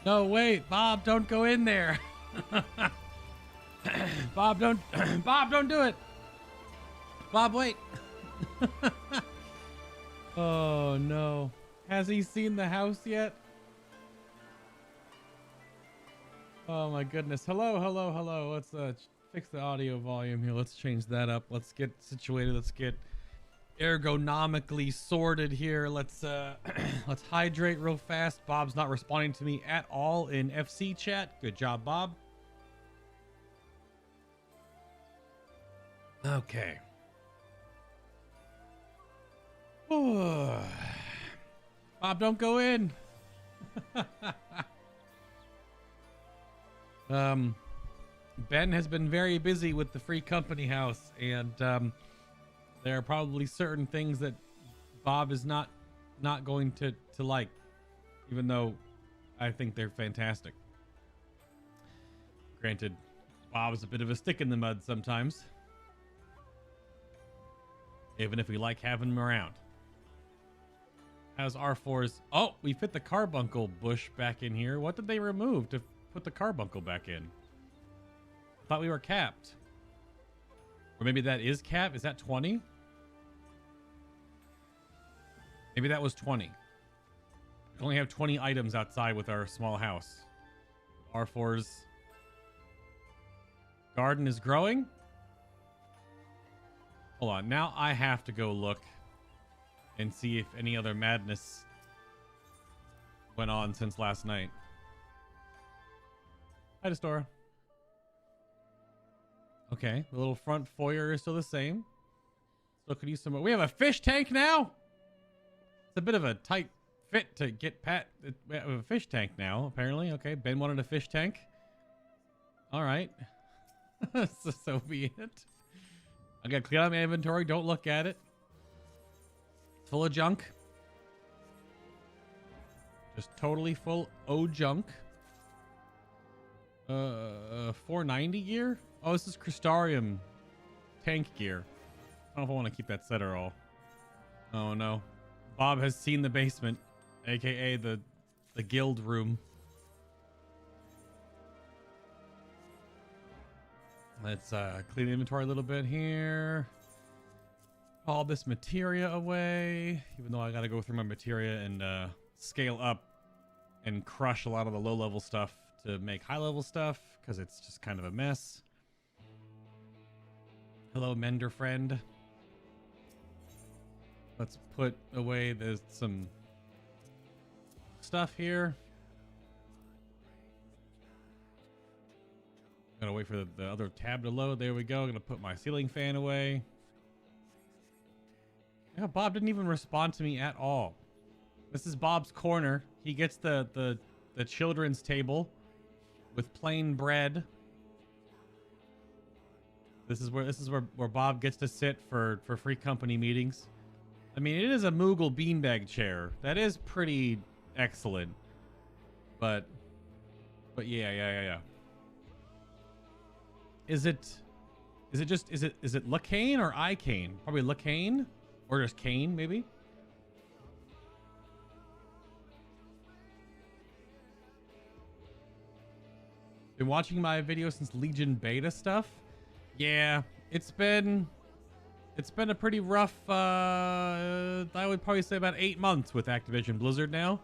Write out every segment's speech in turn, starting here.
No, wait, Bob, don't go in there. Bob, don't Bob, don't do it. Bob, wait. Oh no. Has he seen the house yet? Oh my goodness. Hello, hello, hello. Let's fix the audio volume here. Let's change that up. Let's get situated. Let's get ergonomically sorted here. Let's let's hydrate real fast. Bob's not responding to me at all in FC chat. Good job, Bob. Okay. Bob, don't go in. Ben has been very busy with the free company house, and there are probably certain things that Bob is not going to like, even though I think they're fantastic. Granted, Bob's a bit of a stick in the mud sometimes, even if we like having him around. How's R4's? Oh, we fit the carbuncle bush back in here. What did they remove to put the carbuncle back in? Thought we were capped. Or maybe that is capped. Is that 20? Maybe that was 20. We only have 20 items outside with our small house. R4's garden is growing. Hold on. Now I have to go look and see if any other madness went on since last night. Hi, Destora. Okay, the little front foyer is still the same. Still could use some more. We have a fish tank now. It's a bit of a tight fit to get Pat. We have a fish tank now, apparently. Okay, Ben wanted a fish tank. All right. So be it. I gotta clean out my inventory. Don't look at it. It's full of junk. Just totally full of junk. 490 gear? Oh, this is Crystarium tank gear. I don't know if I want to keep that set or all. Oh no. Bob has seen the basement, aka the guild room. Let's clean the inventory a little bit here. All this materia away, even though I gotta go through my materia and scale up and crush a lot of the low level stuff to make high level stuff, because it's just kind of a mess. Hello, Mender friend. Let's put away some stuff here. Gotta wait for the other tab to load. There we go. Gonna put my ceiling fan away. Yeah, Bob didn't even respond to me at all. This is Bob's corner. He gets the children's table with plain bread. This is where Bob gets to sit for free company meetings. I mean, it is a Moogle beanbag chair. That is pretty excellent. But yeah. Is it Lacane or Icane? Probably Lacane, or just Kane maybe. Been watching my video since Legion beta stuff. Yeah, it's been a pretty rough, I would probably say about 8 months with Activision Blizzard now.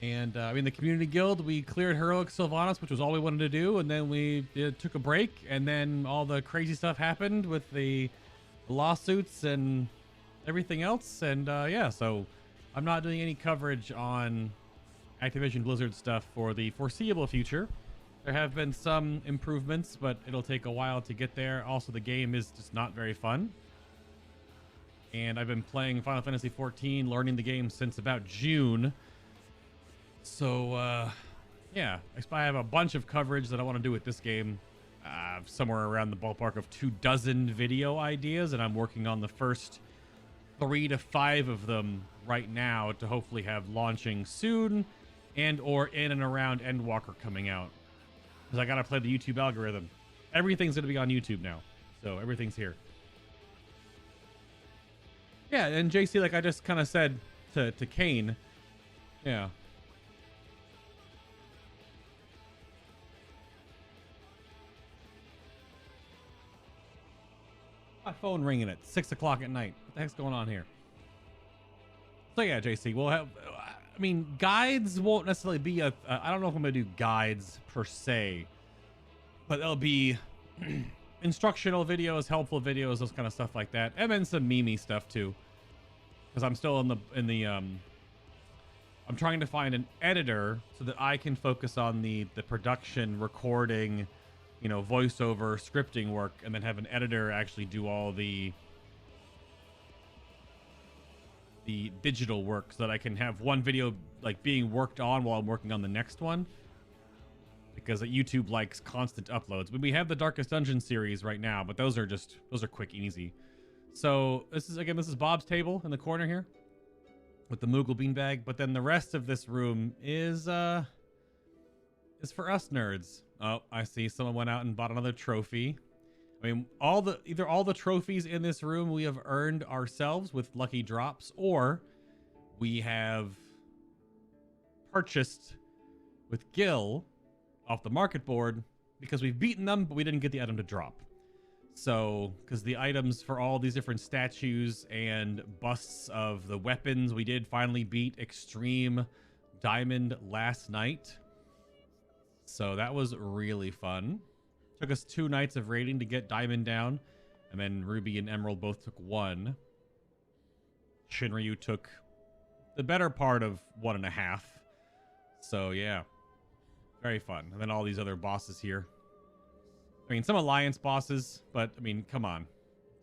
And I mean, the community guild, we cleared Heroic Sylvanas, which was all we wanted to do, and then we took a break, and then all the crazy stuff happened with the lawsuits and everything else. And yeah, so I'm not doing any coverage on Activision Blizzard stuff for the foreseeable future. There have been some improvements, but it'll take a while to get there. Also, the game is just not very fun. And I've been playing Final Fantasy XIV, learning the game since about June. So, yeah, I have a bunch of coverage that I want to do with this game. Somewhere around the ballpark of 24 video ideas, and I'm working on the first 3 to 5 of them right now to hopefully have launching soon, and or in and around Endwalker coming out. Because I gotta play the YouTube algorithm. Everything's gonna be on YouTube now, so everything's here. Yeah, and JC, like I just kind of said to Kane, yeah. My phone ringing at 6 o'clock at night. What the heck's going on here? So yeah, JC, we'll have, I mean, guides won't necessarily be a, I don't know if I'm going to do guides per se, but there'll be instructional videos, helpful videos, those kind of stuff like that. And then some meme stuff too. Because I'm still I'm trying to find an editor so that I can focus on the production, recording, you know, voiceover, scripting work, and then have an editor actually do all the digital work so that I can have one video like being worked on while I'm working on the next one, because YouTube likes constant uploads. But we have the Darkest Dungeon series right now, but those are quick and easy. So this is Bob's table in the corner here with the Moogle beanbag, but then the rest of this room is for us nerds. Oh, I see someone went out and bought another trophy. I mean, either all the trophies in this room we have earned ourselves with lucky drops, or we have purchased with Gil off the market board because we've beaten them, but we didn't get the item to drop. So, because the items for all these different statues and busts of the weapons, we did finally beat Extreme Diamond last night. So that was really fun. Took us 2 nights of raiding to get Diamond down, and then Ruby and Emerald both took 1. Shinryu took the better part of 1.5. So yeah, very fun. And then all these other bosses here. I mean, some Alliance bosses, but I mean, come on.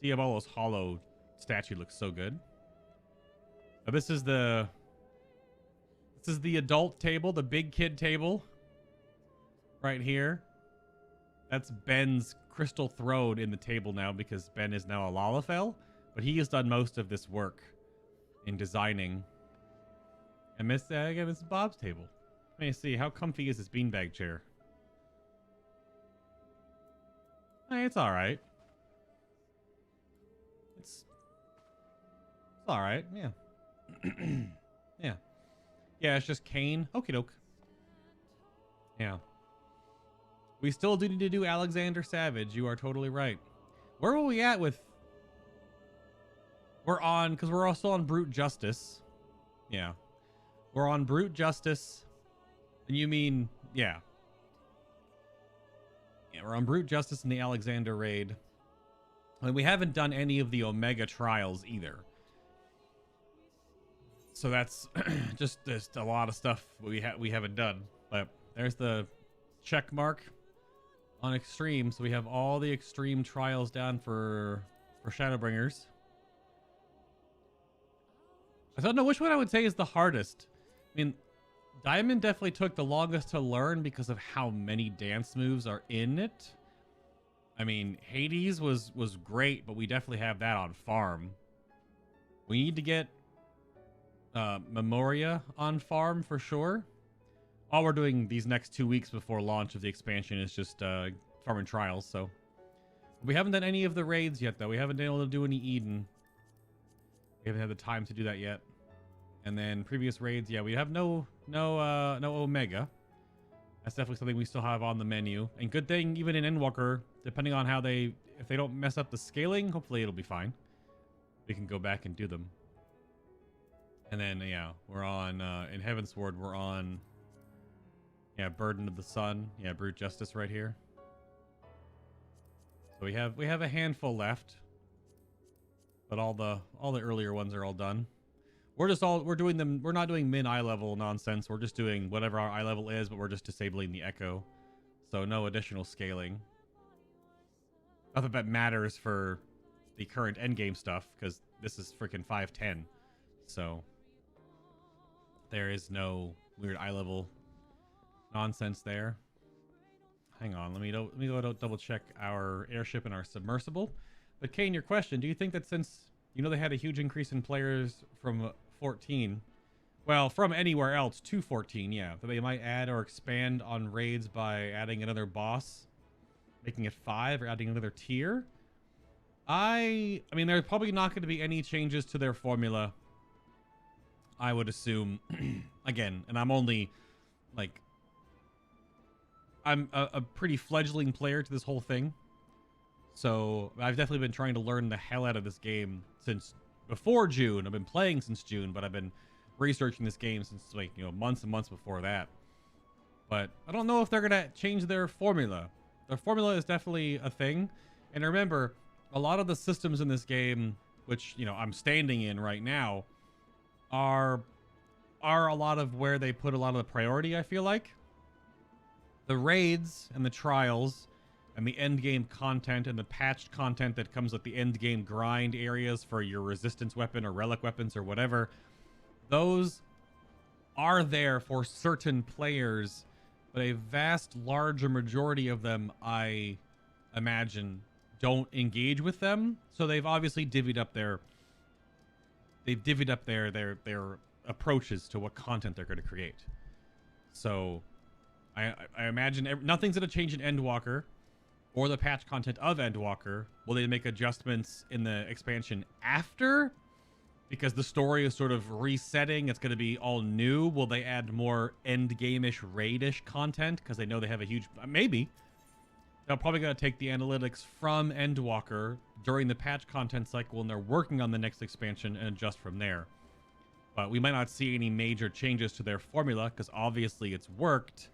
Diabolo's Hollow statue looks so good. Now, this is the adult table, the big kid table. Right here. That's Ben's crystal throne in the table now because Ben is now a Lalafell, but he has done most of this work in designing. And again, this is Bob's table. Let me see, how comfy is this beanbag chair? Hey, it's all right. It's all right, yeah. Yeah. Yeah, it's just cane. Okie doke. Yeah. We still do need to do Alexander Savage. You are totally right. Where were we at with... We're on... Because we're also on Brute Justice. Yeah. We're on Brute Justice. And you mean... Yeah. Yeah, we're on Brute Justice in the Alexander raid. And we haven't done any of the Omega trials either. So that's just a lot of stuff we haven't done. But there's the check mark on Extreme, so we have all the Extreme trials down for Shadowbringers. I don't know which one I would say is the hardest. I mean, Diamond definitely took the longest to learn because of how many dance moves are in it. I mean, Hades was great, but we definitely have that on farm. We need to get Memoria on farm for sure. All we're doing these next 2 weeks before launch of the expansion is just farming trials, so. We haven't done any of the raids yet, though. We haven't been able to do any Eden. We haven't had the time to do that yet. And then previous raids, yeah, we have no Omega. That's definitely something we still have on the menu. And good thing, even in Endwalker, depending on how if they don't mess up the scaling, hopefully it'll be fine. We can go back and do them. And then, yeah, we're on, in Heavensward, we're on... Yeah, Burden of the Sun. Yeah, Brute Justice right here. So we have a handful left, but all the earlier ones are all done. We're doing them. We're not doing min eye level nonsense. We're just doing whatever our eye level is, but we're just disabling the echo, so no additional scaling. Not that that matters for the current endgame stuff because this is freaking 510, so there is no weird eye level nonsense there. Hang on, let me go double check our airship and our submersible. But Kane, your question, do you think that since they had a huge increase in players from 14, well, from anywhere else to 14, yeah, that they might add or expand on raids by adding another boss, making it 5, or adding another tier? I mean, there's probably not going to be any changes to their formula, I would assume. Again, and I'm only like, I'm a pretty fledgling player to this whole thing. So I've definitely been trying to learn the hell out of this game since before June. I've been playing since June, but I've been researching this game since like, you know, months and months before that. But I don't know if they're gonna change their formula. Their formula is definitely a thing. And remember, a lot of the systems in this game, which, you know, I'm standing in right now, are a lot of where they put a lot of the priority, I feel like. The raids and the trials and the end game content and the patched content that comes with the end game grind areas for your resistance weapon or relic weapons or whatever, those are there for certain players, but a vast larger majority of them, I imagine, don't engage with them. So they've obviously divvied up their approaches to what content they're going to create. So I imagine nothing's going to change in Endwalker or the patch content of Endwalker. Will they make adjustments in the expansion after? Because the story is sort of resetting. It's going to be all new. Will they add more end game-ish, raid-ish content? Because they know they have a huge... Maybe. They're probably going to take the analytics from Endwalker during the patch content cycle when they're working on the next expansion and adjust from there. But we might not see any major changes to their formula because obviously it's worked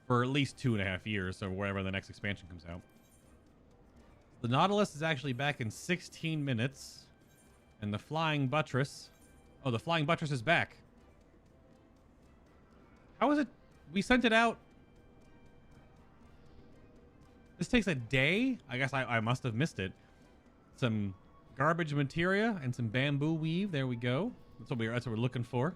for at least 2.5 years or wherever the next expansion comes out. The Nautilus is actually back in 16 minutes. And the Flying Buttress... Oh, the Flying Buttress is back. How is it? We sent it out. This takes a day? I guess I must have missed it. Some garbage materia and some bamboo weave. There we go. That's what we're looking for.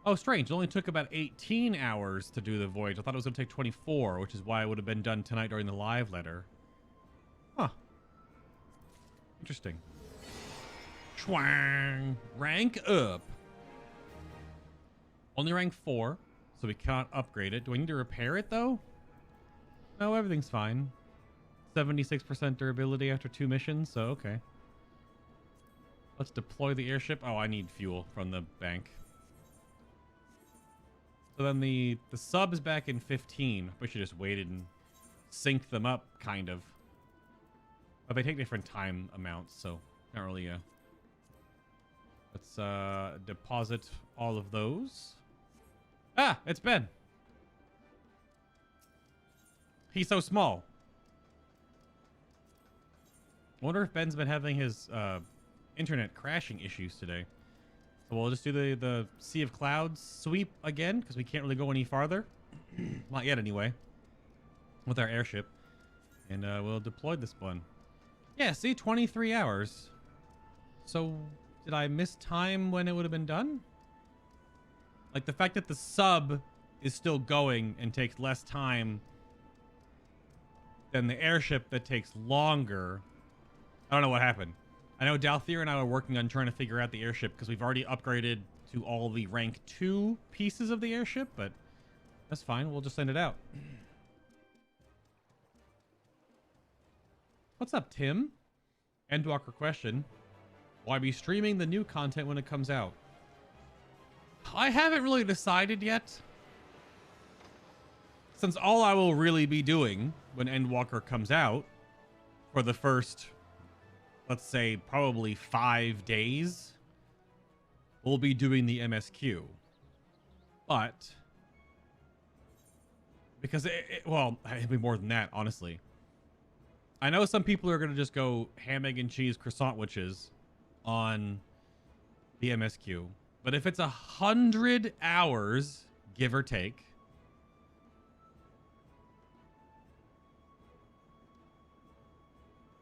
Oh, strange. It only took about 18 hours to do the voyage. I thought it was going to take 24, which is why it would have been done tonight during the live letter. Huh. Interesting. Schwang. Rank up. Only rank 4, so we cannot upgrade it. Do I need to repair it, though? No, everything's fine. 76% durability after 2 missions, so okay. Let's deploy the airship. Oh, I need fuel from the bank. So then the sub is back in 15. We should just waited and sync them up, kind of. But they take different time amounts, so not really a... Let's deposit all of those. Ah, it's Ben. He's so small. I wonder if Ben's been having his internet crashing issues today. So we'll just do the Sea of Clouds sweep again, because we can't really go any farther. Not yet, anyway. With our airship. And we'll deploy this one. Yeah, see, 23 hours. So, did I miss time when it would have been done? Like, the fact that the sub is still going and takes less time than the airship that takes longer. I don't know what happened. I know Dalthir and I were working on trying to figure out the airship because we've already upgraded to all the rank 2 pieces of the airship, but that's fine. We'll just send it out. What's up, Tim? Endwalker question. Why be streaming the new content when it comes out? I haven't really decided yet. Since all I will really be doing when Endwalker comes out for the first, let's say, probably 5 days, we'll be doing the MSQ. But, because well, it'll be more than that, honestly. I know some people are going to just go ham, egg, and cheese croissant witches on the MSQ. But if it's 100 hours, give or take,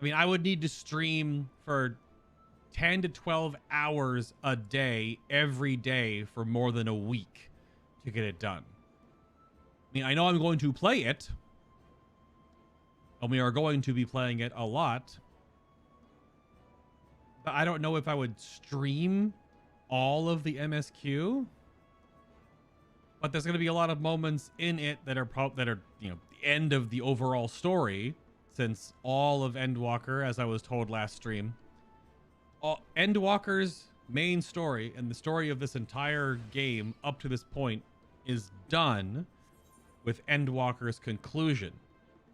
I mean, I would need to stream for 10 to 12 hours a day, every day, for more than a week to get it done. I mean, I know I'm going to play it. And we are going to be playing it a lot. But I don't know if I would stream all of the MSQ. But there's going to be a lot of moments in it that are you know, the end of the overall story, since all of Endwalker, as I was told last stream, Endwalker's main story and the story of this entire game up to this point is done with Endwalker's conclusion.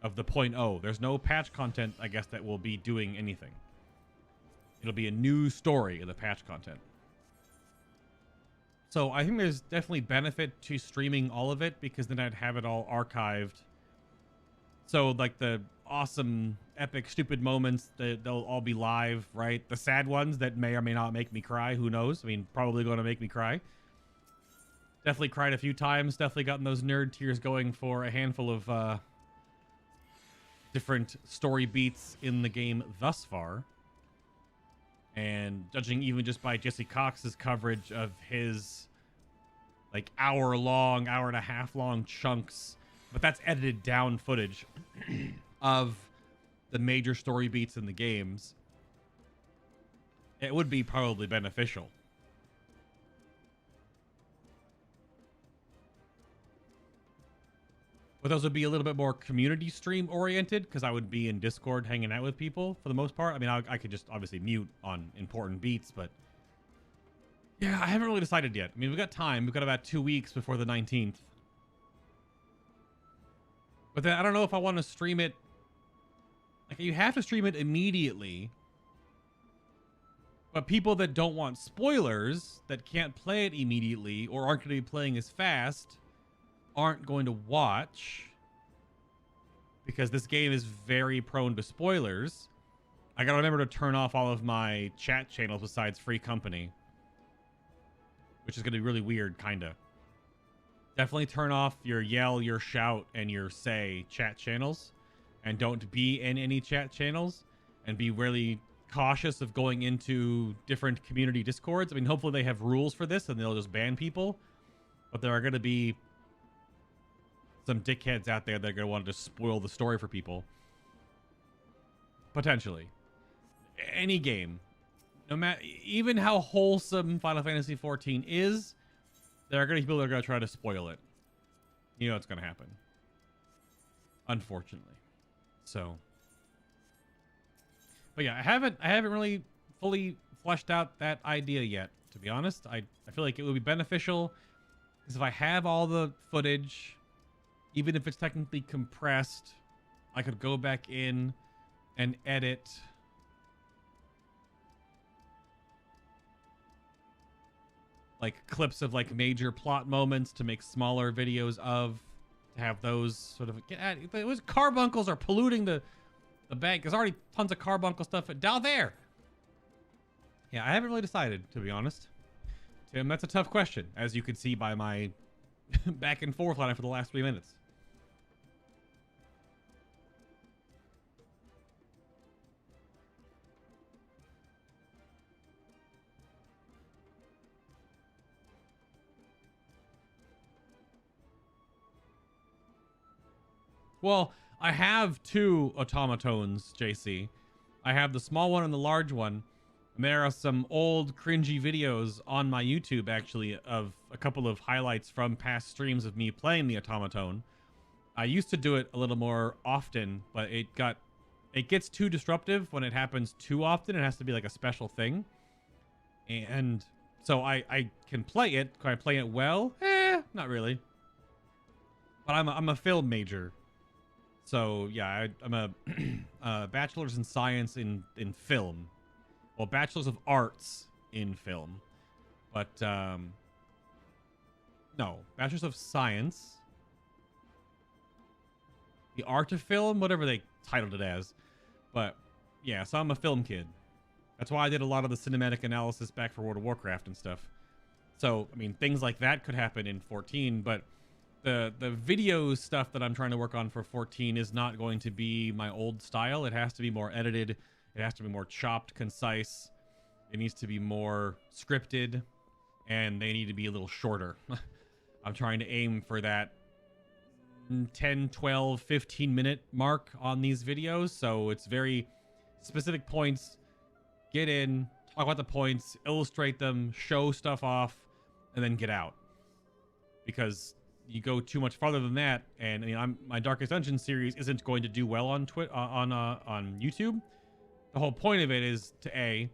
of the 0.0. There's no patch content, I guess, that will be doing anything. It'll be a new story in the patch content. So I think there's definitely benefit to streaming all of it, because then I'd have it all archived. So like the awesome, epic, stupid moments, they'll all be live, right? The sad ones that may or may not make me cry, who knows? I mean, probably going to make me cry. Definitely cried a few times. Definitely gotten those nerd tears going for a handful of different story beats in the game thus far. And judging even just by Jesse Cox's coverage of his like hour and a half long chunks, but that's edited down footage of the major story beats in the games, it would be probably beneficial. But those would be a little bit more community stream oriented, because I would be in Discord hanging out with people for the most part. I mean, I could just obviously mute on important beats, but yeah, I haven't really decided yet. I mean, we've got time. We've got about 2 weeks before the 19th. But then I don't know if I want to stream it. Like, you have to stream it immediately. But people that don't want spoilers, that can't play it immediately, or aren't going to be playing as fast, aren't going to watch, because this game is very prone to spoilers. I gotta remember to turn off all of my chat channels besides Free Company, which is gonna be really weird, kinda. Definitely turn off your yell, your shout, and your say chat channels, and don't be in any chat channels, and be really cautious of going into different community discords. I mean, hopefully they have rules for this and they'll just ban people, but there are going to be some dickheads out there that are going to want to just spoil the story for people. Potentially. Any game. No matter, even how wholesome Final Fantasy XIV is, there are going to be people that are going to try to spoil it. You know what's going to happen. Unfortunately. So. But yeah, I haven't really fully fleshed out that idea yet, to be honest. I feel like it would be beneficial, because if I have all the footage, even if it's technically compressed, I could go back in and edit like clips of like major plot moments to make smaller videos of, to have those sort of get at it. Was carbuncles are polluting the bank. There's already tons of carbuncle stuff down there. Yeah, I haven't really decided, to be honest. Tim, that's a tough question, as you can see by my back and forth line for the last 3 minutes. Well, I have two automatons, JC. I have the small one and the large one. And there are some old cringy videos on my YouTube, actually, of a couple of highlights from past streams of me playing the automaton. I used to do it a little more often, but it gets too disruptive when it happens too often. It has to be like a special thing. And so I can play it. Can I play it well? Not really. But I'm a film major. So yeah, I'm a bachelor's in science in film. Well, bachelor's of arts in film. But no, bachelor's of science. The art of film, whatever they titled it as. But yeah, so I'm a film kid. That's why I did a lot of the cinematic analysis back for World of Warcraft and stuff. So, I mean, things like that could happen in 14, but the video stuff that I'm trying to work on for 14 is not going to be my old style. It has to be more edited. It has to be more chopped, concise. It needs to be more scripted, and they need to be a little shorter. I'm trying to aim for that 10, 12, 15-minute mark on these videos, so it's very specific points. Get in, talk about the points, illustrate them, show stuff off, and then get out. Because you go too much farther than that, and I mean, my Darkest Dungeon series isn't going to do well on on YouTube. The whole point of it is to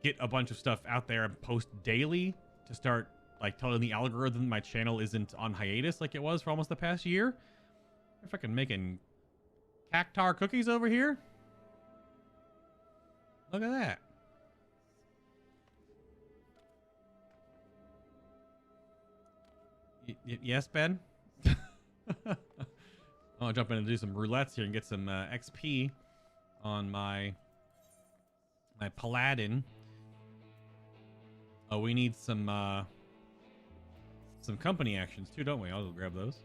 get a bunch of stuff out there and post daily, to start like telling the algorithm my channel isn't on hiatus like it was for almost the past year. They're fucking making cactar cookies over here. Look at that. Yes, Ben? I'll jump in and do some roulettes here and get some XP on my Paladin. Oh, we need some company actions too, don't we? I'll go grab those.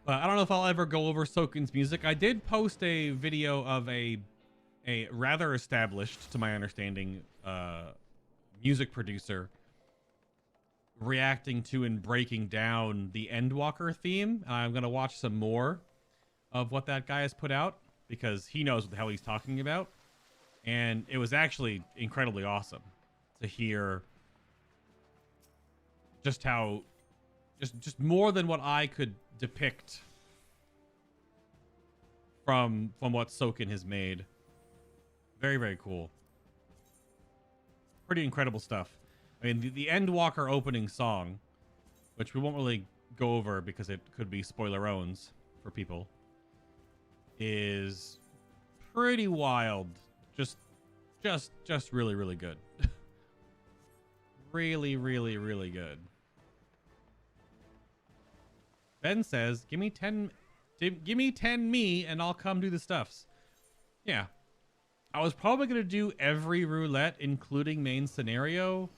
I don't know if I'll ever go over Sokin's music. I did post a video of a rather established, to my understanding, music producer reacting to and breaking down the Endwalker theme. I'm gonna watch some more of what that guy has put out because he knows what the hell he's talking about, and it was actually incredibly awesome to hear just how just more than what I could depict from what Sokin has made. Very, very cool. Pretty incredible stuff. I mean, the Endwalker opening song, which we won't really go over because it could be spoiler-owns for people, is pretty wild. Just really, really good. Really, really, really good. Ben says, give me 10 me and I'll come do the stuffs. Yeah. I was probably going to do every roulette, including main scenario.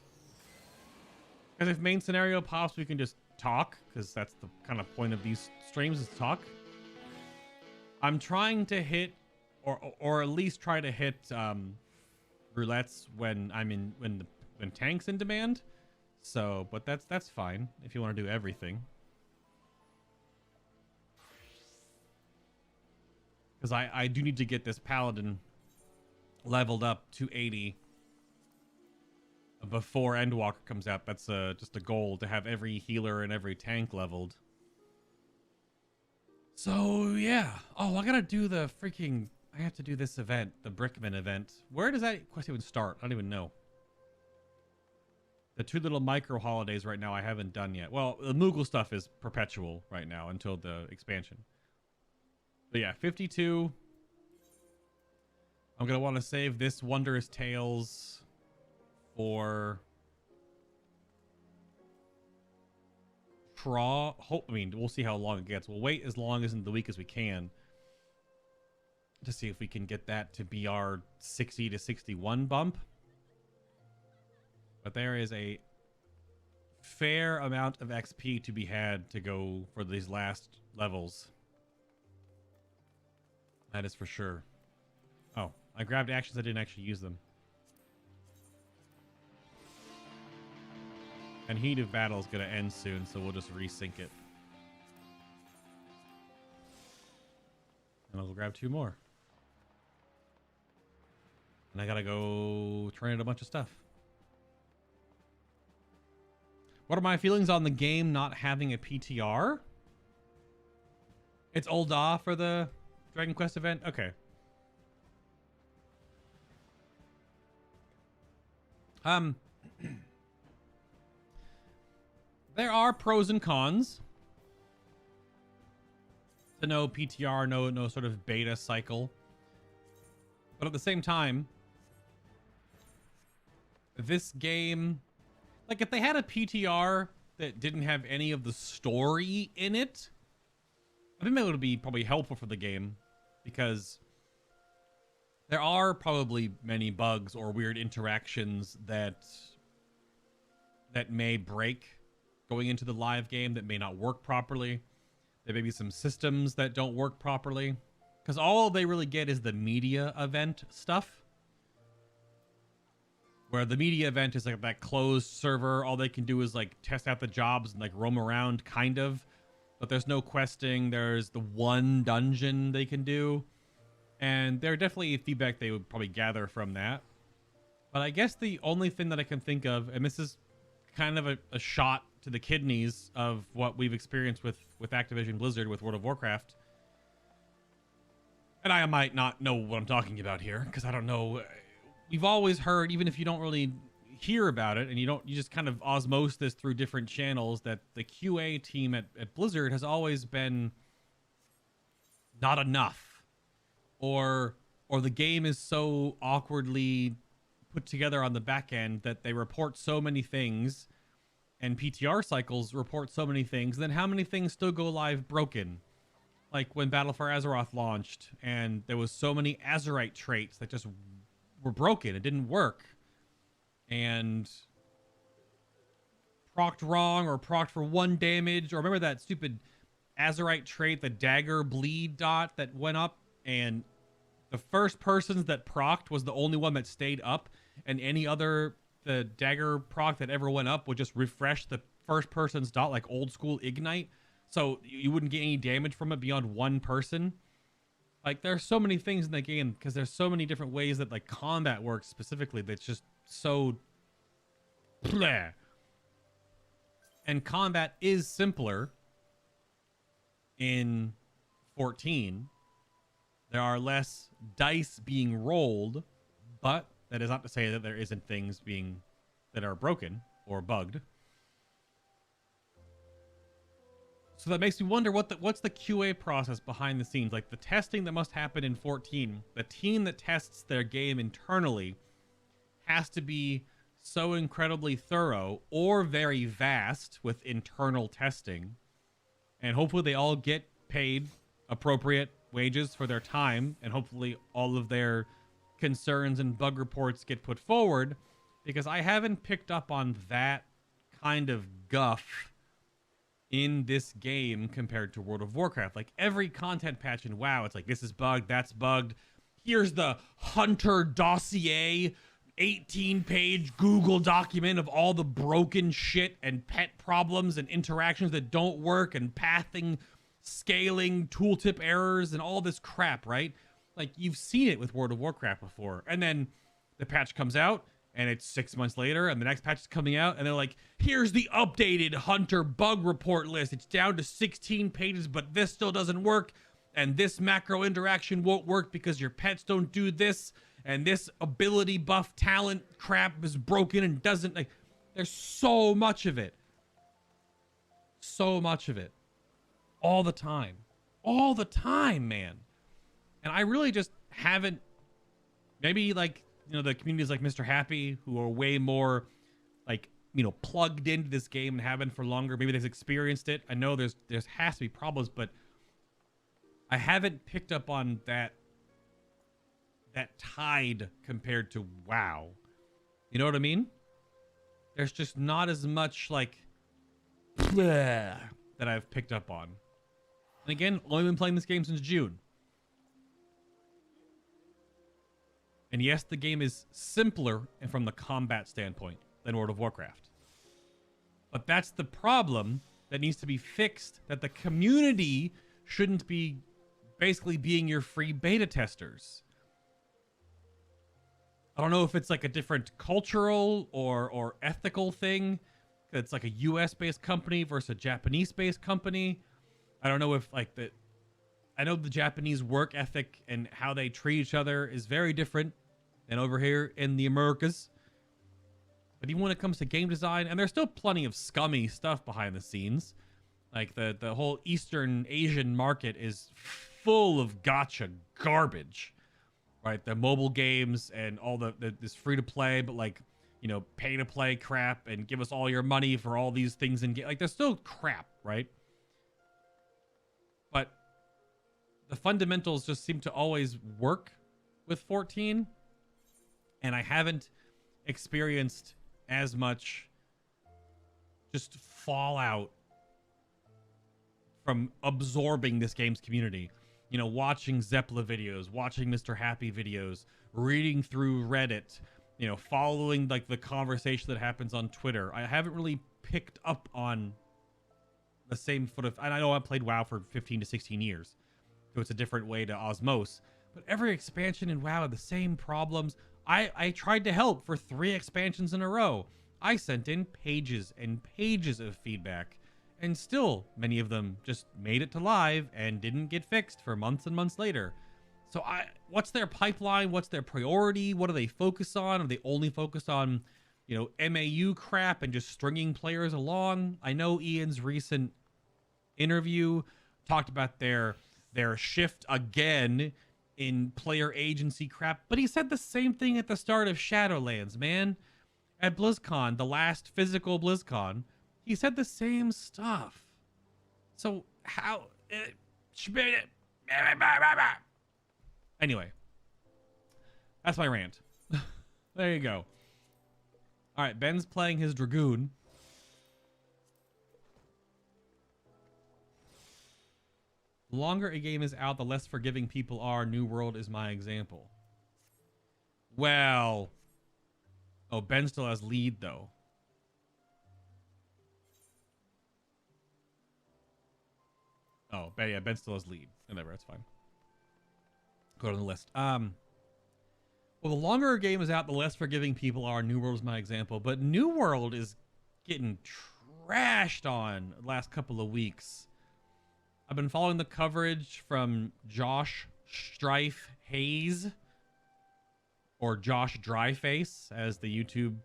Because if main scenario pops, we can just talk. Because that's the kind of point of these streams, is talk. I'm trying to hit, or at least try to hit roulettes when when tank's in demand. So, but that's fine if you want to do everything. Because I do need to get this Paladin leveled up to 80 before Endwalker comes out. That's just a goal, to have every healer and every tank leveled. So, yeah. Oh, I gotta do the freaking... I have to do this event, the Brickman event. Where does that quest even start? I don't even know. The 2 little micro holidays right now I haven't done yet. Well, the Moogle stuff is perpetual right now until the expansion. But yeah, 52. I'm going to want to save this Wondrous Tales for... I mean, we'll see how long it gets. We'll wait as long as in the week as we can to see if we can get that to be our 60 to 61 bump. But there is a fair amount of XP to be had to go for these last levels. That is for sure. Oh, I grabbed actions. I didn't actually use them. And Heat of Battle is going to end soon, so we'll just resync it. And I'll grab 2 more. And I got to go turn in a bunch of stuff. What are my feelings on the game not having a PTR? It's Ul'dah for the Dragon Quest event? Okay. There are pros and cons to no PTR, no sort of beta cycle. But at the same time, this game, like if they had a PTR that didn't have any of the story in it, I think that would be probably helpful for the game, because there are probably many bugs or weird interactions that may break going into the live game, that may not work properly. There may be some systems that don't work properly, because all they really get is the media event stuff, where the media event is like that closed server. All they can do is like test out the jobs and like roam around, kind of, but there's no questing. There's the one dungeon they can do, and there are definitely feedback they would probably gather from that. But I guess the only thing that I can think of, and this is kind of a shot to the kidneys of what we've experienced with Activision Blizzard with World of Warcraft, and I might not know what I'm talking about here because I don't know. We've always heard, even if you don't really, hear about it and you just kind of osmose this through different channels, that the QA team at Blizzard has always been not enough, or the game is so awkwardly put together on the back end that they report so many things and PTR cycles report so many things, then how many things still go live broken? Like when Battle for Azeroth launched and there was so many Azerite traits that just were broken. It didn't work. And procced wrong or procced for 1 damage. Or remember that stupid Azerite trait, the dagger bleed dot that went up, and the first person's that procced was the only one that stayed up, and any other the dagger proc that ever went up would just refresh the first person's dot like old school Ignite, so you wouldn't get any damage from it beyond 1 person. Like, there's so many things in the game because there's so many different ways that like combat works specifically that's just so bleh. And combat is simpler in 14. There are less dice being rolled, but that is not to say that there isn't things being that are broken or bugged. So that makes me wonder what's the QA process behind the scenes, like the testing that must happen in 14. The team that tests their game internally has to be so incredibly thorough or very vast with internal testing, and hopefully they all get paid appropriate wages for their time, and hopefully all of their concerns and bug reports get put forward, because I haven't picked up on that kind of guff in this game compared to World of Warcraft. Like, every content patch in WoW, it's like, this is bugged, that's bugged. Here's the Hunter dossier, 18-page Google document of all the broken shit and pet problems and interactions that don't work and pathing, scaling, tooltip errors, and all this crap, right? Like, you've seen it with World of Warcraft before. And then the patch comes out, and it's 6 months later, and the next patch is coming out, and they're like, here's the updated Hunter bug report list. It's down to 16 pages, but this still doesn't work, and this macro interaction won't work because your pets don't do this, and this ability buff talent crap is broken and doesn't... Like, there's so much of it. So much of it. All the time. All the time, man. And I really just haven't... Maybe, like, you know, the communities like Mr. Happy, who are way more, like, you know, plugged into this game and have been for longer. Maybe they've experienced it. I know there's has to be problems, but I haven't picked up on that tide compared to WoW. You know what I mean? There's just not as much, like, that I've picked up on. And again, only been playing this game since June. And yes, the game is simpler and from the combat standpoint than World of Warcraft. But that's the problem that needs to be fixed, that the community shouldn't be basically being your free beta testers. I don't know if it's like a different cultural or ethical thing. It's like a US-based company versus a Japanese-based company. I don't know if like the... I know the Japanese work ethic and how they treat each other is very different than over here in the Americas. But even when it comes to game design, and there's still plenty of scummy stuff behind the scenes. Like the whole Eastern Asian market is full of gacha garbage, right? The mobile games and all this free to play, but like, you know, pay to play crap and give us all your money for all these things and like there's still crap, right? But the fundamentals just seem to always work with 14. And I haven't experienced as much just fallout from absorbing this game's community. You know, watching Zeppla videos, watching Mr. Happy videos, reading through Reddit, you know, following like the conversation that happens on Twitter. I haven't really picked up on the same foot of... And I know I played WoW for 15 to 16 years, so it's a different way to osmose. But every expansion in WoW had the same problems. I tried to help for 3 expansions in a row. I sent in pages and pages of feedback, and still many of them just made it to live and didn't get fixed for months and months later. So what's their pipeline? What's their priority? What do they focus on? Are they only focused on you know, MAU crap and just stringing players along. I know Ian's recent interview talked about their shift again in player agency crap, but he said the same thing at the start of Shadowlands, man. At BlizzCon, the last physical BlizzCon, he said the same stuff. So how... Anyway, that's my rant. There you go. All right, Ben's playing his Dragoon. The longer a game is out, the less forgiving people are. New World is my example. Well... Oh, Ben still has lead, though. Oh, yeah, Ben still has lead. Whatever, that's fine. Go to the list. Well, the longer a game is out, the less forgiving people are. New World is my example. But New World is getting trashed on the last couple of weeks. I've been following the coverage from Josh Strife Hayes, or Josh Dryface, as the YouTube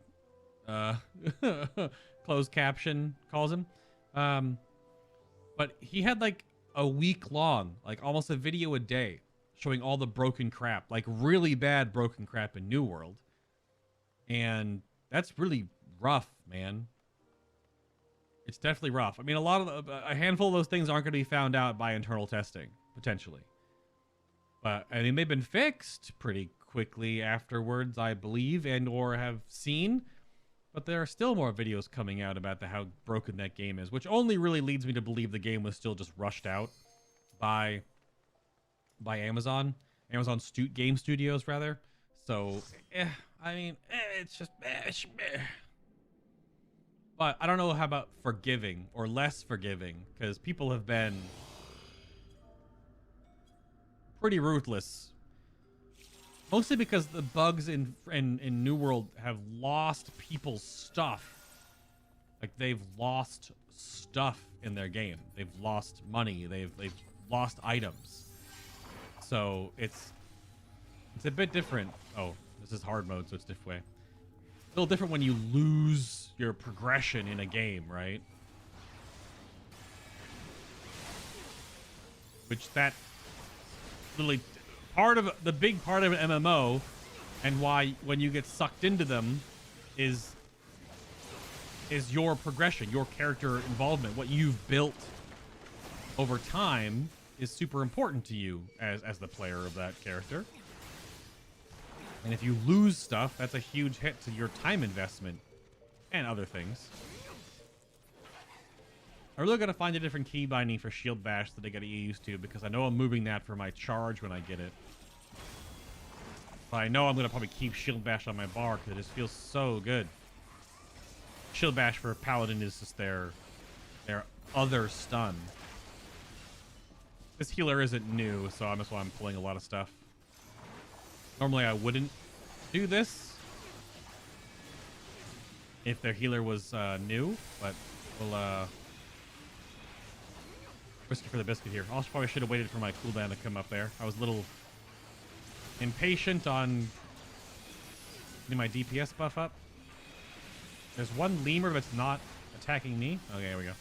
closed caption calls him. But he had like a week long, like almost a video a day, showing all the broken crap, like really bad broken crap in New World. And that's really rough, man. It's definitely rough. I mean, a handful of those things aren't going to be found out by internal testing, potentially. But I mean, they've been fixed pretty quickly afterwards, I believe, and or have seen. But there are still more videos coming out about how broken that game is, which only really leads me to believe the game was still just rushed out by Amazon. Game Studios, rather. So, I mean, it's just... But I don't know how about forgiving or less forgiving, because people have been pretty ruthless. Mostly because the bugs in New World have lost people's stuff. Like, they've lost stuff in their game. They've lost money. They've lost items. So it's a bit different. Oh, this is hard mode, so it's different way. A little different when you lose your progression in a game, right? Which that literally part of the big part of an MMO, and why when you get sucked into them is your progression, your character involvement, what you've built over time is super important to you as the player of that character. And if you lose stuff, that's a huge hit to your time investment and other things. I really got to find a different key binding for Shield Bash that I got to get used to, because I know I'm moving that for my charge when I get it. But I know I'm going to probably keep Shield Bash on my bar because it just feels so good. Shield Bash for Paladin is just their other stun. This healer isn't new, so that's why I'm pulling a lot of stuff. Normally I wouldn't do this if their healer was new, but we'll risk it for the biscuit here. Also, probably should have waited for my cooldown to come up there. I was a little impatient on getting my DPS buff up. There's one lemur that's not attacking me. Okay, here we go.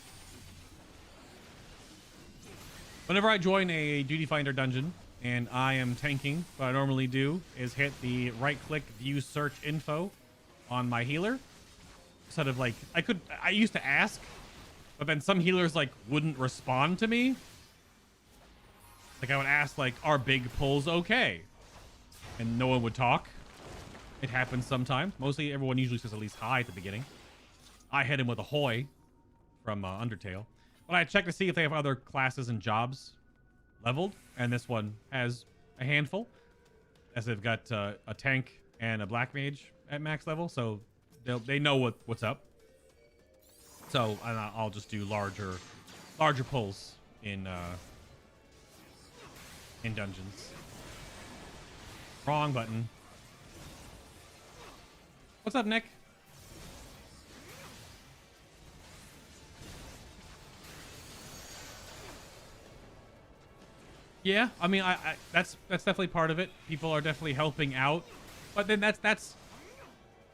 Whenever I join a Duty Finder dungeon and I am tanking, what I normally do is hit the right-click view search info on my healer. Sort of like, I used to ask, but then some healers like wouldn't respond to me. Like I would ask like, are big pulls okay? And no one would talk. It happens sometimes. Mostly everyone usually says at least hi at the beginning. I hit him with a hoy from Undertale. But I check to see if they have other classes and jobs leveled. And this one has a handful, as they've got a tank and a black mage at max level. So they know what's up. So I'll just do larger pulls in dungeons. Wrong button. What's up, Nick? Yeah, I mean, that's definitely part of it. People are definitely helping out, but then that's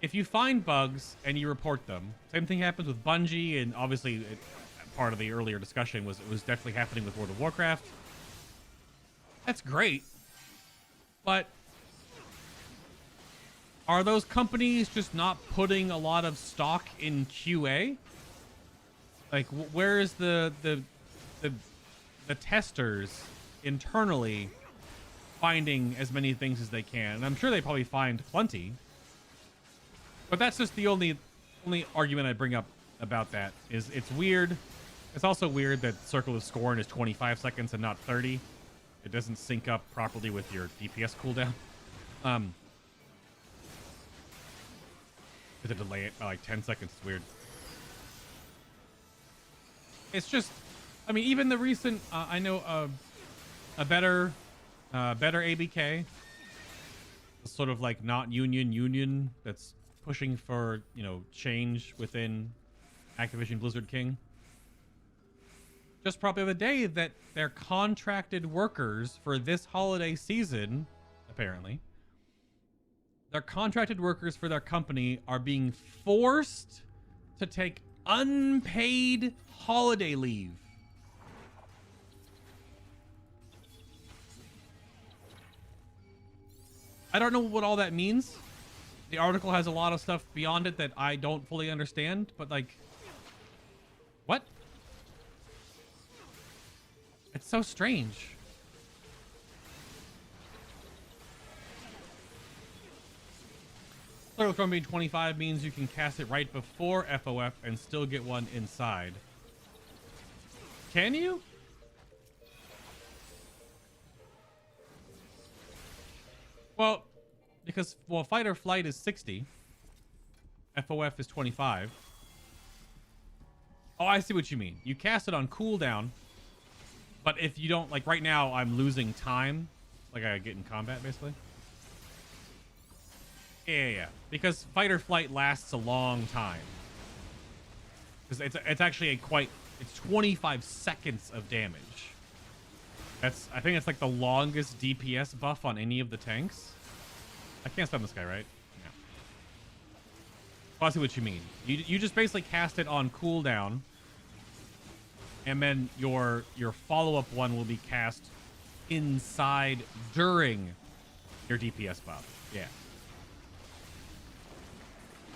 if you find bugs and you report them, same thing happens with Bungie, and obviously part of the earlier discussion was it was definitely happening with World of Warcraft. That's great, but are those companies just not putting a lot of stock in QA? Like, where is the testers internally finding as many things as they can? And I'm sure they probably find plenty. But that's just the only argument I bring up about that is it's weird. It's also weird that Circle of Scorn is 25 seconds and not 30. It doesn't sync up properly with your DPS cooldown. To delay it by like 10 seconds is weird. It's just, I mean, even the recent, I know a better ABK, sort of like not union that's pushing for, you know, change within Activision Blizzard King. Just probably the day that their contracted workers for this holiday season, apparently, their contracted workers for their company are being forced to take unpaid holiday leave. I don't know what all that means. The article has a lot of stuff beyond it that I don't fully understand, but like, what? It's so strange. Clearly, from being 25 means you can cast it right before FOF and still get one inside. Can you? Well, because, well, fight or flight is 60. FOF is 25. Oh, I see what you mean. You cast it on cooldown, but if you don't, like right now, I'm losing time. Like I get in combat, basically. Yeah. Because fight or flight lasts a long time. Because it's actually it's 25 seconds of damage. I think it's like the longest DPS buff on any of the tanks. I can't stun this guy, right? Yeah. I see what you mean. You just basically cast it on cooldown, and then your follow-up one will be cast inside during your DPS buff. Yeah.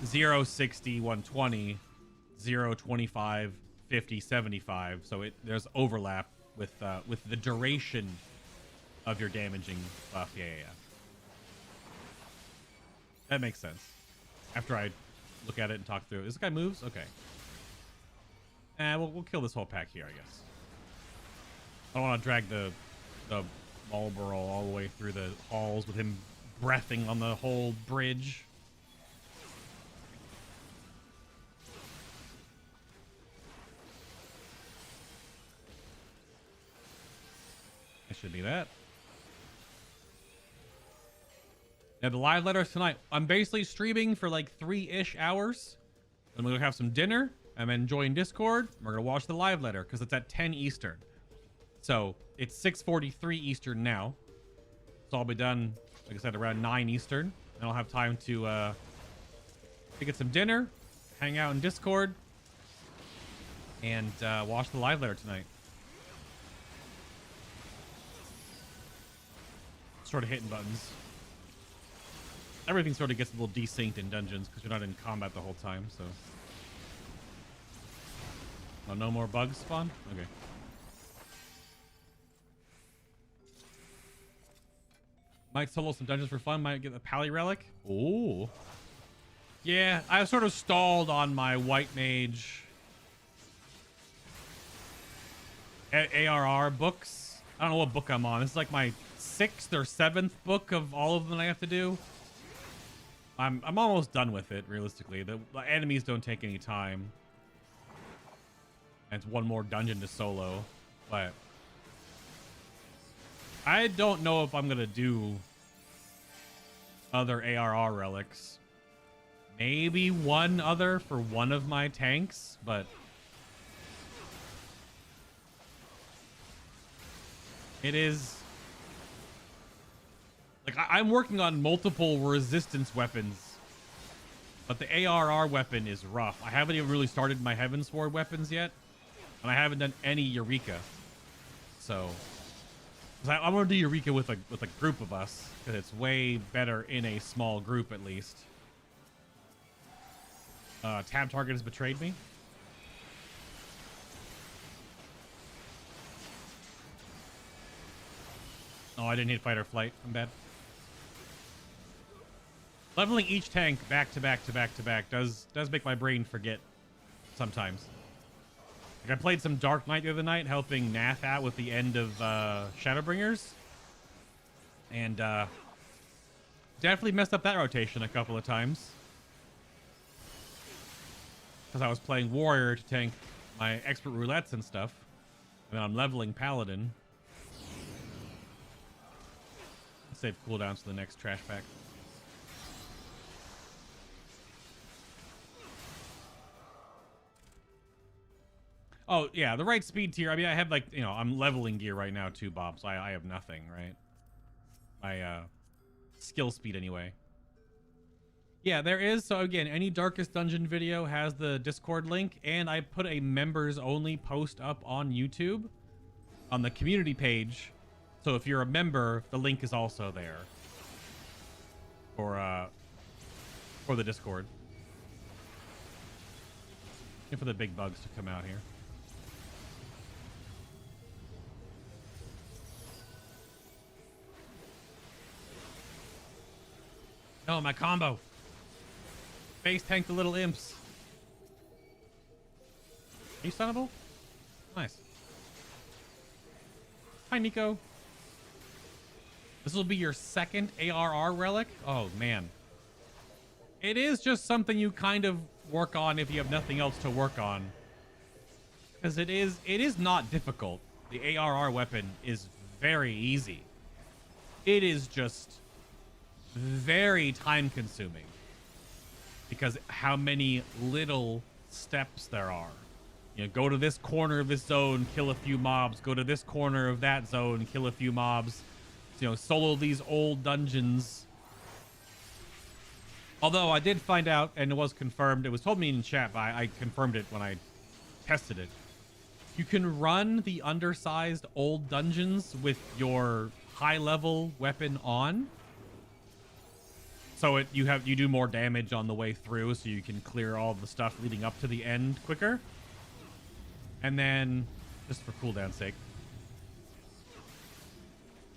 0, 60, 120, 0, 25, 50, 75. So there's overlap with the duration of your damaging buff. Yeah. That makes sense. After I look at it and talk through it. This guy moves? Okay. We'll kill this whole pack here, I guess. I don't want to drag the Marlboro all the way through the halls with him breathing on the whole bridge. It should be that. Yeah, the live letters tonight. I'm basically streaming for like 3-ish hours. Then we're gonna have some dinner and then join Discord. We're gonna watch the live letter because it's at 10 Eastern. So it's 6:43 Eastern now. So I'll be done, like I said, around 9 Eastern. And I'll have time to get some dinner, hang out in Discord, and watch the live letter tonight. Sort of hitting buttons. Everything sort of gets a little desynced in dungeons because you're not in combat the whole time, so. Oh, no more bugs spawn? Okay. Might solo some dungeons for fun. Might get the Pally Relic. Ooh. Yeah, I sort of stalled on my White Mage ARR books. I don't know what book I'm on. This is like my 6th or 7th book of all of them I have to do. I'm almost done with it, realistically. The enemies don't take any time. And it's one more dungeon to solo. But I don't know if I'm going to do other ARR relics. Maybe one other for one of my tanks, but it is... Like, I'm working on multiple resistance weapons But the ARR weapon is rough. I haven't even really started my Heavensward weapons yet. And I haven't done any Eureka. So, 'cause I want to do Eureka with a group of us. Because it's way better in a small group at least. Tab target has betrayed me. Oh, I didn't hit fight or flight. I'm bad. Leveling each tank back to back to back to back does make my brain forget sometimes. Like I played some Dark Knight the other night, helping Nath out with the end of Shadowbringers. And definitely messed up that rotation a couple of times. Because I was playing Warrior to tank my expert roulettes and stuff. And then I'm leveling Paladin. Save cooldowns to the next trash pack. Oh, yeah, the right speed tier. I mean, I have, like, you know, I'm leveling gear right now, too, Bob, so I have nothing, right? My skill speed, anyway. Yeah, there is. So, again, any Darkest Dungeon video has the Discord link, and I put a members-only post up on YouTube on the community page. So, if you're a member, the link is also there for the Discord. And for the big bugs to come out here. Oh, my combo. Base tank the little imps. Are you stunnable? Nice. Hi, Nico. This will be your second ARR relic? Oh, man. It is just something you kind of work on if you have nothing else to work on. Because it is not difficult. The ARR weapon is very easy. It is just very time consuming because how many little steps there are. You know, go to this corner of this zone, kill a few mobs, go to this corner of that zone, kill a few mobs, you know, solo these old dungeons. Although I did find out, and it was confirmed, it was told me in chat, but I confirmed it when I tested it. You can run the undersized old dungeons with your high level weapon on. So you do more damage on the way through, so you can clear all the stuff leading up to the end quicker. And then, just for cooldown's sake.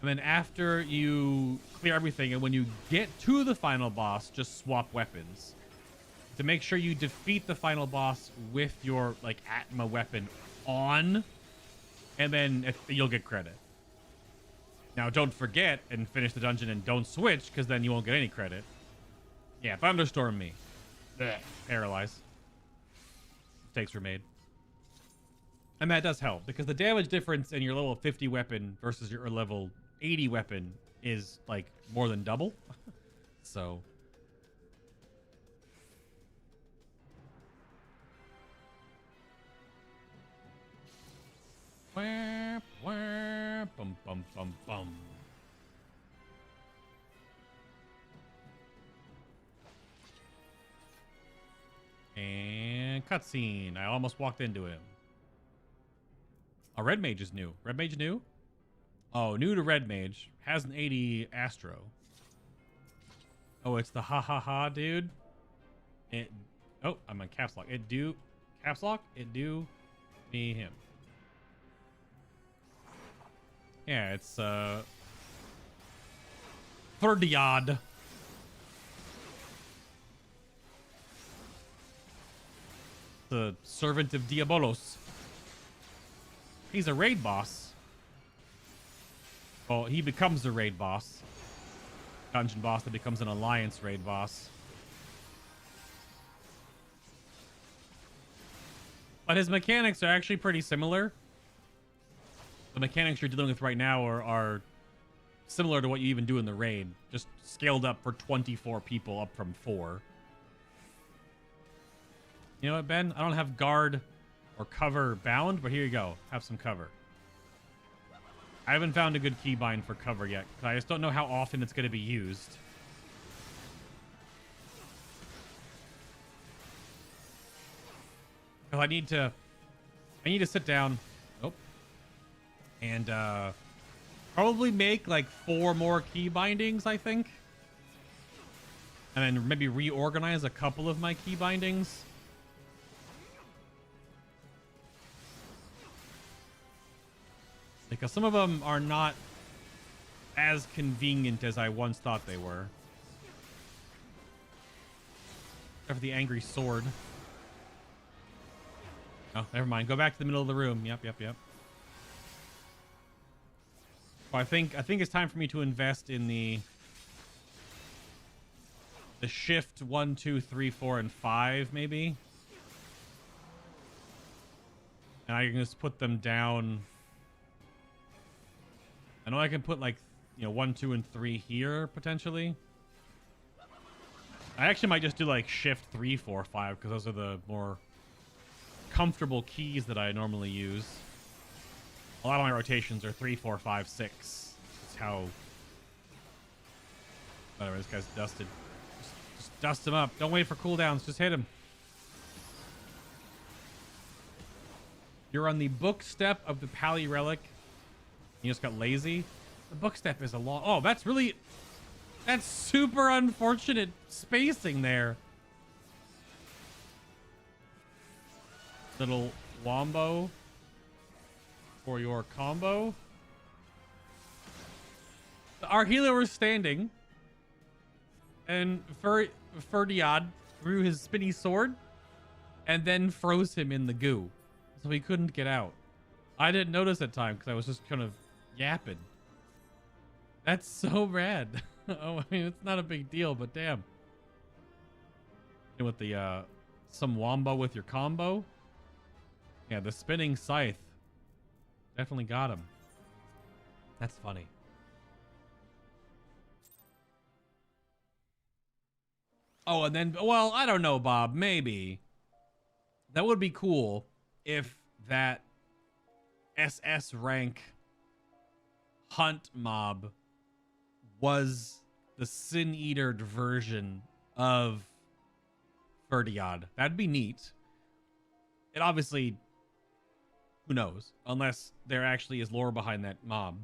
And then after you clear everything, and when you get to the final boss, just swap weapons. To make sure you defeat the final boss with your, like, Atma weapon on, and then you'll get credit. Now, don't forget and finish the dungeon and don't switch, because then you won't get any credit. Yeah, thunderstorm me. Blech. Paralyze. Mistakes were made. And that does help, because the damage difference in your level 50 weapon versus your level 80 weapon is, like, more than double. So... Wah, wah, bum, bum, bum, bum. And cutscene. I almost walked into him. Oh, Red Mage is new. Red Mage new? Oh, new to Red Mage. Has an 80 Astro. Oh, it's the ha dude. Oh, I'm on caps lock. Caps lock? It do me him. Yeah, it's Thirdiad. The servant of Diabolos. He's a raid boss. Well, he becomes a raid boss. Dungeon boss that becomes an alliance raid boss. But his mechanics are actually pretty similar. The mechanics you're dealing with right now are similar to what you even do in the raid. Just scaled up for 24 people up from 4. You know what, Ben? I don't have guard or cover bound, but here you go. Have some cover. I haven't found a good keybind for cover yet, because I just don't know how often it's going to be used. Because I need to sit down. Oh. And probably make like 4 more key bindings, I think. And then maybe reorganize a couple of my key bindings. Because some of them are not as convenient as I once thought they were. Except for the angry sword. Oh, never mind. Go back to the middle of the room. Yep. Well, I think it's time for me to invest in the shift 1, 2, 3, 4, and 5, maybe. And I can just put them down. I know I can put like, 1, 2, and 3 here potentially. I actually might just do like shift 3, 4, 5 because those are the more comfortable keys that I normally use. A lot of my rotations are 3, 4, 5, 6. That's how. Whatever, this guy's dusted. Just dust him up. Don't wait for cooldowns. Just hit him. You're on the book step of the Pally Relic. You just got lazy. The book step is a long. Oh, that's super unfortunate spacing there. Little wombo for your combo. Our healer was standing, and Ferdiad threw his spinny sword, and then froze him in the goo, so he couldn't get out. I didn't notice that time because I was just kind of yapping. That's so rad. Oh, I mean, it's not a big deal, but damn. And with the some wombo with your combo. Yeah, the spinning scythe definitely got him. That's funny. Oh, and then, well, I don't know, Bob. Maybe that would be cool if that SS rank hunt mob was the Sin Eater version of Ferdiad. That'd be neat. It obviously, who knows, unless there actually is lore behind that mob.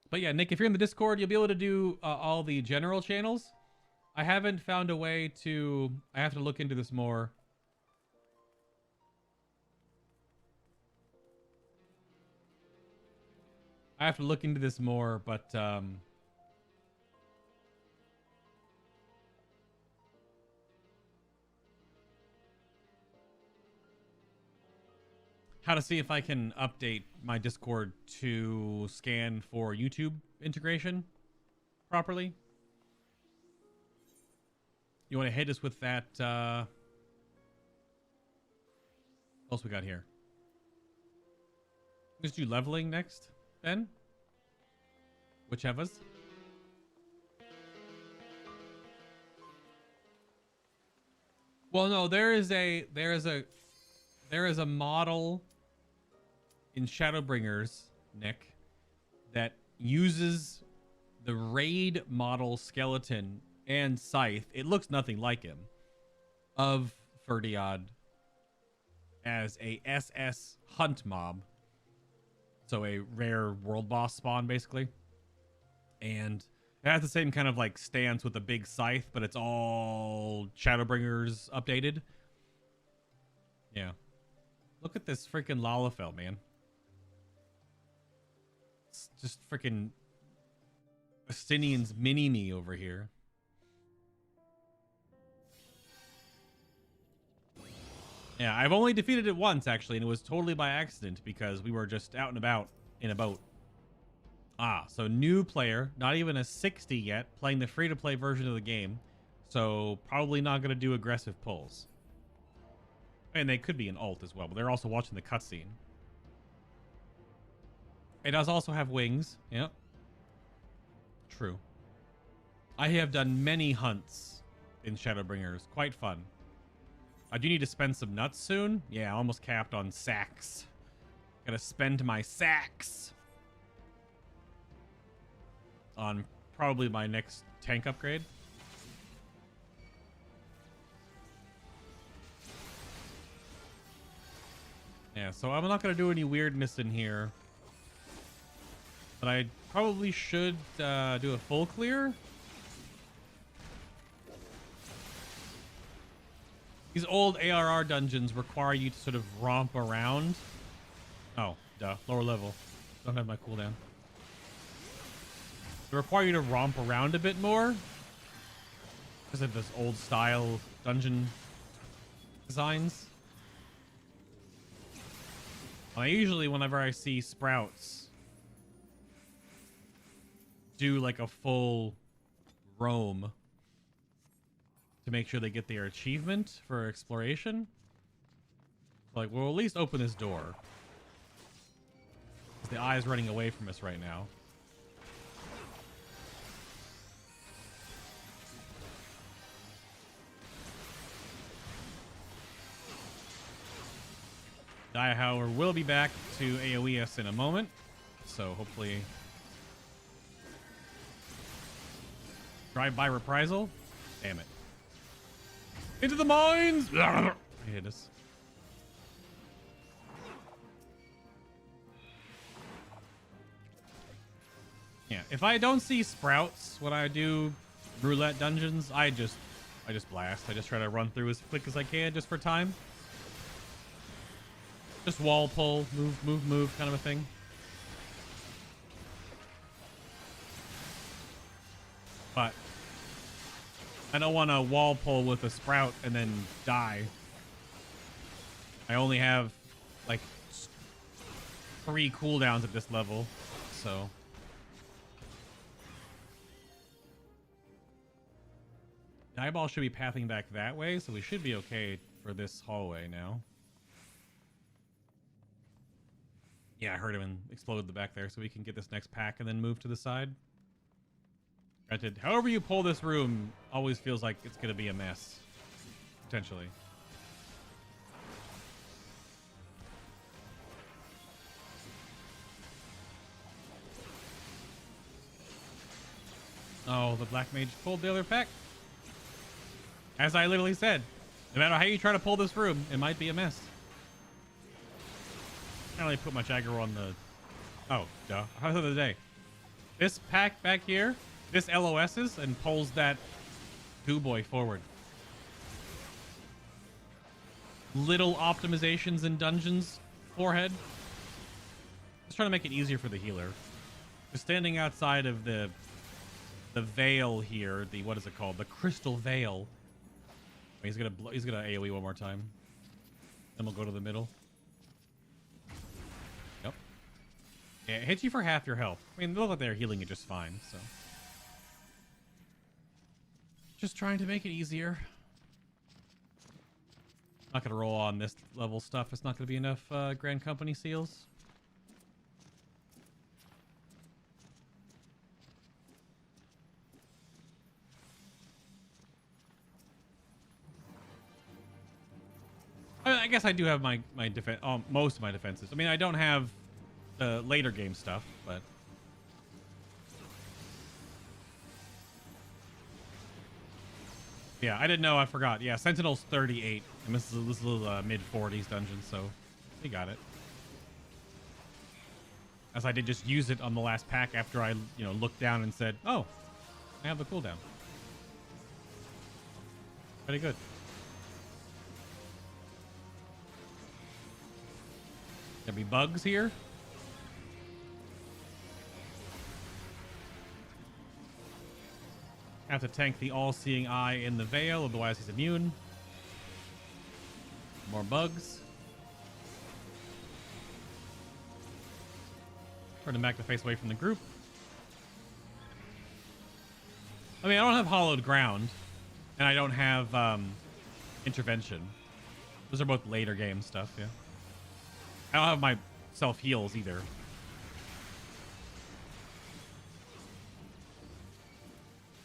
But yeah, Nick, if you're in the Discord, you'll be able to do all the general channels. I haven't found a way to. I have to look into this more. I have to look into this more, but how to see if I can update my Discord to scan for YouTube integration properly. You want to hit us with that? What else we got here? Let's do leveling next, then. Whichever's. Well, no, there is a model in Shadowbringers, Nick, that uses the raid model skeleton and scythe. It looks nothing like him, of Ferdiad as a SS hunt mob. So a rare world boss spawn, basically. And it has the same kind of like stance with a big scythe, but it's all Shadowbringers updated. Yeah. Look at this freaking Lalafell, man. It's just freaking Astinian's mini-me over here. Yeah, I've only defeated it once, actually, and it was totally by accident because we were just out and about in a boat. Ah, so new player, not even a 60 yet, playing the free-to-play version of the game, so probably not going to do aggressive pulls. And they could be an alt as well, but they're also watching the cutscene. It does also have wings. Yep. True. I have done many hunts in Shadowbringers. Quite fun. I do need to spend some nuts soon. Yeah, almost capped on sacks. Gotta spend my sacks on probably my next tank upgrade. Yeah, so I'm not gonna do any weirdness in here, but I probably should do a full clear. These old ARR dungeons require you to sort of romp around. Oh, duh, lower level. Don't have my cooldown. They require you to romp around a bit more because of this old style dungeon designs. I usually, whenever I see sprouts, do like a full roam to make sure they get their achievement for exploration. Like, we'll at least open this door. The eye is running away from us right now. Dia, however, will be back to AoE us in a moment, so hopefully drive-by reprisal. Damn it. Into the mines! I hate us. Yeah, if I don't see sprouts when I do roulette dungeons, I just blast. I just try to run through as quick as I can just for time. Just wall pull, move kind of a thing. But I don't want to wall pull with a sprout and then die. I only have like 3 cooldowns at this level, so. The eyeball should be pathing back that way, so we should be okay for this hallway now. Yeah, I heard him explode the back there, so we can get this next pack and then move to the side. Granted, however you pull this room always feels like it's going to be a mess. Potentially. Oh, the black mage pulled the other pack. As I literally said, no matter how you try to pull this room, it might be a mess. I only put my aggro on the... Oh, duh. How's the other day? This pack back here, this LOS's and pulls that goo boy forward. Little optimizations in dungeons, forehead. Just trying to make it easier for the healer. Just standing outside of the veil here, the, what is it called? The crystal veil. He's gonna AoE one more time. Then we'll go to the middle. Yep. Yeah, it hits you for half your health. I mean, they look like they're healing you just fine, so. Just trying to make it easier. Not gonna roll on this level stuff. It's not gonna be enough Grand Company seals. I guess I do have my defense, most of my defenses. I mean, I don't have the later game stuff, but yeah, I didn't know. I forgot. Yeah, Sentinel's 38, and this is a little mid-40s dungeon, so we got it. As I did just use it on the last pack after I, looked down and said, "Oh, I have the cooldown." Pretty good. There'll be bugs here. Have to tank the all-seeing eye in the veil, otherwise he's immune. More bugs. Turn him back to face away from the group. I mean, I don't have hollowed ground, and I don't have intervention. Those are both later game stuff, yeah. I don't have my self-heals either.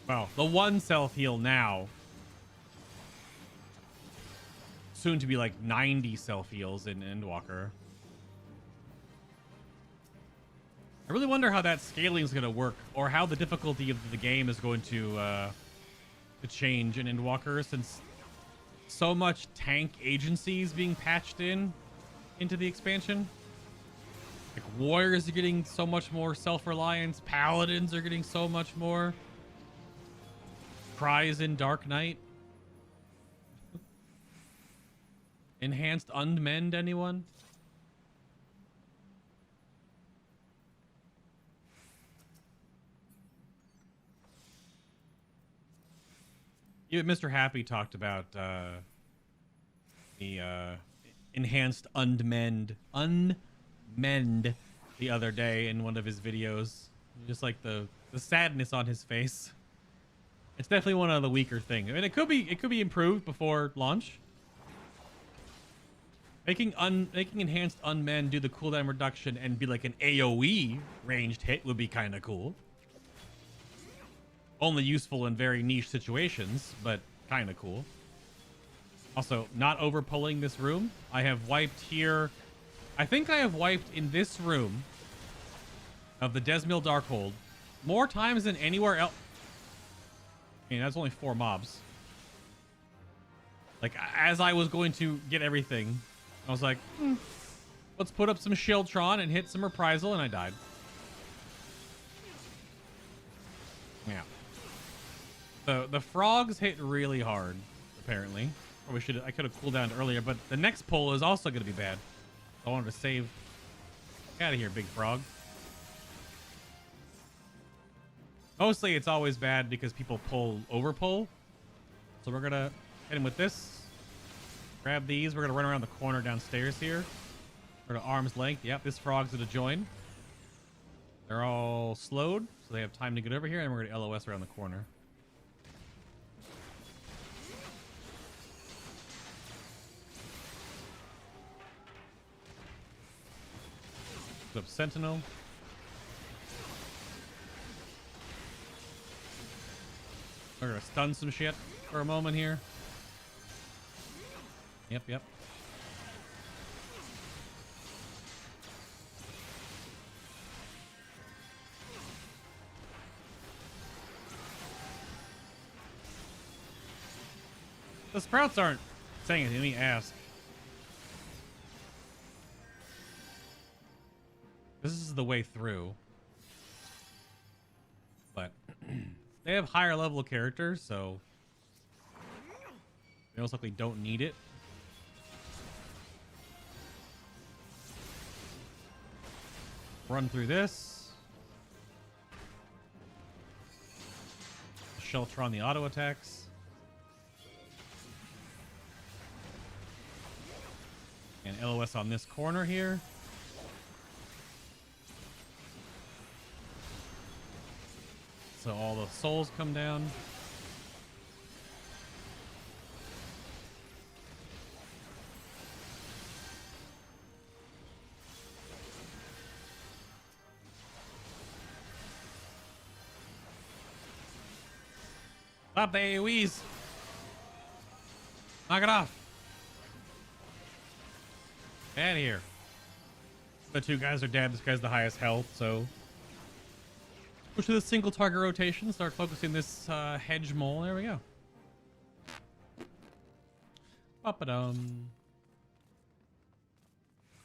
Well, the one self-heal now. Soon to be like 90 self-heals in Endwalker. I really wonder how that scaling is going to work, or how the difficulty of the game is going to change in Endwalker, since so much tank agency is being patched in. into the expansion. Like warriors are getting so much more self-reliance. Paladins are getting so much more. Cries in Dark Knight. Enhanced unmend, anyone? Even Mr. Happy talked about the enhanced unmend the other day in one of his videos. Just like the sadness on his face. It's definitely one of the weaker things. I mean, it could be improved before launch. Making enhanced unmend do the cooldown reduction and be like an AoE ranged hit would be kind of cool. Only useful in very niche situations, but kind of cool. Also, not over pulling this room. I have wiped here. I think I have wiped in this room of the Desmil Darkhold more times than anywhere else. I mean, that's only 4 mobs. Like, as I was going to get everything, I was like, let's put up some Shieldtron and hit some Reprisal, and I died. Yeah. The frogs hit really hard, apparently. I could have cooled down earlier, but the next pull is also going to be bad. I wanted to save. Get out of here, big frog. Mostly it's always bad because people over pull. So we're going to hit him with this. Grab these. We're going to run around the corner downstairs here. We're to arm's length. Yep, this frog's going to join. They're all slowed, so they have time to get over here, and we're going to LOS around the corner. Up Sentinel. We're gonna stun some shit for a moment here. Yep. The sprouts aren't saying anything. Let me ask. This is the way through. But they have higher level characters, so they most likely don't need it. Run through this. Shieldtron the auto attacks. And LOS on this corner here. So all the souls come down. Stop the AoEs. Knock it off. Get out of here. The 2 guys are dead. This guy's the highest health, so push to the single target rotation. Start focusing this hedge mole. There we go. Ba-ba-dum.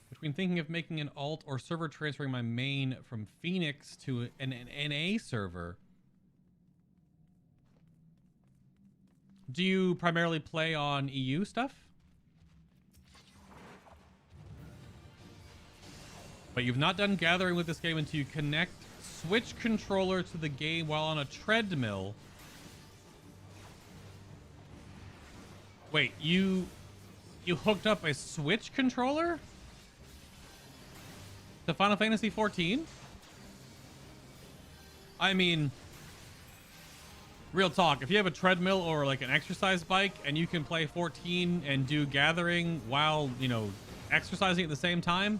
Between thinking of making an alt or server transferring my main from Phoenix to an NA server. Do you primarily play on EU stuff? But you've not done gathering with this game until you connect Switch controller to the game while on a treadmill. Wait, you hooked up a Switch controller to Final Fantasy XIV? I mean, real talk, if you have a treadmill or like an exercise bike and you can play 14 and do gathering while, you know, exercising at the same time,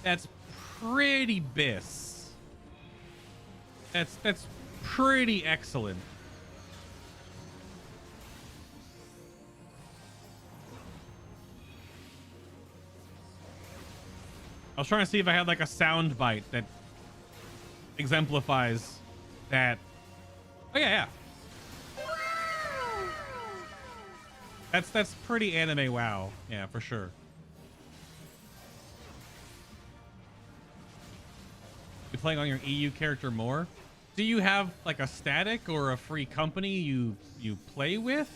that's pretty bis. That's pretty excellent. I was trying to see if I had like a sound bite that exemplifies that. Oh yeah. That's pretty anime wow. Yeah, for sure. playing on your EU character more, do you have like a static or a free company you play with?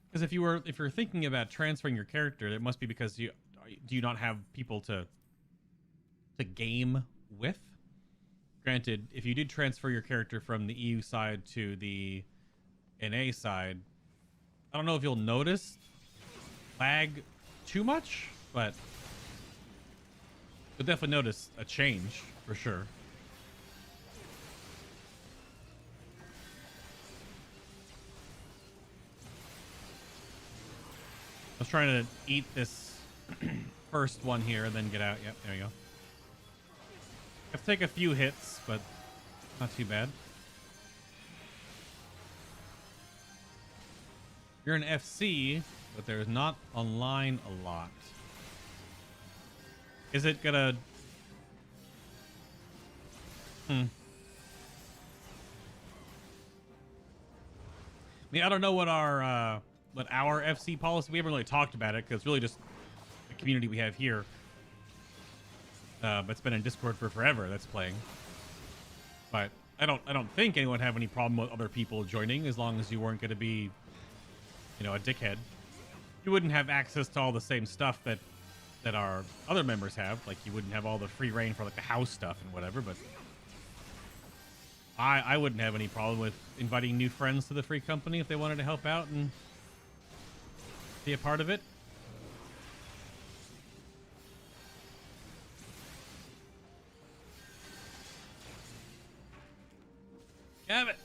Because if you're thinking about transferring your character, it must be because do you not have people to game with? Granted, if you did transfer your character from the EU side to the NA side, I don't know if you'll notice lag too much, but you'll definitely notice a change for sure. I was trying to eat this first one here and then get out. Yep, there you go. I have to take a few hits, but not too bad. You're an FC, but there's not online a lot. Is it gonna... I mean, I don't know what our FC policy. We haven't really talked about it because it's really just the community we have here. But it's been in Discord for forever that's playing. But I don't think anyone would have any problem with other people joining as long as you weren't going to be, you know, a dickhead. You wouldn't have access to all the same stuff that our other members have. Like, you wouldn't have all the free reign for like the house stuff and whatever. But I wouldn't have any problem with inviting new friends to the free company if they wanted to help out and be a part of it. Have it.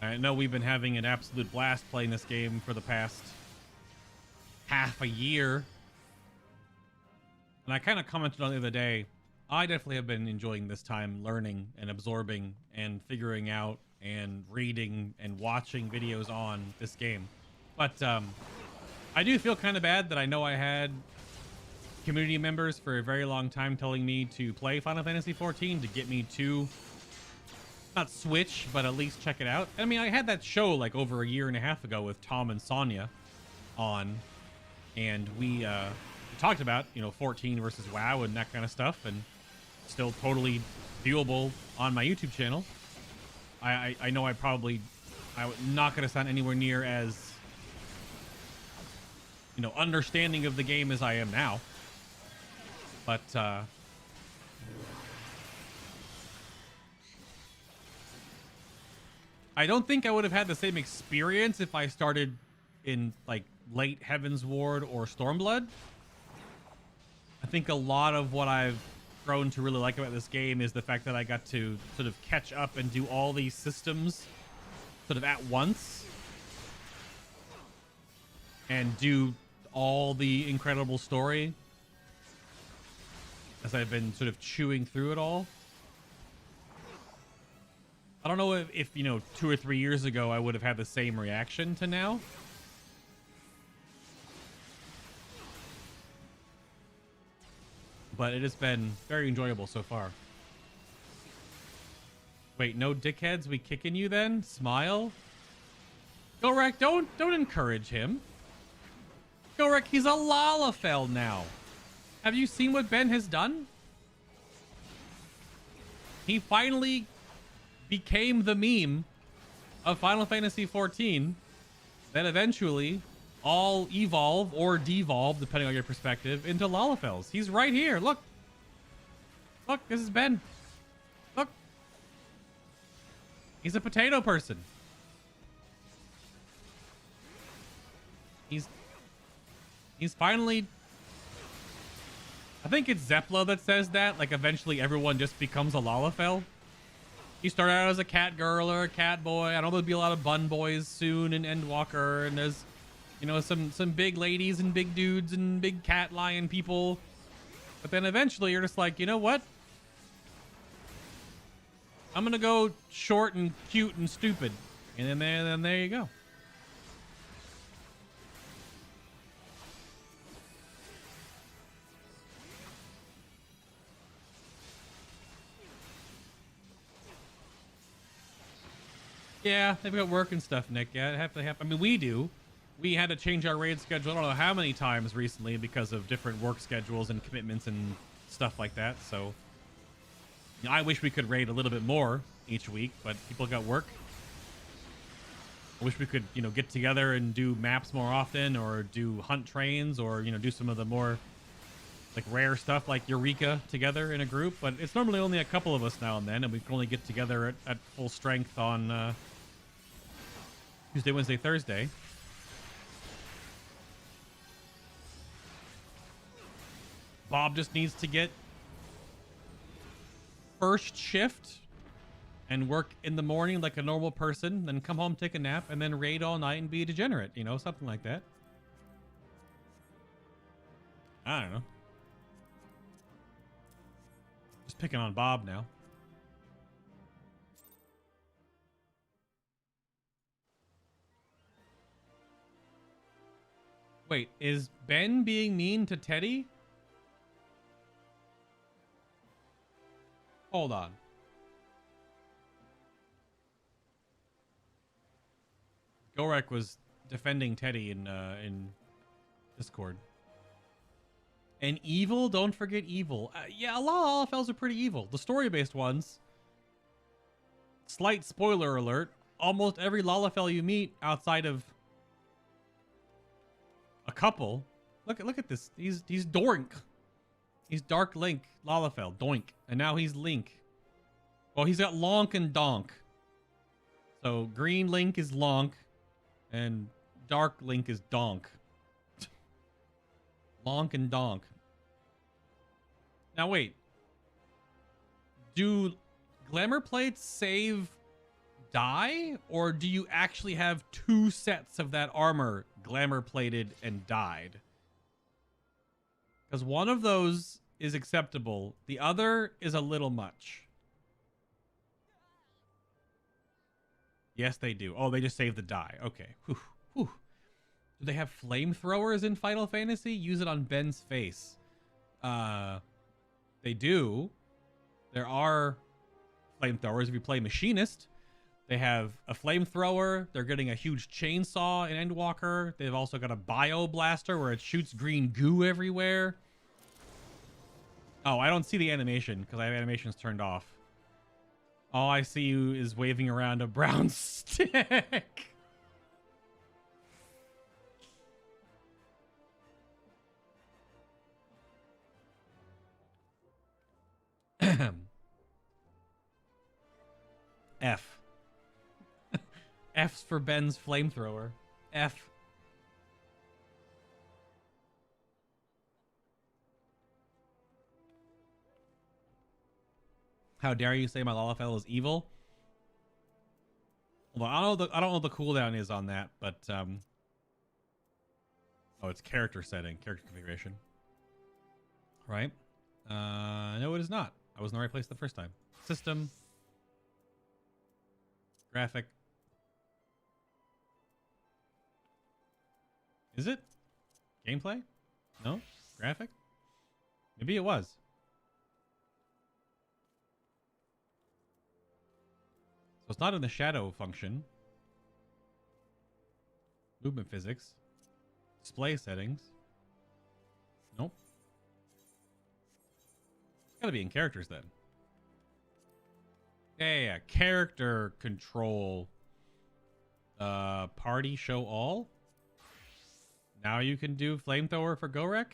I know we've been having an absolute blast playing this game for the past half a year. And I kind of commented on the other day, I definitely have been enjoying this time learning and absorbing and figuring out and reading and watching videos on this game. But I do feel kind of bad that I know I had community members for a very long time telling me to play Final Fantasy XIV to get me to not switch, but at least check it out. I mean, I had that show like over a year and a half ago with Tom and Sonia on, and we talked about, you know, 14 versus WoW and that kind of stuff, and still totally viewable on my YouTube channel. I know I'm not going to sound anywhere near as, you know, understanding of the game as I am now. But I don't think I would have had the same experience if I started in like late Heaven's Ward or Stormblood. I think a lot of what I've grown to really like about this game is the fact that I got to sort of catch up and do all these systems sort of at once and do all the incredible story as I've been sort of chewing through it all. I don't know if you know, 2 or 3 years ago I would have had the same reaction to now. But it has been very enjoyable so far. Wait, no dickheads? We kicking you then? Smile? Gorek, don't encourage him. Gorek, he's a Lalafell now. Have you seen what Ben has done? He finally became the meme of Final Fantasy XIV that eventually all evolve or devolve, depending on your perspective, into Lalafells. He's right here. Look. Look, this is Ben. Look. He's a potato person. He's finally... I think it's Zeplo that says that. Like, eventually everyone just becomes a Lalafell. You start out as a cat girl or a cat boy. I know there'll be a lot of bun boys soon in Endwalker, and there's, you know, some big ladies and big dudes and big cat lion people. But then eventually you're just like, you know what? I'm gonna go short and cute and stupid. And then there you go. Yeah, they've got work and stuff, Nick. Yeah, it have to happen. I mean, we do. We had to change our raid schedule I don't know how many times recently because of different work schedules and commitments and stuff like that. So I wish we could raid a little bit more each week, but people got work. I wish we could, you know, get together and do maps more often, or do hunt trains, or, you know, do some of the more like rare stuff like Eureka together in a group. But it's normally only a couple of us now and then, and we can only get together at full strength on Tuesday, Wednesday, Thursday. Bob just needs to get first shift and work in the morning like a normal person, then come home, take a nap, and then raid all night and be a degenerate, you know, something like that. I don't know. Just picking on Bob now. Wait, is Ben being mean to Teddy? Hold on. Gorek was defending Teddy in Discord. And evil? Don't forget evil. Yeah, a lot of LFLs are pretty evil. The story-based ones. Slight spoiler alert. Almost every LFL you meet outside of a couple. Look at this. He's Doink. He's Dark Link Lalafell. Doink. And now he's Link. Well, he's got Lonk and Donk. So Green Link is Lonk. And Dark Link is Donk. Lonk and Donk. Now wait. Do glamour plates save die? Or do you actually have two sets of that armor glamour plated and dyed? Because one of those is acceptable. The other is a little much. Yes, they do. Oh, they just save the die. Okay. Whew. Whew. Do they have flamethrowers in Final Fantasy? Use it on Ben's face. They do. There are flamethrowers if you play Machinist. They have a flamethrower. They're getting a huge chainsaw in Endwalker. They've also got a bio blaster where it shoots green goo everywhere. Oh, I don't see the animation because I have animations turned off. All I see you is waving around a brown stick. F. F's for Ben's flamethrower. F. How dare you say my Lalafell is evil? Although I don't know what the cooldown is on that, but oh, it's character setting, character configuration. Right? No, it is not. I was in the right place the first time. System. Graphic. Is it? Gameplay? No? Graphic? Maybe it was. So it's not in the shadow function. Movement physics. Display settings. Nope. It's gotta be in characters then. Yeah. Character control. Party show all. Now you can do flamethrower for Gorek.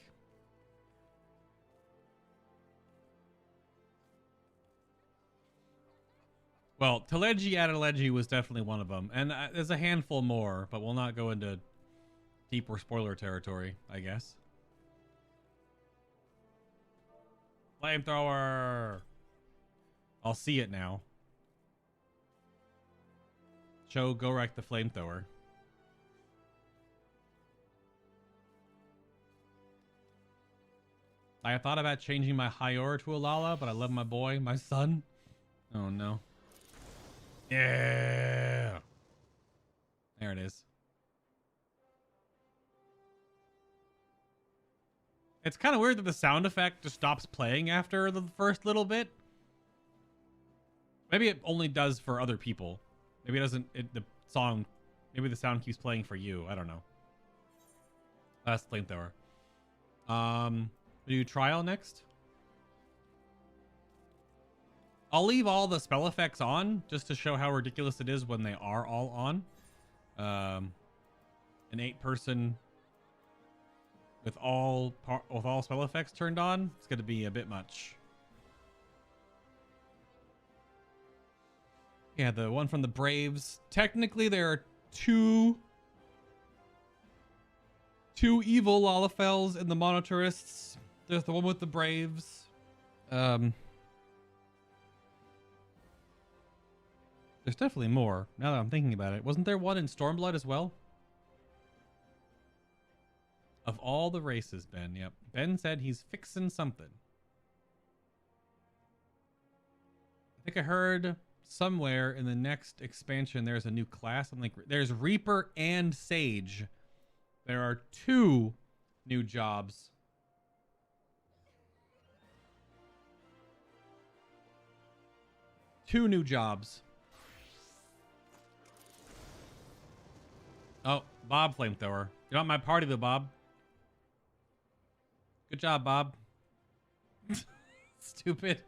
Well, Teleji Adeleji was definitely one of them. And there's a handful more, but we'll not go into deep or spoiler territory, I guess. Flamethrower! I'll see it now. Show Gorek the flamethrower. I thought about changing my Hyor to a Lala, but I love my boy, my son. Oh no. Yeah. There it is. It's kind of weird that the sound effect just stops playing after the first little bit. Maybe it only does for other people. Maybe it doesn't. The song. Maybe the sound keeps playing for you. I don't know. That's flamethrower. We do trial next. I'll leave all the spell effects on just to show how ridiculous it is when they are all on. An 8-person with all spell effects turned on, it's going to be a bit much. Yeah, the one from the Braves. Technically, there are two evil Lalafels in the Monoturists. There's the one with the Braves. There's definitely more, now that I'm thinking about it. Wasn't there one in Stormblood as well? Of all the races, Ben. Yep. Ben said he's fixing something. I think I heard somewhere in the next expansion there's a new class. I'm like, there's Reaper and Sage. There are 2 new jobs. Two new jobs. Oh, Bob Flamethrower. You're not my party though, Bob. Good job, Bob. Stupid.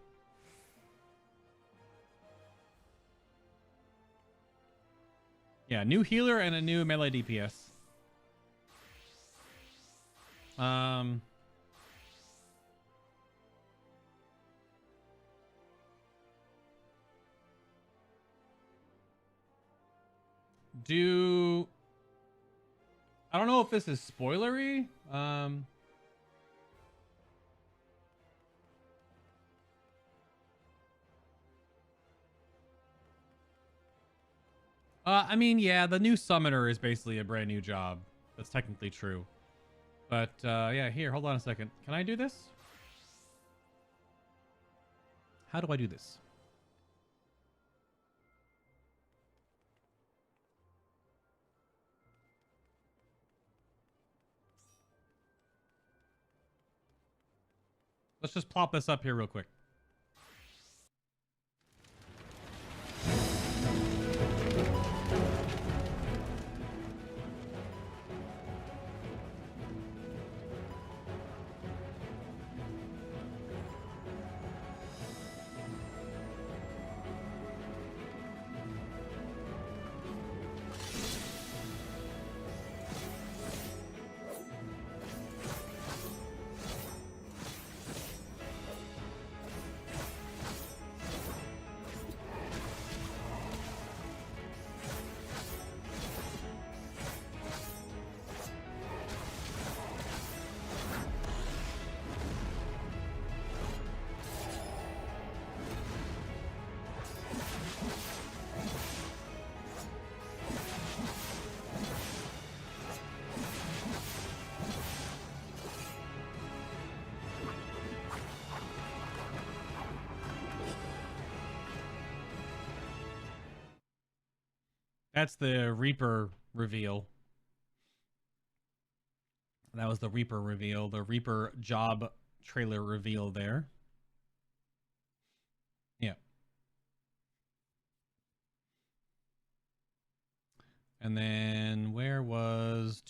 Yeah, new healer and a new melee DPS. I don't know if this is spoilery. I mean, yeah, the new summoner is basically a brand new job. That's technically true. But, yeah, here, hold on a second. Can I do this? How do I do this? Let's just plop this up here real quick. That's the Reaper reveal. That was the Reaper reveal, the Reaper job trailer reveal there. Yeah. And then where was...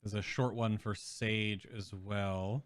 There's a short one for Sage as well.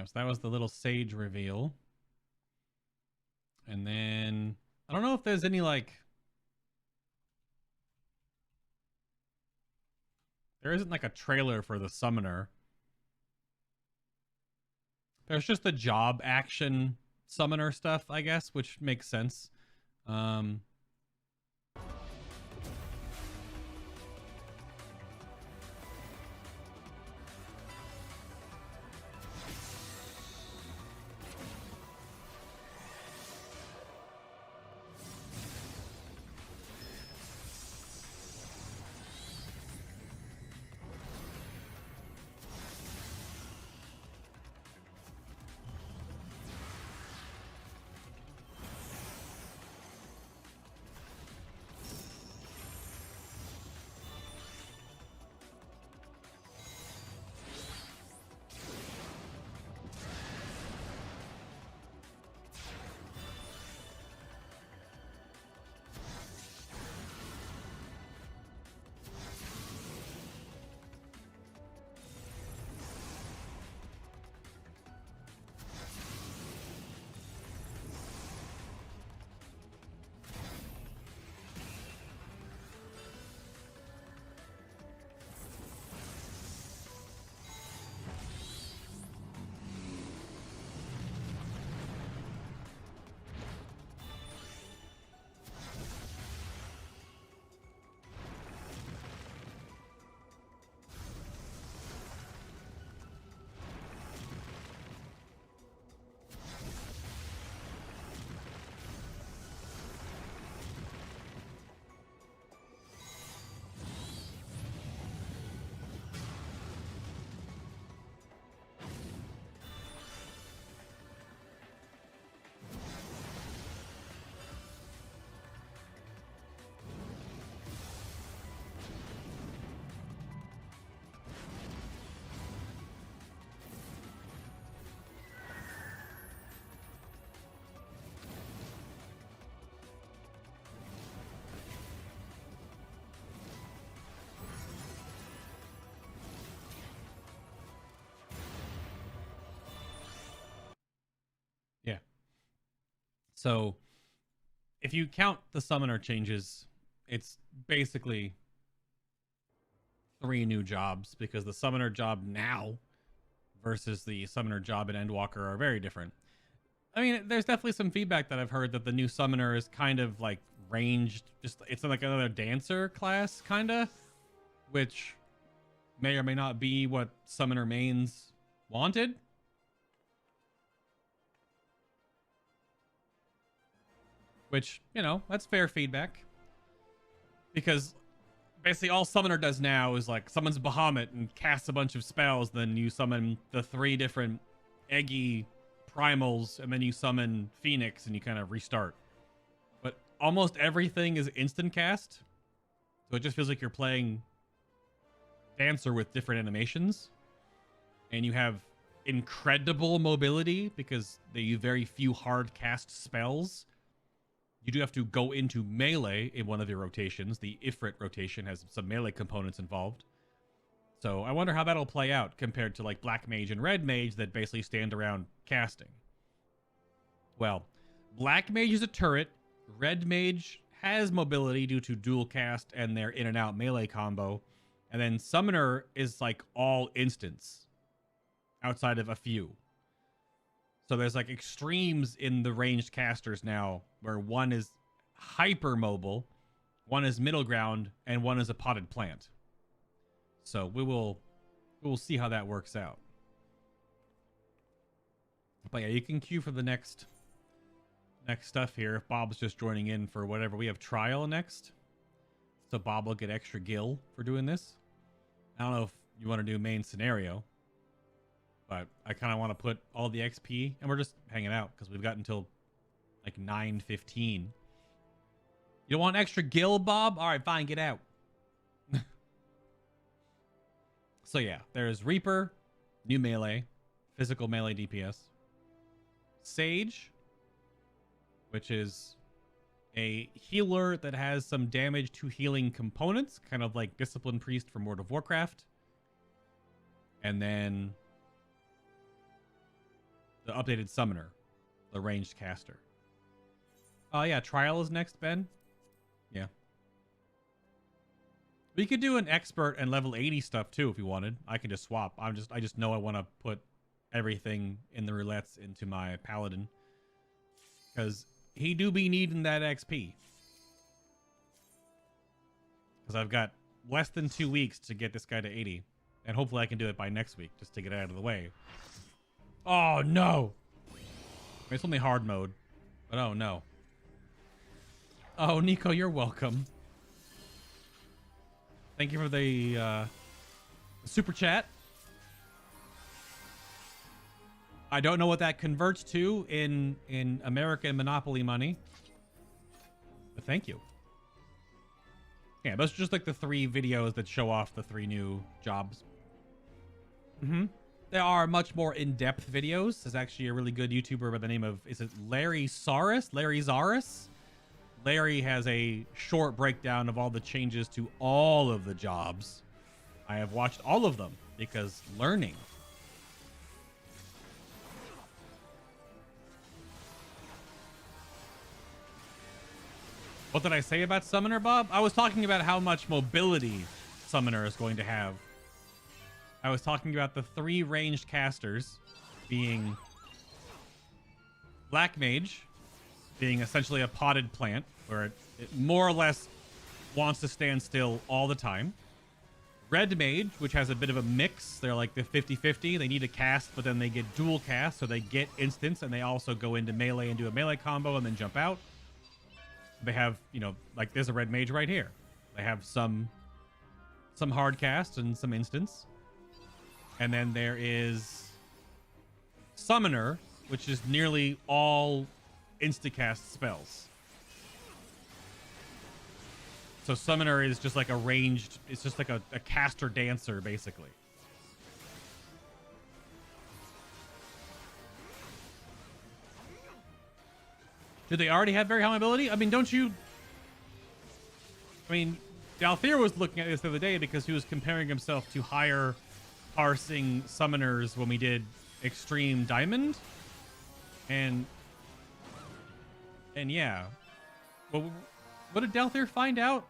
So that was the little Sage reveal. And then I don't know if there's any like... There isn't like a trailer for the summoner. There's just the job action summoner stuff, I guess, which makes sense. Um, yeah. So if you count the summoner changes, it's basically 3 new jobs because the summoner job now versus the summoner job in Endwalker are very different. I mean, there's definitely some feedback that I've heard that the new summoner is kind of like ranged, just it's like another dancer class, kind of, which may or may not be what summoner mains wanted. Which, you know, that's fair feedback. Because basically all summoner does now is like summons Bahamut and casts a bunch of spells, then you summon the 3 different eggy primals, and then you summon Phoenix and you kind of restart. But almost everything is instant cast. So it just feels like you're playing Dancer with different animations. And you have incredible mobility because they use very few hard cast spells. You do have to go into melee in one of your rotations. The Ifrit rotation has some melee components involved. So I wonder how that'll play out compared to like Black Mage and Red Mage that basically stand around casting. Well, Black Mage is a turret. Red Mage has mobility due to dual cast and their in and out melee combo. And then Summoner is like all instants outside of a few. So there's like extremes in the ranged casters now where one is hyper mobile, one is middle ground, and one is a potted plant. So we will see how that works out. But yeah, you can queue for the next stuff here. If Bob's just joining in for whatever, we have trial next. So Bob will get extra gil for doing this. I don't know if you want to do main scenario, but I kind of want to put all the XP, and we're just hanging out because we've got until like 9:15. You don't want extra gil, Bob? All right, fine, get out. So yeah, there's Reaper, new melee, physical melee DPS. Sage, which is a healer that has some damage to healing components, kind of like Discipline Priest from World of Warcraft. And then the updated Summoner, the ranged caster. Oh yeah, Trial is next, Ben. Yeah. We could do an expert and level 80 stuff too if you wanted. I can just swap. I just know I want to put everything in the roulettes into my Paladin. Because he do be needing that XP. Because I've got less than 2 weeks to get this guy to 80. And hopefully I can do it by next week, just to get it out of the way. Oh, no. I mean, it's only hard mode. But oh, no. Oh, Nico, you're welcome. Thank you for the super chat. I don't know what that converts to in American Monopoly money. But thank you. Yeah, those are just like the 3 videos that show off the 3 new jobs. There are much more in-depth videos. There's actually a really good YouTuber by the name of, is it Larry Saurus? Larry Zaurus? Larry has a short breakdown of all the changes to all of the jobs. I have watched all of them because learning. What did I say about Summoner, Bob? I was talking about how much mobility Summoner is going to have. I was talking about the 3 ranged casters being Black Mage, being essentially a potted plant, where it more or less wants to stand still all the time. Red Mage, which has a bit of a mix. They're like the 50-50. They need to cast, but then they get dual cast, so they get instants, and they also go into melee and do a melee combo and then jump out. They have, you know, like there's a Red Mage right here. They have some hard cast and some instants. And then there is Summoner, which is nearly all instacast spells. So Summoner is just like a ranged, it's just like a caster dancer, basically. Do they already have very high mobility? I mean, don't you... I mean, Dalthir was looking at this the other day because he was comparing himself to higher parsing summoners when we did Extreme Diamond. And yeah. But what did Dalthir find out?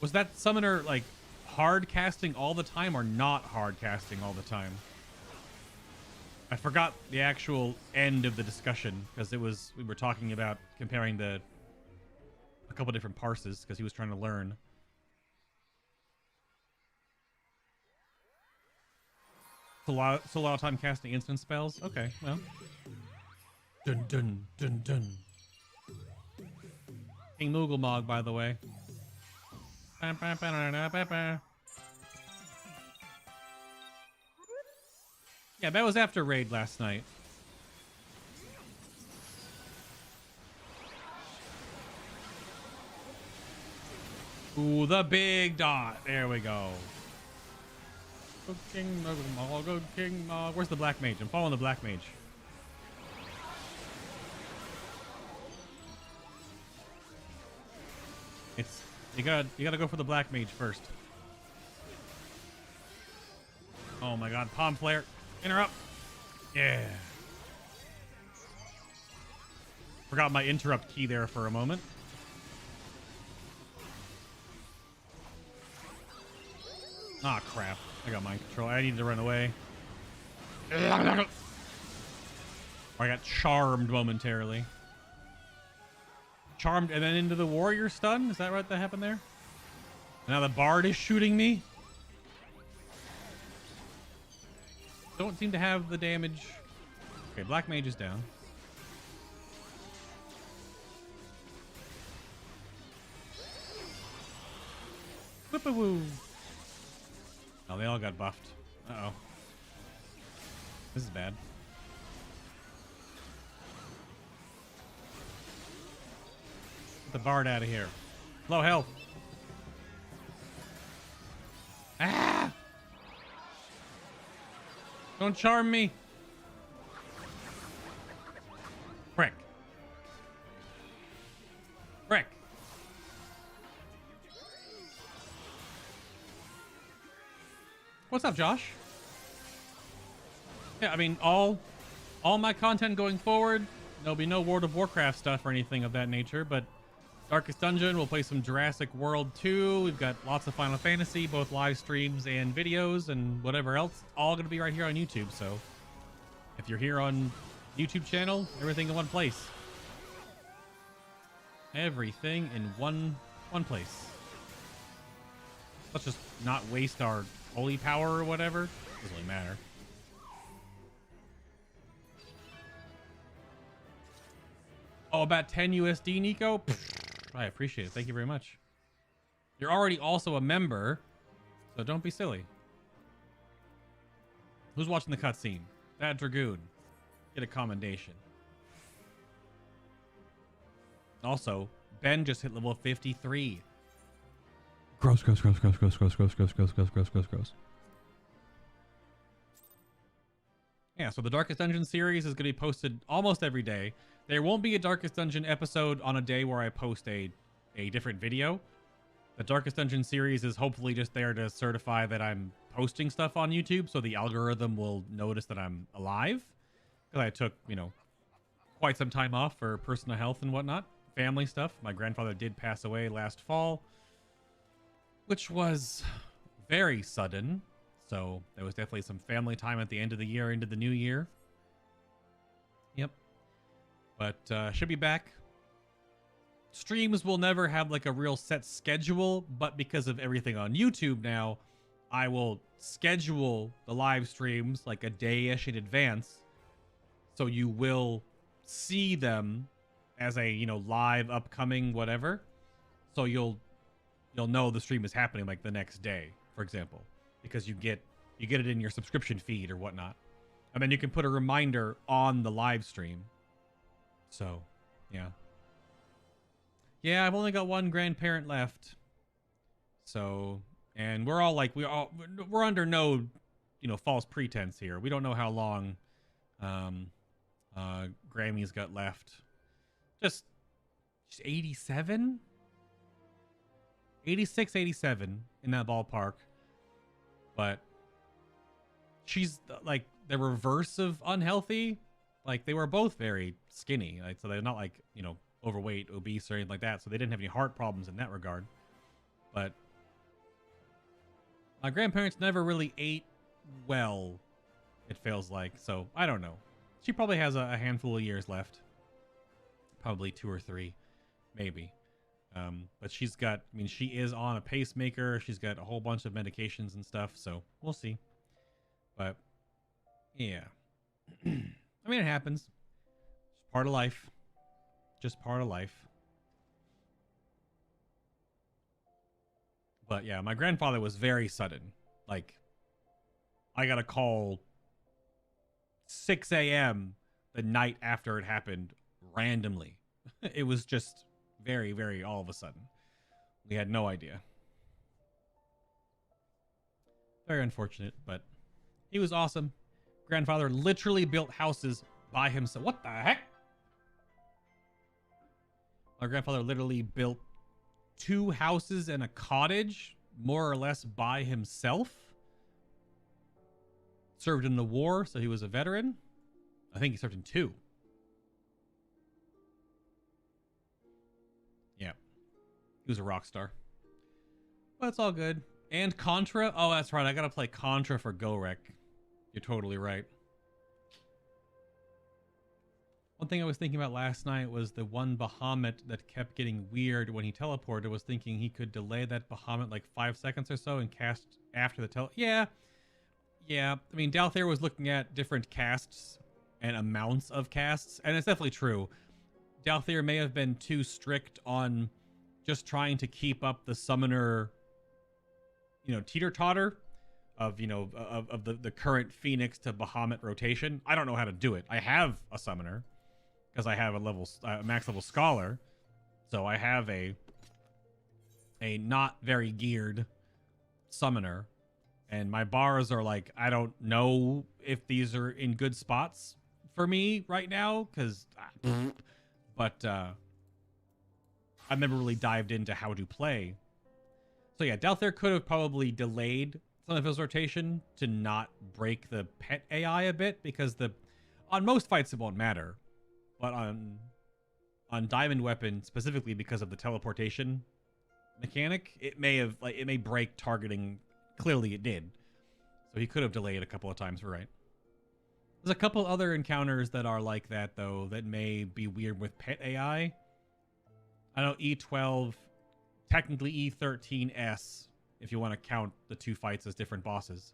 Was that summoner, like, hard casting all the time or not hard casting all the time? I forgot the actual end of the discussion because we were talking about comparing a couple different parses because he was trying to learn. So a lot of time casting instant spells. Okay, well. Dun dun dun dun. King Moogle by the way. Yeah, that was after raid last night. Ooh, the big dot. There we go. Good King Mog, good King Mog. Where's the Black Mage? I'm following the Black Mage. You gotta go for the Black Mage first. Oh my god, Palm Flare. Interrupt. Yeah. Forgot my interrupt key there for a moment. Ah, crap. I got mind control. I need to run away. I got charmed momentarily. Charmed and then into the warrior stun? Is that right that happened there? Now the bard is shooting me? Don't seem to have the damage. Okay, Black Mage is down. Whip-a-woo. Oh, they all got buffed. Uh-oh. This is bad. Get the bard out of here. Low health. Ah! Don't charm me. Frick. Frick. What's up, Josh? Yeah, I mean, all my content going forward, there'll be no World of Warcraft stuff or anything of that nature, but Darkest Dungeon, we'll play some Jurassic World 2. We've got lots of Final Fantasy, both live streams and videos and whatever else. All going to be right here on YouTube. So if you're here on YouTube channel, everything in one place. everything in one place. Let's just not waste our holy power or whatever. Doesn't really matter. Oh, about 10 USD, Nico? I appreciate it. Thank you very much. You're already also a member, so don't be silly. Who's watching the cutscene? That Dragoon. Get a commendation. Also, Ben just hit level 53. Gross. Yeah, so the Darkest Dungeon series is going to be posted almost every day. There won't be a Darkest Dungeon episode on a day where I post a different video. The Darkest Dungeon series is hopefully just there to certify that I'm posting stuff on YouTube, so the algorithm will notice that I'm alive. Because I took, quite some time off for personal health and whatnot. Family stuff. My grandfather did pass away last fall, which was very sudden. So there was definitely some family time at the end of the year, into the new year. Yep. But should be back. Streams will never have like a real set schedule, but because of everything on YouTube now, I will schedule the live streams like a day-ish in advance. So you will see them as a, live upcoming whatever. So you'll know the stream is happening like the next day, for example, because you get it in your subscription feed or whatnot. And then you can put a reminder on the live stream. So, yeah. Yeah, I've only got one grandparent left. So, and we're all like, we're under no, false pretense here. We don't know how long Grammy's got left. Just 87? 86, 87 in that ballpark. But she's like the reverse of unhealthy. Like they were both very skinny. Like, so they're not like, overweight, obese, or anything like that. So they didn't have any heart problems in that regard. But my grandparents never really ate well, it feels like. So I don't know. She probably has a handful of years left. Probably 2 or 3, maybe. But she's got, she is on a pacemaker. She's got a whole bunch of medications and stuff. So we'll see. But yeah. It happens. It's part of life. Just part of life. But yeah, my grandfather was very sudden. Like, I got a call 6 a.m. the night after it happened randomly. It was just very, very all of a sudden. We had no idea. Very unfortunate, but he was awesome. Grandfather literally built houses by himself. What the heck? My grandfather literally built 2 houses and a cottage, more or less by himself. Served in the war, so he was a veteran. I think he served in 2. Yeah. He was a rock star. But it's all good. And Contra? Oh, that's right. I gotta play Contra for GoRec. You're totally right. One thing I was thinking about last night was the one Bahamut that kept getting weird when he teleported. Was thinking he could delay that Bahamut like 5 seconds or so and cast after the Yeah. Dalthair was looking at different casts and amounts of casts, and it's definitely true. Dalthair may have been too strict on just trying to keep up the summoner, teeter-totter of, of the current Phoenix to Bahamut rotation. I don't know how to do it. I have a summoner because I have a max level scholar. So I have a not very geared summoner, and my bars are like, I don't know if these are in good spots for me right now, but I've never really dived into how to play. So yeah, Dalthair could have probably delayed some of his rotation to not break the pet AI a bit, because on most fights it won't matter, but on Diamond Weapon specifically, because of the teleportation mechanic, it may break targeting. Clearly it did. So he could have delayed a couple of times, right? There's a couple other encounters that are like that, though, that may be weird with pet AI. I know E12, technically E13S, if you want to count the 2 fights as different bosses,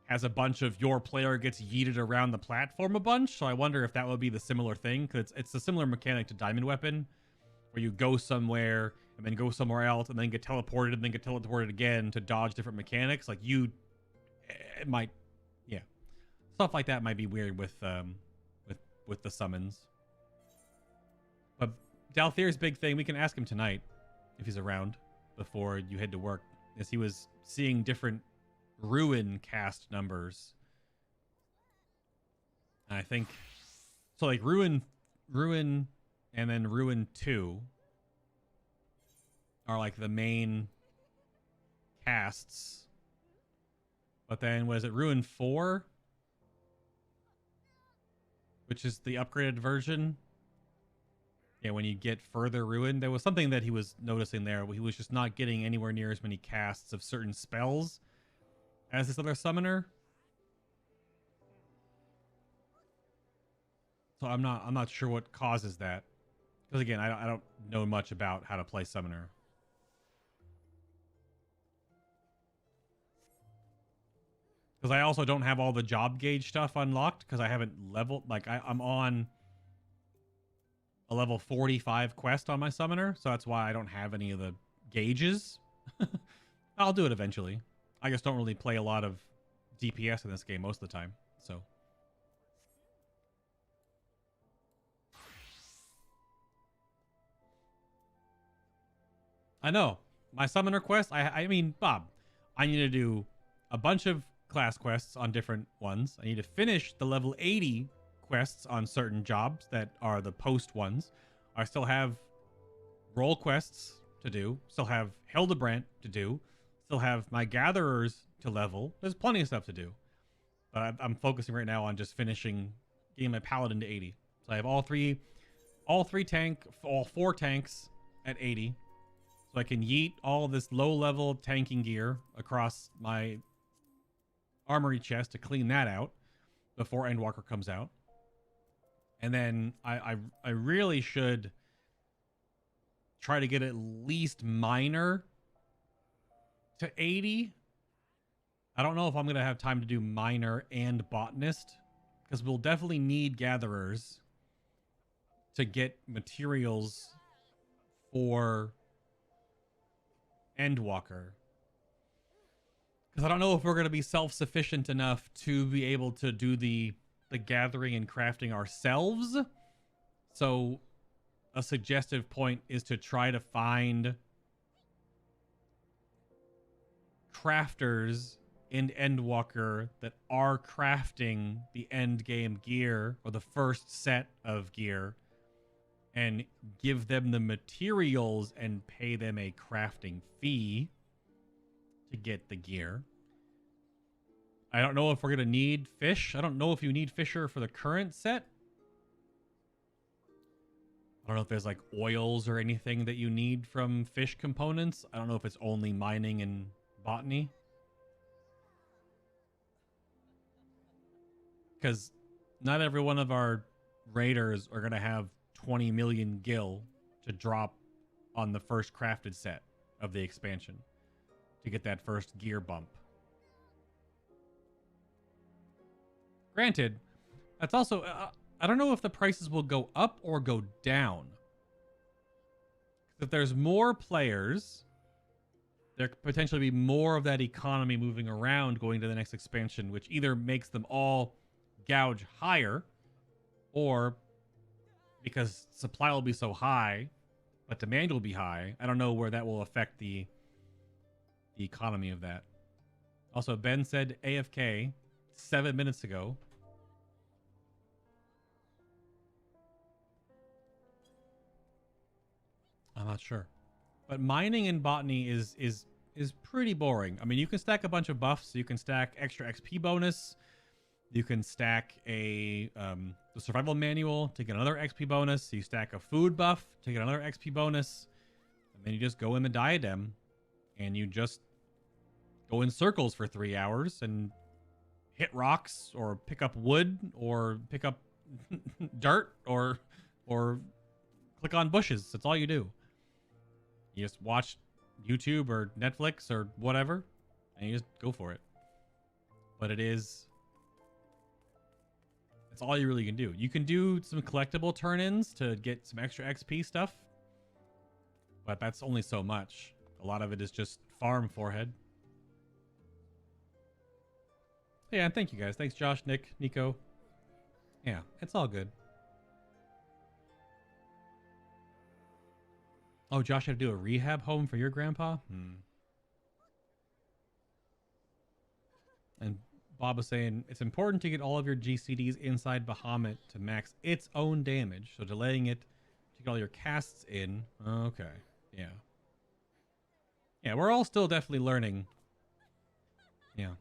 has a bunch of your player gets yeeted around the platform a bunch. So I wonder if that would be the similar thing, because it's a similar mechanic to Diamond Weapon, where you go somewhere and then go somewhere else and then get teleported and then get teleported again to dodge different mechanics. Like it might, yeah, stuff like that might be weird with the summons. But Dalthier's big thing, we can ask him tonight if he's around before you head to work, is he was seeing different ruin cast numbers. And I think so, like ruin and then ruin 2 are like the main casts. But then was it ruin 4, which is the upgraded version? Yeah, when you get further ruin, there was something that he was noticing there. He was just not getting anywhere near as many casts of certain spells as this other summoner. So I'm not sure what causes that, because again, I don't know much about how to play summoner. Because I also don't have all the job gauge stuff unlocked, because I haven't leveled. Like I'm on a level 45 quest on my summoner, so that's why I don't have any of the gauges. I'll do it eventually. I just don't really play a lot of DPS in this game most of the time, so. I know. My summoner quest, I mean, Bob, I need to do a bunch of class quests on different ones. I need to finish the level 80 quests on certain jobs that are the post ones. I still have role quests to do. Still have Hildebrand to do. Still have my gatherers to level. There's plenty of stuff to do. But I'm focusing right now on just finishing getting my Paladin to 80. So I have all four tanks at 80. So I can yeet all this low-level tanking gear across my armory chest to clean that out before Endwalker comes out. And then I really should try to get at least Miner to 80. I don't know if I'm going to have time to do Miner and Botanist, because we'll definitely need Gatherers to get materials for Endwalker. Because I don't know if we're going to be self-sufficient enough to be able to do the gathering and crafting ourselves. So a suggestive point is to try to find crafters in Endwalker that are crafting the end game gear, or the first set of gear, and give them the materials and pay them a crafting fee to get the gear. I don't know if we're going to need fish. I don't know if you need Fisher for the current set. I don't know if there's like oils or anything that you need from fish components. I don't know if it's only mining and botany. Because not every one of our raiders are going to have 20 million gil to drop on the first crafted set of the expansion to get that first gear bump. Granted, that's also, I don't know if the prices will go up or go down. If there's more players, there could potentially be more of that economy moving around going to the next expansion, which either makes them all gouge higher, or because supply will be so high, but demand will be high. I don't know where that will affect the economy of that. Also, Ben said AFK 7 minutes ago. I'm not sure. But mining and botany is pretty boring. I mean, you can stack a bunch of buffs. You can stack extra XP bonus. You can stack the survival manual to get another XP bonus. You stack a food buff to get another XP bonus. And then you just go in the diadem and you just go in circles for 3 hours and hit rocks or pick up wood or pick up dirt or click on bushes. That's all you do. You just watch YouTube or Netflix or whatever, and you just go for it. But it's all you really can do. You can do some collectible turn-ins to get some extra XP stuff, but that's only so much. A lot of it is just farm forehead. Yeah, and thank you guys. Thanks, Josh, Nick, Nico. Yeah, it's all good. Oh, Josh had to do a rehab home for your grandpa? And Bob was saying, it's important to get all of your GCDs inside Bahamut to max its own damage. So delaying it to get all your casts in. Okay. Yeah. Yeah, we're all still definitely learning. Yeah.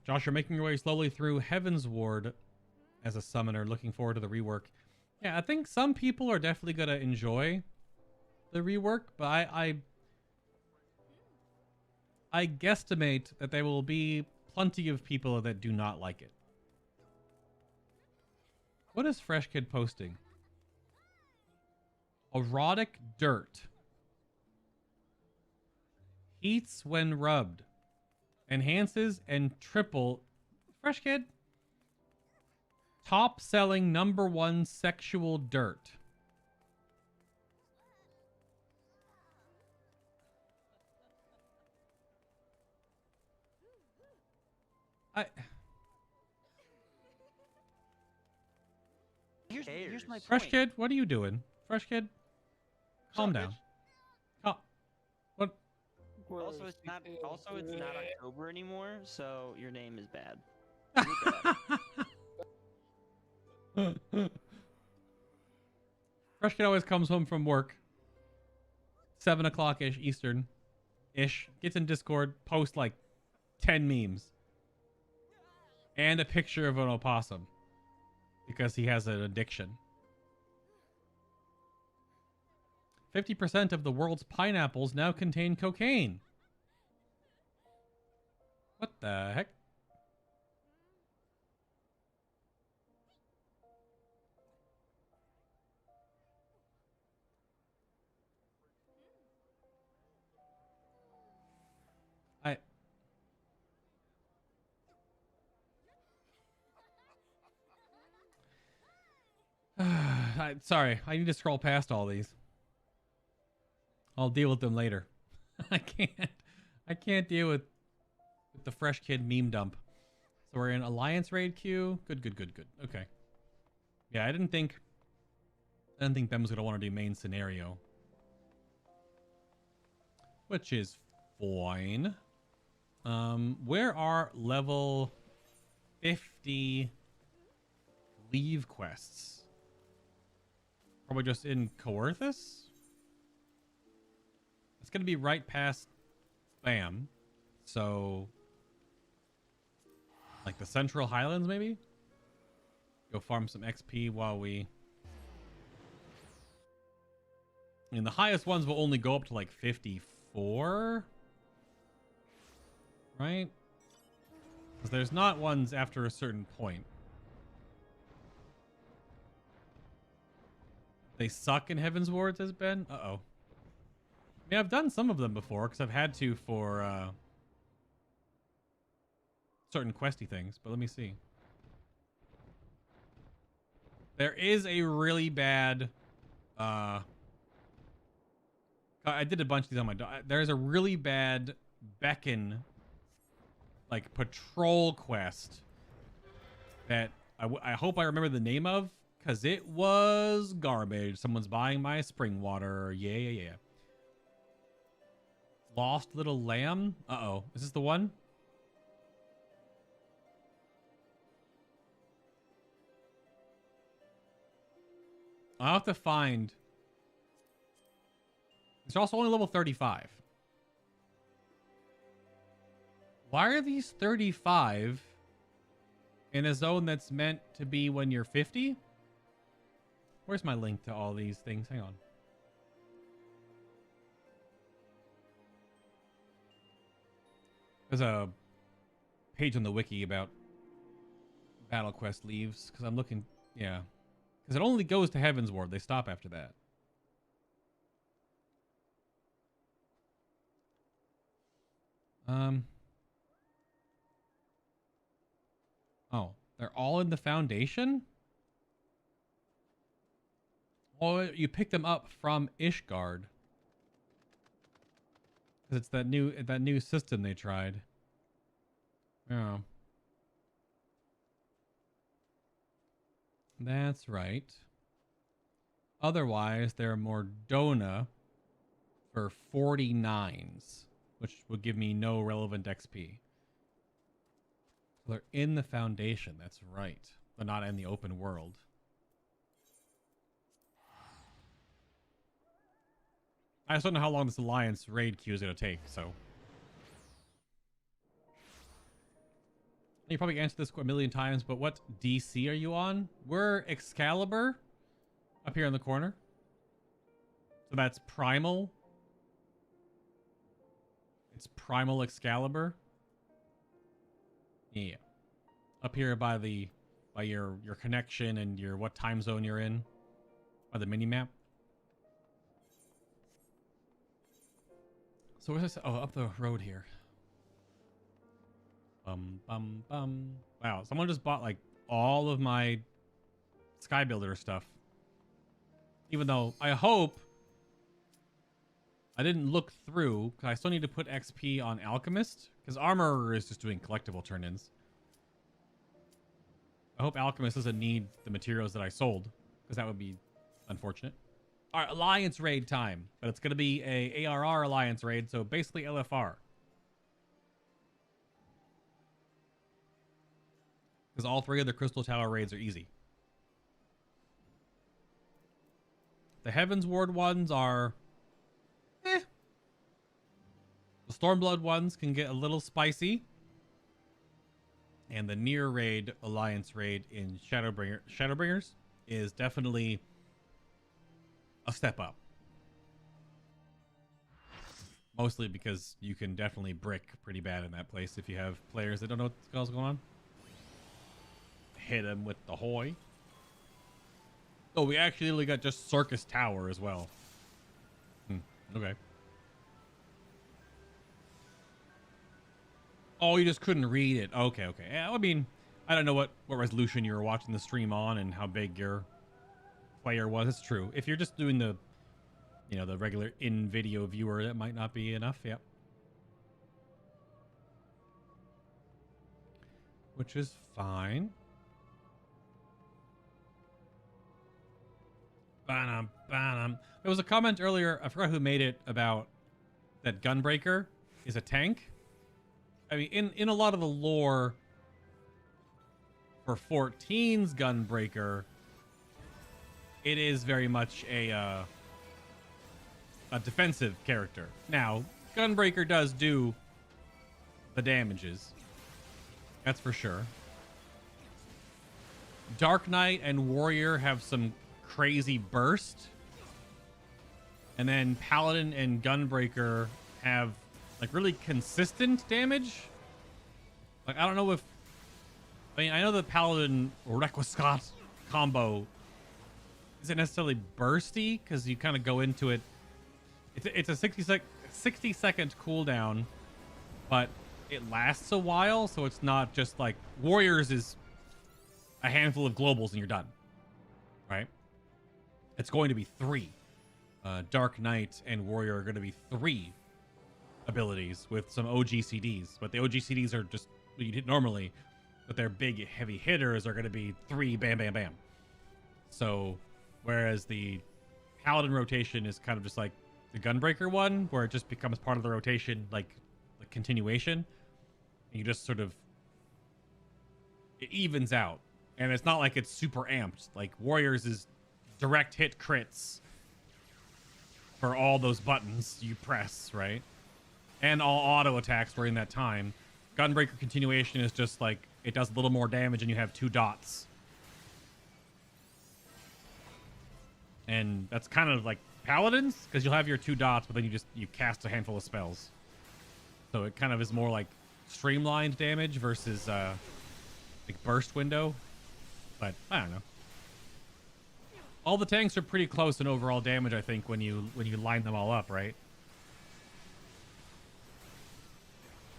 Josh, you're making your way slowly through Heaven's Ward as a summoner. Looking forward to the rework. Yeah, I think some people are definitely going to enjoy the rework, but I guesstimate that there will be plenty of people that do not like it. What is Fresh Kid posting? Erotic dirt. Heats when rubbed. Enhances and triple. Fresh Kid? Top selling #1 sexual dirt. Here's my point. Fresh Kid, what are you doing? Fresh Kid, calm down. Oh, what? Also, it's not October anymore, so your name is bad. You're bad. Fresh Kid always comes home from work, 7 o'clock ish Eastern, gets in Discord, posts like 10 memes, and a picture of an opossum because he has an addiction. 50% of the world's pineapples now contain cocaine. What the heck? Sorry, I need to scroll past all these. I'll deal with them later. I can't deal with the Fresh Kid meme dump. So we're in Alliance raid queue. Good. Okay. Yeah, I didn't think Them's gonna want to do main scenario, which is fine. Where are level 50 leave quests? Probably just in Coerthus? It's going to be right past Spam. So, like the Central Highlands, maybe? Go farm some XP while we... I mean, the highest ones will only go up to like 54? Right? Because there's not ones after a certain point. They suck in Heaven's Ward, says Ben. Uh-oh. I mean, I've done some of them before because I've had to for certain questy things, but let me see. There is a really bad I did a bunch of these on my dog. There's a really bad beacon like patrol quest that I hope I remember the name of, because it was garbage. Someone's buying my spring water. Yeah. Lost Little Lamb. Uh-oh. Is this the one? I'll have to find... It's also only level 35. Why are these 35 in a zone that's meant to be when you're 50? Where's my link to all these things? Hang on. There's a page on the wiki about Battle Quest leaves, because I'm looking... Yeah. Because it only goes to Heaven's Ward. They stop after that. Oh, they're all in the Foundation? Oh, you pick them up from Ishgard. Cause it's that new system they tried. Yeah. That's right. Otherwise, they're Mordona for 49s, which would give me no relevant XP. So they're in the Foundation, that's right. But not in the open world. I just don't know how long this Alliance raid queue is going to take, so. You probably answered this a million times, but what DC are you on? We're Excalibur up here in the corner. So that's Primal. It's Primal Excalibur. Yeah. Up here by your connection and your what time zone you're in. By the mini-map. So where's this? Oh, up the road here. Wow, someone just bought like all of my Sky Builder stuff. Even though I hope I didn't look through, because I still need to put XP on Alchemist, because Armorer is just doing collectible turn-ins. I hope Alchemist doesn't need the materials that I sold, because that would be unfortunate. All right, Alliance raid time, but it's going to be a ARR Alliance raid, so basically LFR. Because all three of the Crystal Tower raids are easy. The Heavens Ward ones are... The Stormblood ones can get a little spicy. And the near raid, Alliance raid in Shadowbringers is definitely a step up. Mostly because you can definitely brick pretty bad in that place if you have players that don't know what the hell's going on. Hit him with the hoy. Oh, we actually got just Circus Tower as well. Okay. Oh, you just couldn't read it. Okay, okay. Yeah, I mean, I don't know what resolution you were watching the stream on and how big your player was. It's true. If you're just doing the, you know, the regular in-video viewer, that might not be enough. Yep. Which is fine. There was a comment earlier, I forgot who made it, about that Gunbreaker is a tank. I mean, in a lot of the lore for 14's Gunbreaker, it is very much a defensive character. Now, Gunbreaker does do the damages. That's for sure. Dark Knight and Warrior have some crazy burst. And then Paladin and Gunbreaker have like really consistent damage. Like, I don't know if... I mean, I know the Paladin Requiescat combo isn't necessarily bursty, because you kind of go into it. It's a 60-second cooldown, but it lasts a while, so it's not just like... Warriors is a handful of globals and you're done. Right? It's going to be 3. Dark Knight and Warrior are going to be 3 abilities with some OGCDs, but the OGCDs are just what you'd hit normally, but their big heavy hitters are going to be 3 bam bam bam. So whereas the Paladin rotation is kind of just like the Gunbreaker one, where it just becomes part of the rotation, like the continuation, and you just sort of, it evens out, and it's not like it's super amped. Like Warriors is direct hit crits for all those buttons you press, right? And all auto attacks during that time. Gunbreaker continuation is just like, it does a little more damage and you have 2 dots. And that's kind of like Paladins, because you'll have your 2 dots, but then you cast a handful of spells. So it kind of is more like streamlined damage versus like burst window. But I don't know. All the tanks are pretty close in overall damage, I think, when you line them all up, right?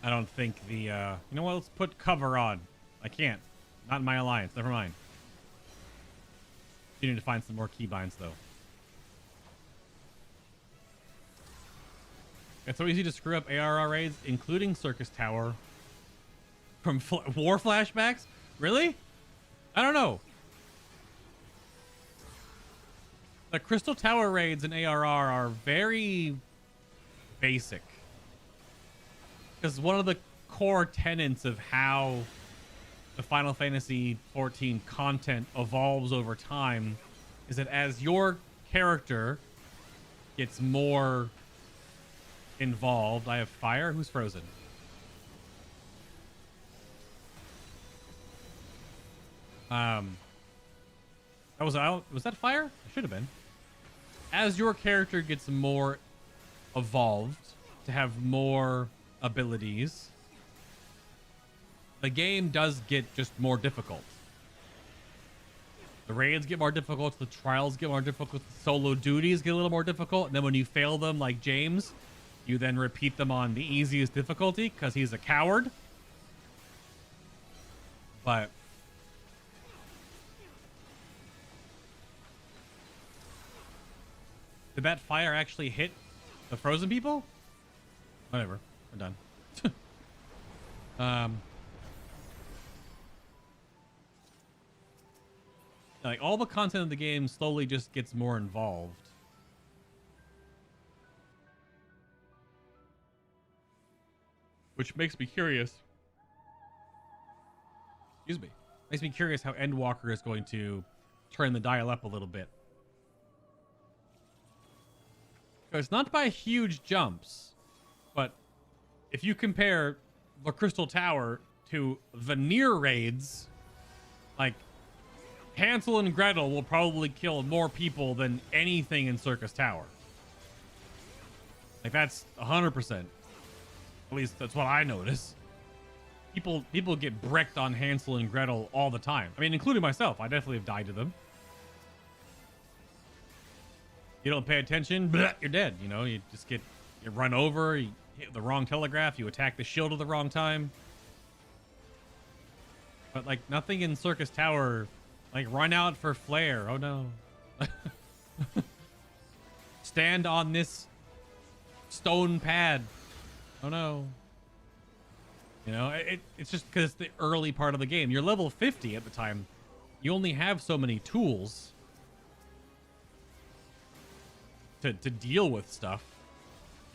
I don't think the, you know what? Let's put cover on. I can't. Not in my alliance. Never mind. You need to find some more keybinds, though. It's so easy to screw up ARR raids, including Circus Tower. From war flashbacks? Really? I don't know. The Crystal Tower raids in ARR are very basic. Because one of the core tenets of how the Final Fantasy XIV content evolves over time is that as your character gets more involved... I have fire? Who's frozen? Was that fire? It should have been. As your character gets more evolved to have more abilities, the game does get just more difficult. The raids get more difficult, the trials get more difficult, the solo duties get a little more difficult, and then when you fail them, like James, you then repeat them on the easiest difficulty because he's a coward. But did that fire actually hit the frozen people? Whatever, we're done. Like, all the content of the game slowly just gets more involved. Which makes me curious. Excuse me. Makes me curious how Endwalker is going to turn the dial up a little bit. It's not by huge jumps, but if you compare the Crystal Tower to the Nier raids, like, Hansel and Gretel will probably kill more people than anything in Circus Tower. Like, that's 100%. At least that's what I notice. People get bricked on Hansel and Gretel all the time. I mean, including myself. I definitely have died to them. You don't pay attention, bleh, you're dead. You know, you run over, you hit the wrong telegraph, you attack the shield at the wrong time. But, like, nothing in Circus Tower, like, run out for flare. Oh, no. Stand on this stone pad. Oh, no. You know, it's just because it's the early part of the game. You're level 50 at the time. You only have so many tools to deal with stuff.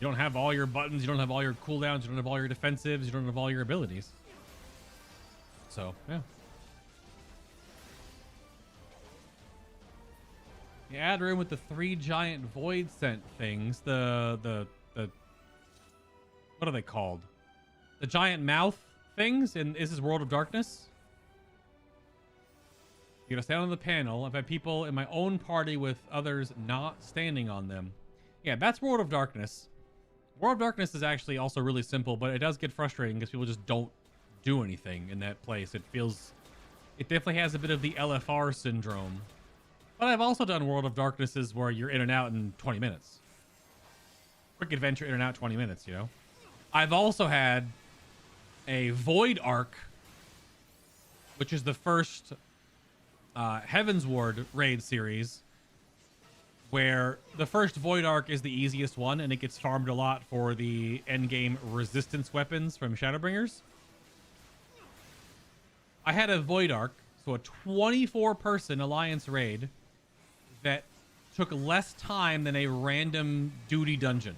You don't have all your buttons, you don't have all your cooldowns, you don't have all your defensives, you don't have all your abilities. So, yeah. You add room with the 3 giant void scent things. The what are they called? The giant mouth things in Is This World of Darkness? You gotta stand on the panel. I've had people in my own party with others not standing on them. Yeah, that's World of Darkness. World of Darkness is actually also really simple, but it does get frustrating because people just don't do anything in that place. It definitely has a bit of the LFR syndrome. But I've also done World of Darknesses where you're in and out in 20 minutes. Quick adventure, in and out 20 minutes, you know? I've also had a Void Arc, which is the first Heaven's Ward raid series, where the first Void Arc is the easiest one, and it gets farmed a lot for the endgame resistance weapons from Shadowbringers. I had a Void Arc, so a 24-person Alliance raid that took less time than a random duty dungeon.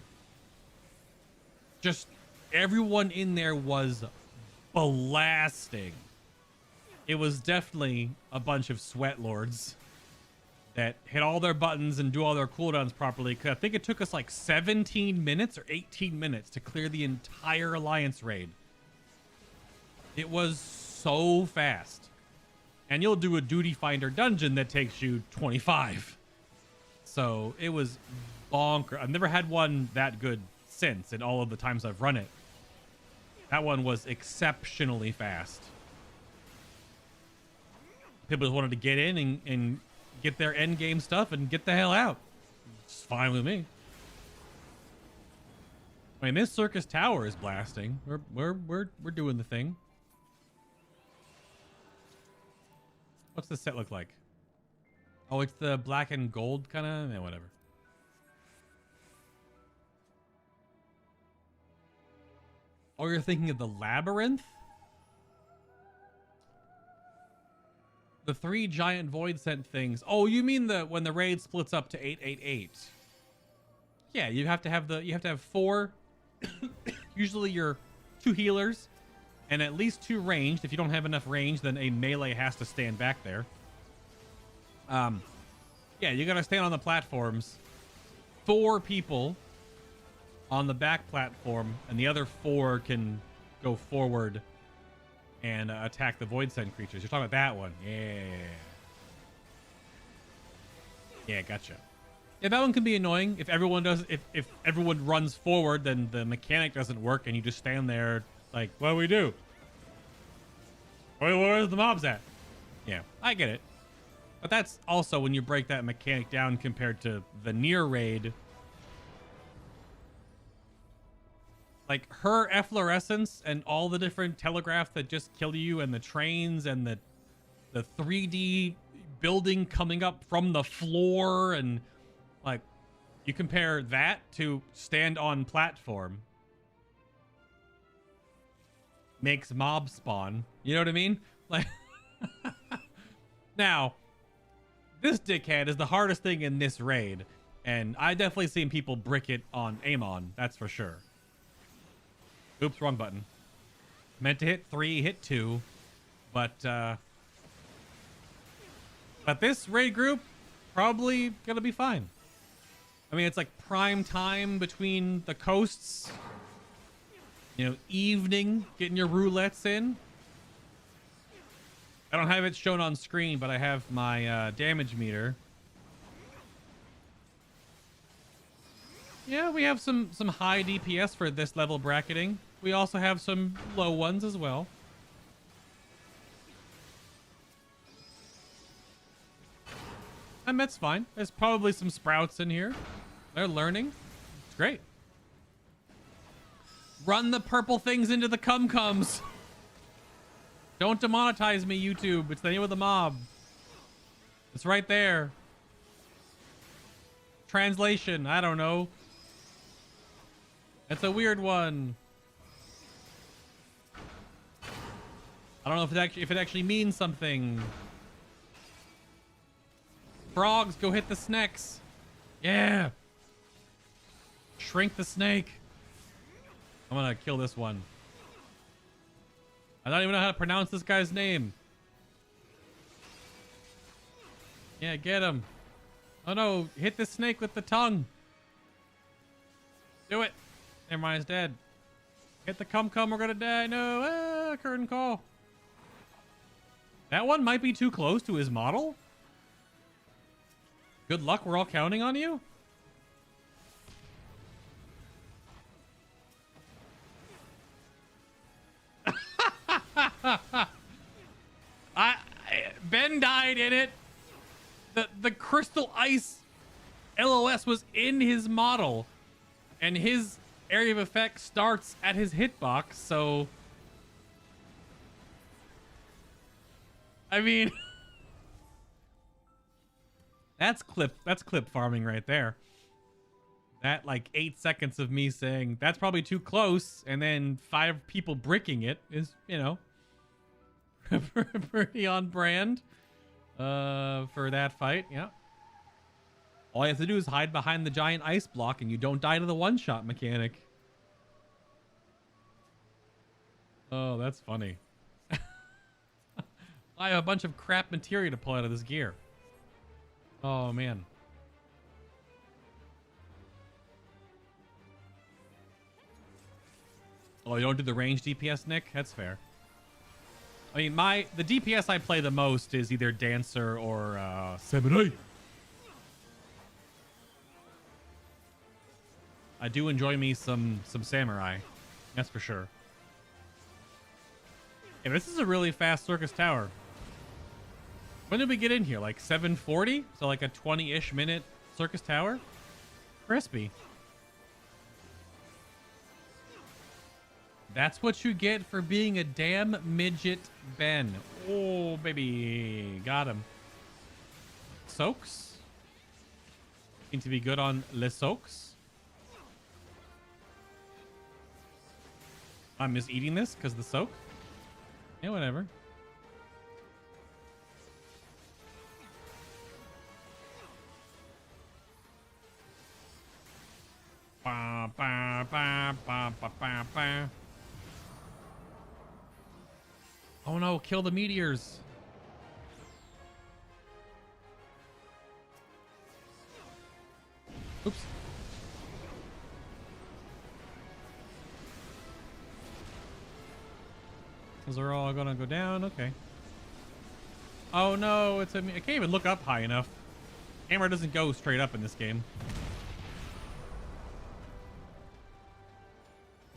Just everyone in there was blasting. It was definitely a bunch of sweat lords that hit all their buttons and do all their cooldowns properly. Cause I think it took us like 17 minutes or 18 minutes to clear the entire Alliance raid. It was so fast. And you'll do a duty finder dungeon that takes you 25. So it was bonker. I've never had one that good since in all of the times I've run it. That one was exceptionally fast. People just wanted to get in and get their end game stuff and get the hell out. It's fine with me. I mean, this circus tower is blasting. We're doing the thing. What's the set look like? Oh, it's the black and gold kind of. Yeah, whatever. Oh, you're thinking of the labyrinth? The 3 giant void sent things. Oh, you mean when the raid splits up to 888? Yeah, you have to have 4. Usually you're 2 healers and at least 2 ranged. If you don't have enough range, then a melee has to stand back there. Yeah, you gotta stand on the platforms. 4 people on the back platform, and the other 4 can go forward and attack the void send creatures. You're talking about that one. Yeah, gotcha. Yeah, that one can be annoying. If everyone runs forward, then the mechanic doesn't work and you just stand there like, what do we do? Where's the mobs at? Yeah, I get it. But that's also when you break that mechanic down compared to the near raid. Like her efflorescence and all the different telegraphs that just kill you and the trains and the 3D building coming up from the floor, and like you compare that to stand on platform, makes mob spawn. You know what I mean? Like now, this dickhead is the hardest thing in this raid, and I definitely seen people brick it on Amon, that's for sure. Oops, wrong button. Meant to hit 3, hit 2, but this raid group probably gonna be fine. I mean, it's like prime time between the coasts. You know, evening, getting your roulettes in. I don't have it shown on screen, but I have my damage meter. Yeah, we have some high DPS for this level bracketing. We also have some low ones as well. And that's fine. There's probably some sprouts in here. They're learning. It's great. Run the purple things into the cum-cums. Don't demonetize me, YouTube. It's the name of the mob. It's right there. Translation, I don't know. It's a weird one. I don't know if it actually means something. Frogs, go hit the snakes. Yeah. Shrink the snake. I'm gonna kill this one. I don't even know how to pronounce this guy's name. Yeah, get him. Oh no, hit the snake with the tongue. Do it. Never mind, he's dead. Hit the cum-cum, we're gonna die. No, curtain call. That one might be too close to his model. Good luck, we're all counting on you. Ben died in it. The crystal ice LOS was in his model, and his area of effect starts at his hitbox, so I mean that's clip farming right there. That like 8 seconds of me saying that's probably too close and then 5 people bricking it is, you know, pretty on brand for that fight. Yeah, all you have to do is hide behind the giant ice block and you don't die to the one-shot mechanic. Oh, that's funny. I have a bunch of crap materia to pull out of this gear. Oh man. Oh, you don't do the range DPS, Nick? That's fair. I mean, the DPS I play the most is either Dancer or Samurai. I do enjoy me some Samurai. That's for sure. Yeah, this is a really fast circus tower. When did we get in here? Like 7:40? So like a 20-ish minute circus tower? Crispy. That's what you get for being a damn midget, Ben. Oh, baby. Got him. Soaks. Seem to be good on Les Soaks. I'm just eating this because the soak. Yeah, whatever. Ba, ba, ba, ba, ba, ba, ba. Oh no, kill the meteors. Oops. Those are all gonna go down. Okay. Oh no, I can't even look up high enough. Camera doesn't go straight up in this game.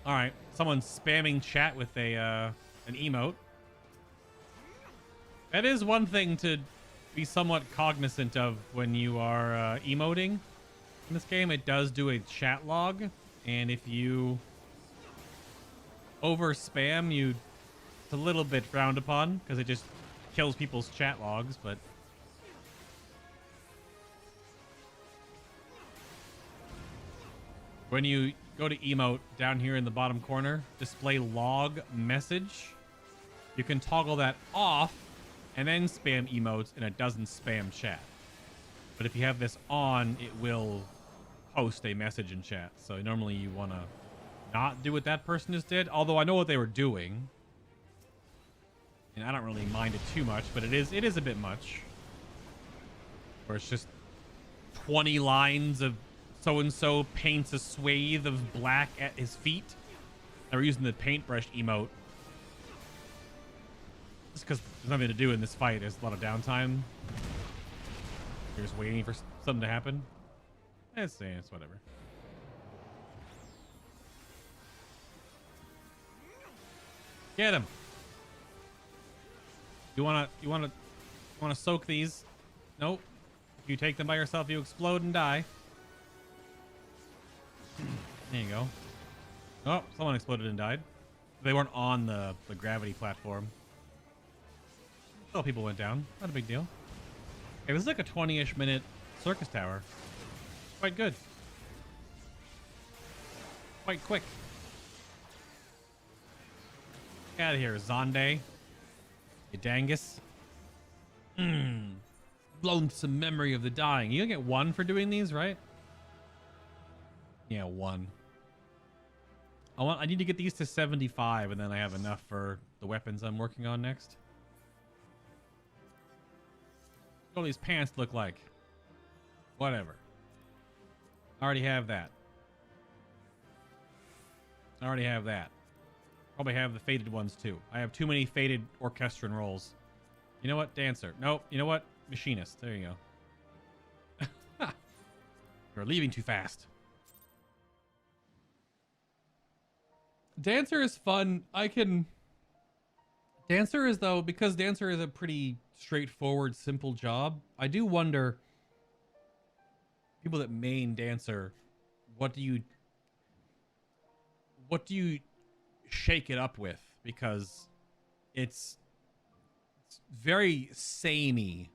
All right, someone's spamming chat with a an emote. That is one thing to be somewhat cognizant of when you are emoting. In this game, it does do a chat log, and if you over spam, it's a little bit frowned upon because it just kills people's chat logs. But when you go to emote down here in the bottom corner, display log message, you can toggle that off and then spam emotes, and it doesn't spam chat. But if you have this on, it will post a message in chat. So normally you want to not do what that person just did, although I know what they were doing, and I don't really mind it too much, but it is a bit much, where it's just 20 lines of so-and-so paints a swathe of black at his feet. They were using the paintbrush emote just because there's nothing to do in this fight. There's a lot of downtime. You're just waiting for something to happen. It's whatever. Get him. You wanna soak these? Nope. If you take them by yourself, you explode and die. There you go. Oh, someone exploded and died. They weren't on the gravity platform. Oh, people went down. Not a big deal. Okay, this is like a 20-ish minute circus tower. Quite good. Quite quick. Get out of here, Zonde. You dangus. Lonesome memory of the dying. You get 1 for doing these, right? Yeah, 1. I need to get these to 75, and then I have enough for the weapons I'm working on next. What do all these pants look like? Whatever. I already have that. I already have that. Probably have the faded ones too. I have too many faded orchestran rolls. You know what? Dancer. Nope. You know what? Machinist. There you go. You're leaving too fast. Dancer is fun. Dancer is, though, because Dancer is a pretty straightforward, simple job. I do wonder, people that main Dancer, what do you shake it up with? Because it's very samey.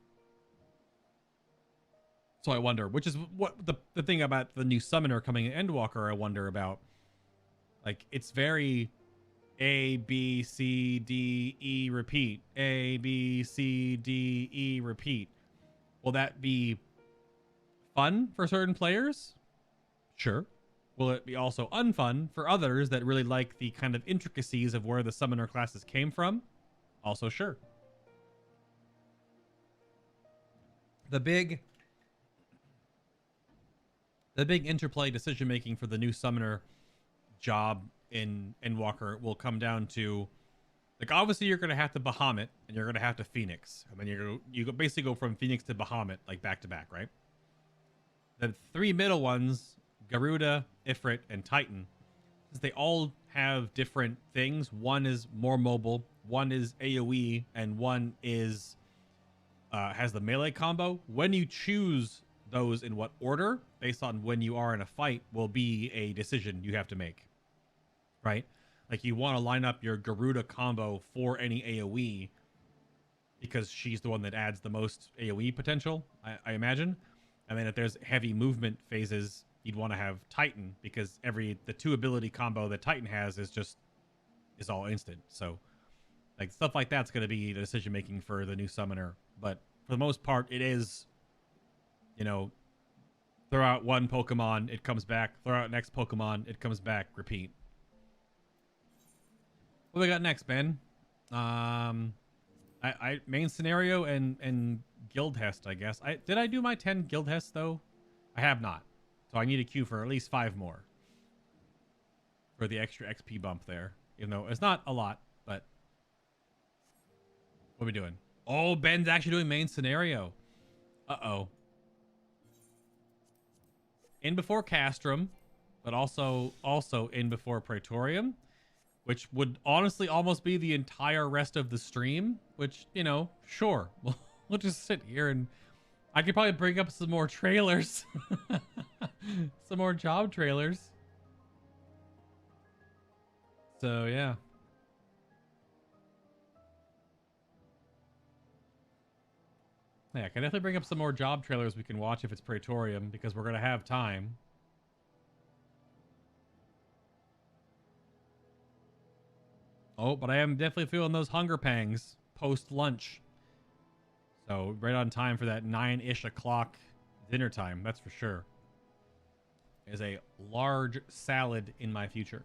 So I wonder, which is what the thing about the new summoner coming in Endwalker, I wonder about. Like, it's very A, B, C, D, E, repeat. A, B, C, D, E, repeat. Will that be fun for certain players? Sure. Will it be also unfun for others that really like the kind of intricacies of where the summoner classes came from? Also sure. The big interplay decision making for the new summoner job in Endwalker will come down to, like, obviously you're going to have to Bahamut and you're going to have to Phoenix. I mean, you basically go from Phoenix to Bahamut, like, back to back, right? The 3 middle ones, Garuda, Ifrit, and Titan, since they all have different things. One is more mobile, one is AoE, and one is has the melee combo. When you choose those in what order, based on when you are in a fight, will be a decision you have to make, right? Like you want to line up your Garuda combo for any AoE because she's the one that adds the most AoE potential, I imagine. And then if there's heavy movement phases, you'd want to have Titan because the 2 ability combo that Titan has is all instant. So like stuff like that's going to be the decision making for the new summoner. But for the most part, it is, you know, throw out one Pokemon, it comes back. Throw out next Pokemon, it comes back. Repeat. What do we got next, Ben? I main scenario and guild hest, I guess. Did I do my 10 guild hests though? I have not. So I need a queue for at least 5 more for the extra XP bump there. Even though it's not a lot, but what are we doing? Oh, Ben's actually doing main scenario. Uh-oh. In before Castrum, but also in before Praetorium, which would honestly almost be the entire rest of the stream, which, you know, sure. We'll just sit here and I could probably bring up some more trailers. Some more job trailers. So, yeah. Yeah, I can definitely bring up some more job trailers we can watch if it's Praetorium, because we're going to have time. Oh, but I am definitely feeling those hunger pangs post-lunch. So, right on time for that 9-ish o'clock dinner time, that's for sure. There's a large salad in my future.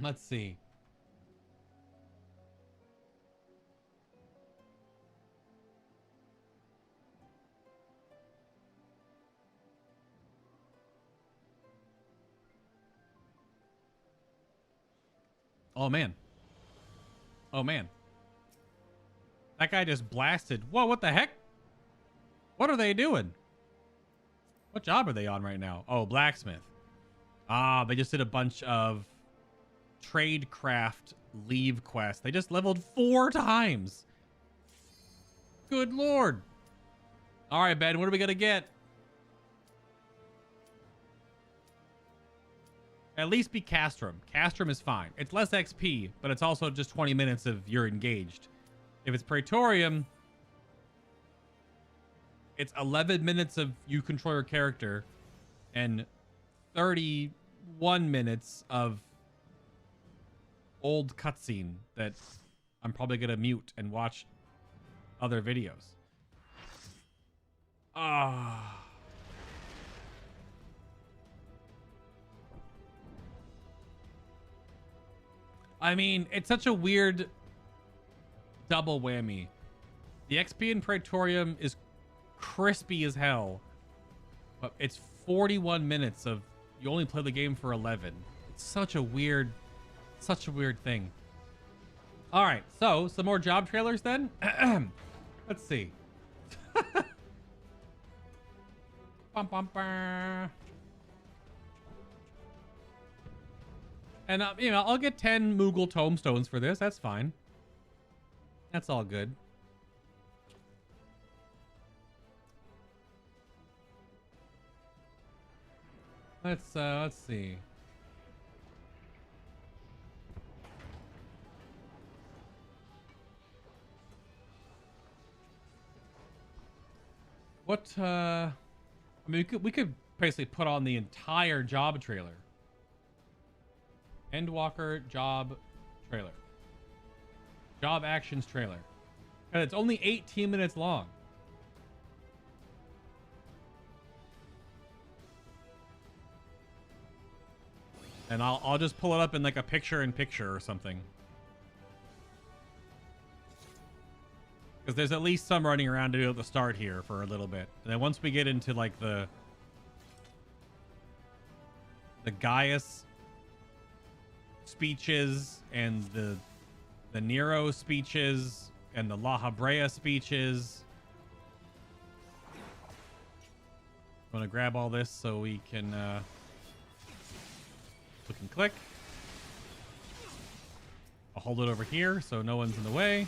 Let's see. Oh, man. Oh, man. That guy just blasted. Whoa, what the heck? What are they doing? What job are they on right now? Oh, blacksmith. Ah, they just did a bunch of tradecraft leave quests. They just leveled 4 times. Good lord. All right, Ben, what are we going to get? At least be Castrum. Castrum is fine. It's less XP, but it's also just 20 minutes of you're engaged. If it's Praetorium, it's 11 minutes of you control your character and 31 minutes of old cutscene that I'm probably going to mute and watch other videos. Ah. I mean, it's such a weird double whammy. The XP in Praetorium is crispy as hell, but it's 41 minutes of you only play the game for 11. It's such a weird thing. All right, so some more job trailers then. Let's see. Bum, bum, bum. And you know, I'll get 10 Moogle tomestones for this. That's fine. That's all good. Let's see. What I mean, we could basically put on the entire job trailer. Endwalker job trailer. Job actions trailer. And it's only 18 minutes long. And I'll just pull it up in like a picture-in-picture or something. Because there's at least some running around to do at the start here for a little bit. And then once we get into like the Gaius speeches and the the Nero speeches and the La Habrea speeches. I'm gonna grab all this so we can click. I'll hold it over here so no one's in the way.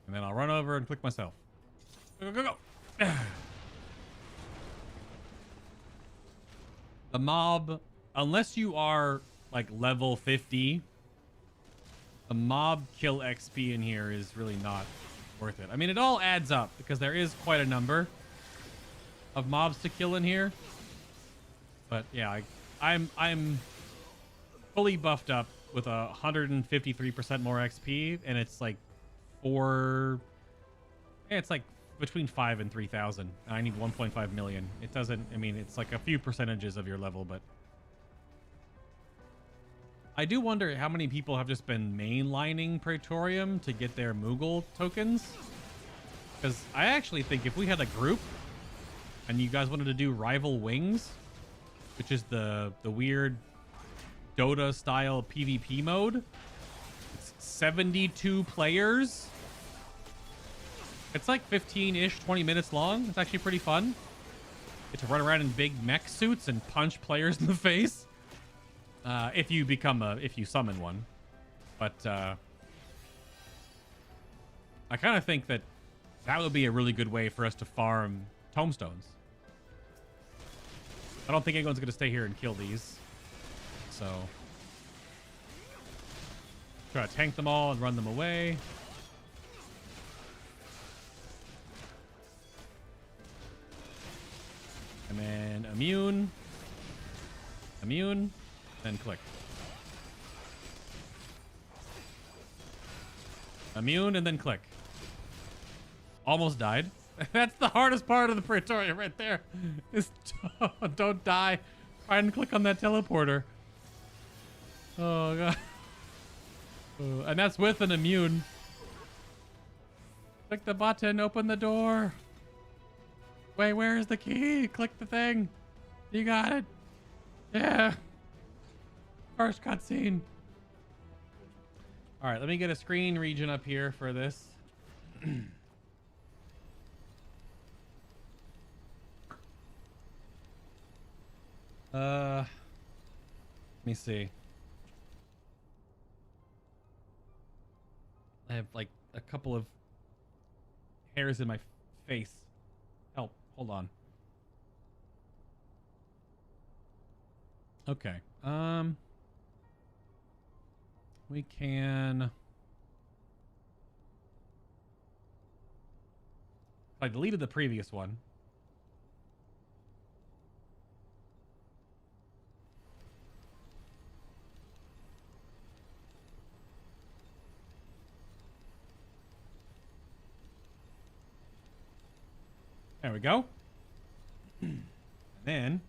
And then I'll run over and click myself. Go, go, go. The mob, unless you are like level 50, the mob kill XP in here is really not worth it. I mean, it all adds up because there is quite a number of mobs to kill in here. But yeah, I'm fully buffed up with 153% more XP, and it's like it's like between 5 and 3,000. I need 1.5 million. It doesn't, I mean, it's like a few percentages of your level, but I do wonder how many people have just been mainlining Praetorium to get their Moogle tokens. Because I actually think if we had a group and you guys wanted to do Rival Wings, which is the weird Dota style PvP mode, it's 72 players. It's like 15-ish, 20 minutes long. It's actually pretty fun. Get to run around in big mech suits and punch players in the face. If you summon one. But I kind of think that would be a really good way for us to farm tomestones. I don't think anyone's going to stay here and kill these. So try to tank them all and run them away. And then immune, then click. Immune, and then click. Almost died. That's the hardest part of the Praetorium right there. Is don't die. Try and click on that teleporter. Oh, God. And that's with an immune. Click the button, open the door. Wait, where is the key? Click the thing. You got it. Yeah. First cutscene. All right, let me get a screen region up here for this. Let me see. I have like a couple of hairs in my face. Help. Hold on. Okay. We can. I deleted the previous one. There we go. And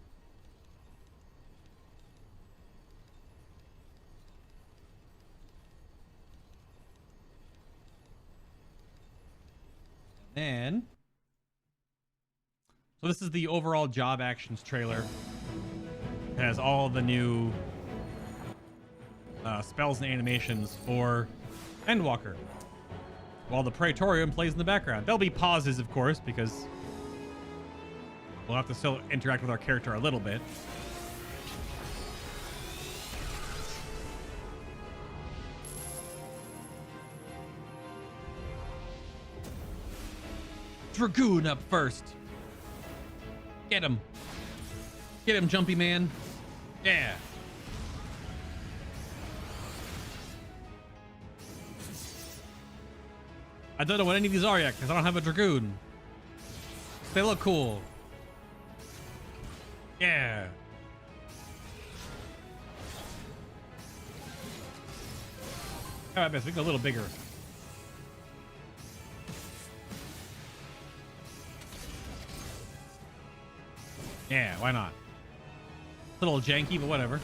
then so this is the overall job actions trailer. It has all the new spells and animations for Endwalker, while the Praetorium plays in the background. There'll be pauses, of course, because we'll have to still interact with our character a little bit. Dragoon up first. Get him. Get him, Jumpy Man. Yeah. I don't know what any of these are yet because I don't have a Dragoon. They look cool. Yeah. How about this? We go a little bigger. Yeah, why not? A little janky, but whatever.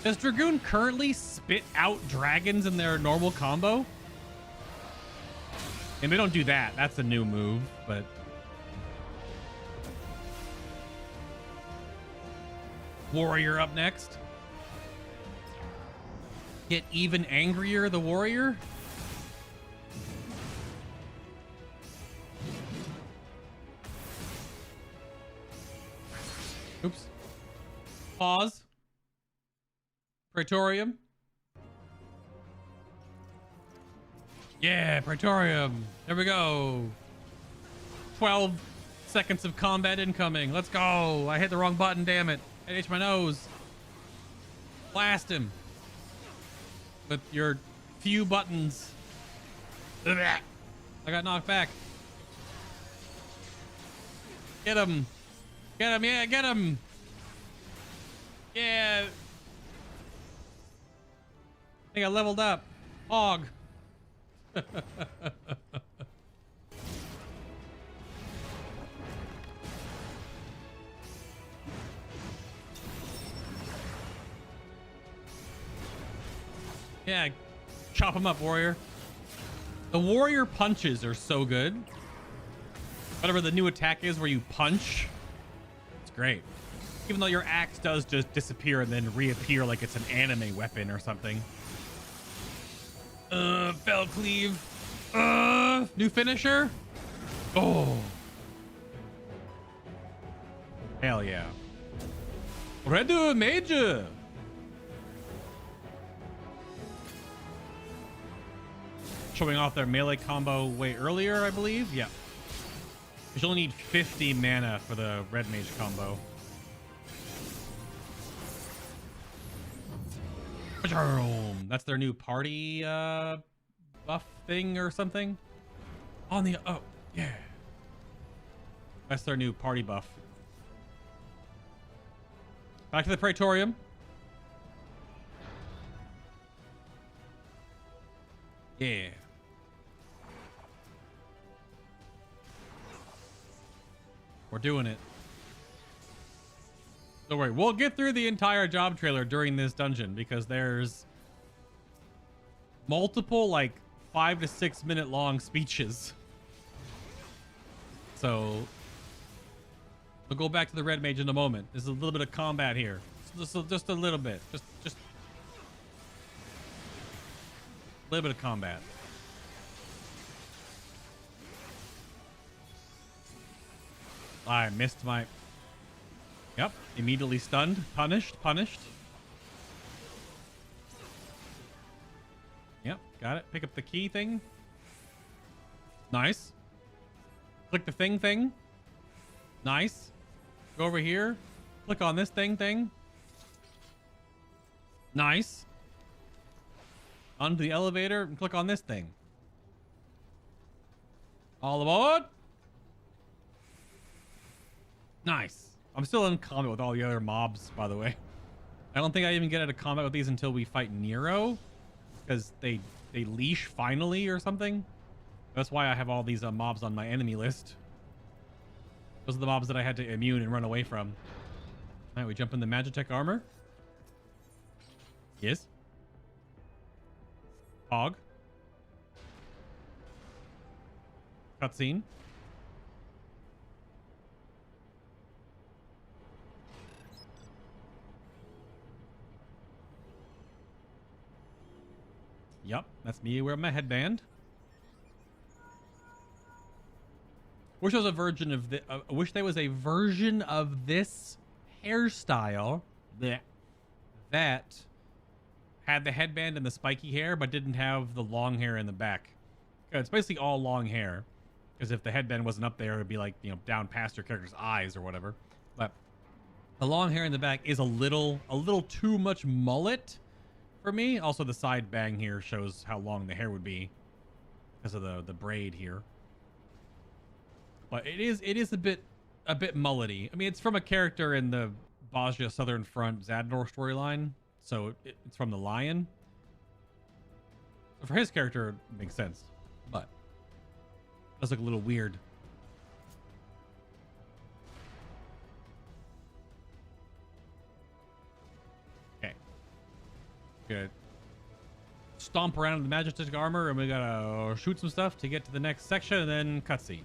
Does Dragoon currently spit out dragons in their normal combo? And they don't do that. That's a new move, but Warrior up next. Get even angrier, the warrior. Oops. Pause. Praetorium. Yeah, Praetorium. There we go. 12 seconds of combat incoming. Let's go. I hit the wrong button, damn it. I itched my nose. Blast him. With your few buttons. I got knocked back. Get him. Get him. Yeah, get him. Yeah. I think I leveled up. Hog. Yeah, chop him up, warrior. The warrior punches are so good. Whatever the new attack is where you punch, it's great. Even though your axe does just disappear and then reappear like it's an anime weapon or something. Fell cleave. New finisher. Oh. Hell yeah. Red major. Showing off their melee combo way earlier, I believe. Yeah. You only need 50 mana for the red mage combo. That's their new party buff thing or something. On the oh yeah. That's their new party buff. Back to the Praetorium. Yeah. We're doing it. Don't worry, we'll get through the entire job trailer during this dungeon because there's multiple like 5 to 6 minute long speeches. So we'll go back to the red mage in a moment. There's a little bit of combat here. Just a little bit. Just a little bit of combat. I missed my... Yep, immediately stunned. Punished. Yep, got it. Pick up the key thing. Nice. Click the thing. Nice. Go over here. Click on this thing. Nice. Onto the elevator and click on this thing. All aboard. Nice. I'm still in combat with all the other mobs, by the way. I don't think I even get out of combat with these until we fight Nero, because they leash finally or something. That's why I have all these mobs on my enemy list. Those are the mobs that I had to immune and run away from. All right, we jump in the Magitech armor. Yes. Hog. Cutscene. Yep, that's me wearing my headband. Wish there was a version of the. Wish there was a version of this hairstyle that had the headband and the spiky hair, but didn't have the long hair in the back. It's basically all long hair, because if the headband wasn't up there, it'd be like, you know, down past your character's eyes or whatever. But the long hair in the back is a little too much mullet for me. Also, the side bang here shows how long the hair would be because of the braid here. But it is a bit mullety. I mean, it's from a character in the Bosnia Southern Front Zadnor storyline, so it's from the Lion. So for his character, it makes sense, but it does look a little weird. Okay, good. Stomp around in the Majestic armor, and we gotta shoot some stuff to get to the next section, and then cutscenes.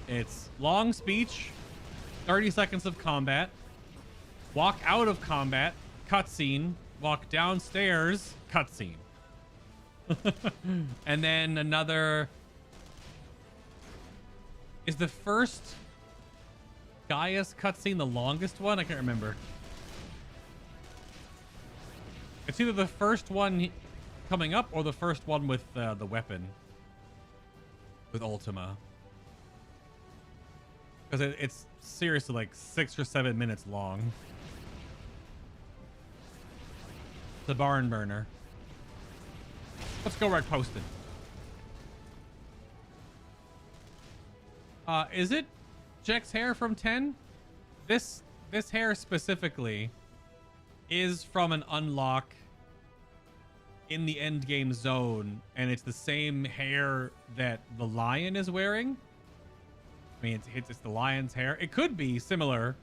It's long speech, 30 seconds of combat, walk out of combat, cutscene, walk downstairs, cutscene. And then another... Is the first Gaius cutscene the longest one? I can't remember. It's either the first one coming up or the first one with the weapon. With Ultima. Because it's seriously like 6 or 7 minutes long. The barn burner. Let's go right posted. Is it Jack's hair from 10? This hair specifically is from an unlock in the end game zone, and it's the same hair that the lion is wearing. I mean, it's the lion's hair. It could be similar.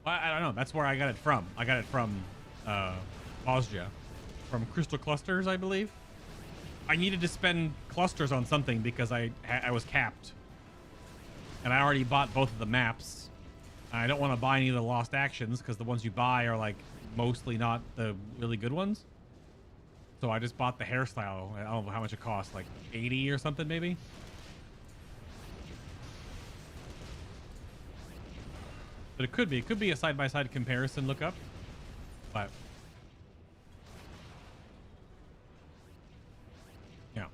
I don't know. That's where I got it from. I got it from Bosnia, from Crystal Clusters, I believe. I needed to spend clusters on something because I was capped, and I already bought both of the maps. I don't want to buy any of the lost actions because the ones you buy are like mostly not the really good ones. So I just bought the hairstyle. I don't know how much it cost, like 80 or something maybe. But it could be a side-by-side comparison lookup. But yeah,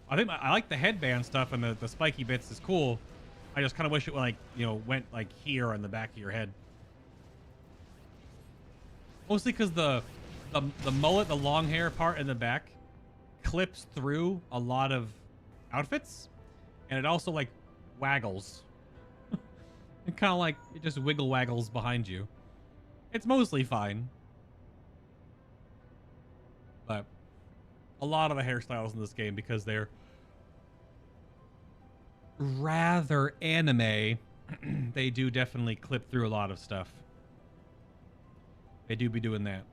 I think I like the headband stuff, and the spiky bits is cool. I just kind of wish it like, you know, went like here on the back of your head. Mostly because the mullet, the long hair part in the back, clips through a lot of outfits, and it also like waggles. It kind of like it just wiggle waggles behind you. It's mostly fine, but a lot of the hairstyles in this game, because they're rather anime, they do definitely clip through a lot of stuff. They do be doing that.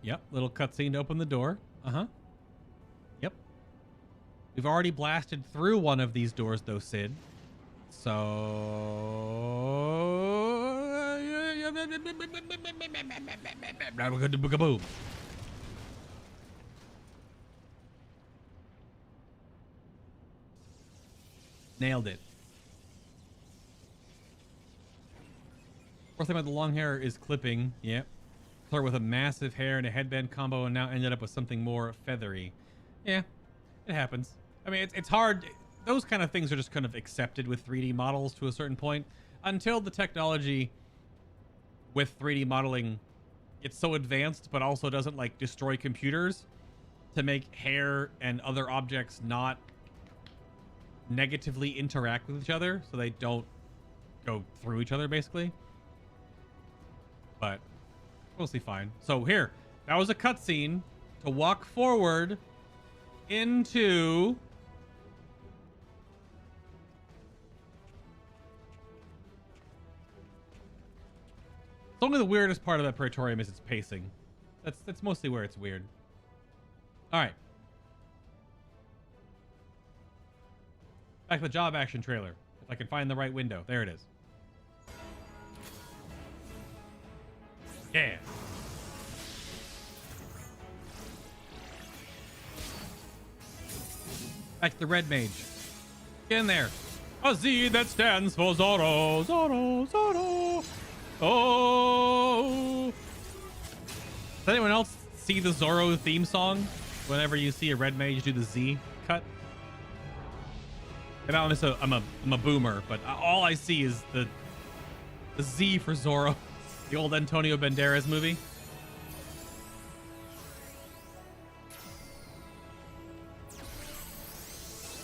Yep, little cutscene to open the door. Uh-huh. Yep. We've already blasted through one of these doors, though, Sid. So... boom. Nailed it. Fourth thing about the long hair is clipping. Yep. Started with a massive hair and a headband combo, and now ended up with something more feathery. Yeah, it happens. I mean, it's hard. Those kind of things are just kind of accepted with 3D models to a certain point, until the technology with 3D modeling gets so advanced, but also doesn't like destroy computers to make hair and other objects not negatively interact with each other, so they don't go through each other, basically. But mostly fine. So here, that was a cutscene to walk forward into it's only the weirdest part of that Praetorium is its pacing. That's mostly where it's weird. All right. Back to the job action trailer. If I can find the right window. There it is. Yeah. Back to the red mage. Get in there. A Z that stands for Zoro. Zoro. Zoro. Oh. Does anyone else see the Zoro theme song whenever you see a red mage do the Z cut? And I'm a boomer, but all I see is the Z for Zoro, the old Antonio Banderas movie.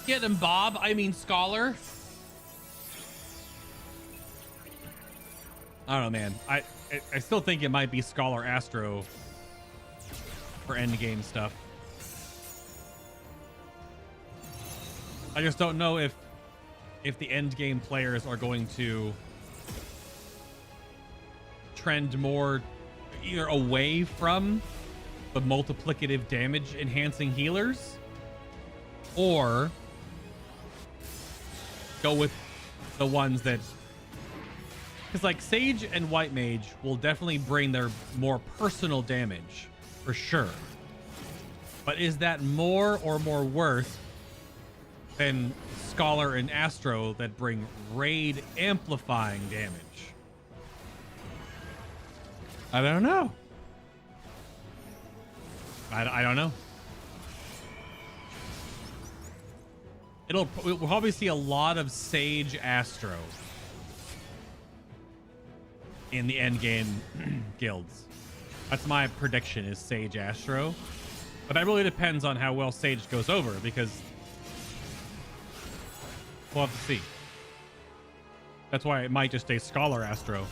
Get him, Bob. I mean, Scholar. I don't know, man. I still think it might be Scholar Astro for endgame stuff. I just don't know if the endgame players are going to trend more either away from the multiplicative damage enhancing healers, or go with the ones that, because like Sage and White Mage will definitely bring their more personal damage for sure, but is that more or more worth than Scholar and Astro that bring raid amplifying damage? I don't know. I don't know. We'll probably see a lot of Sage Astro in the end game guilds. That's my prediction, is Sage Astro. But that really depends on how well Sage goes over, because we'll have to see. That's why it might just stay Scholar Astro.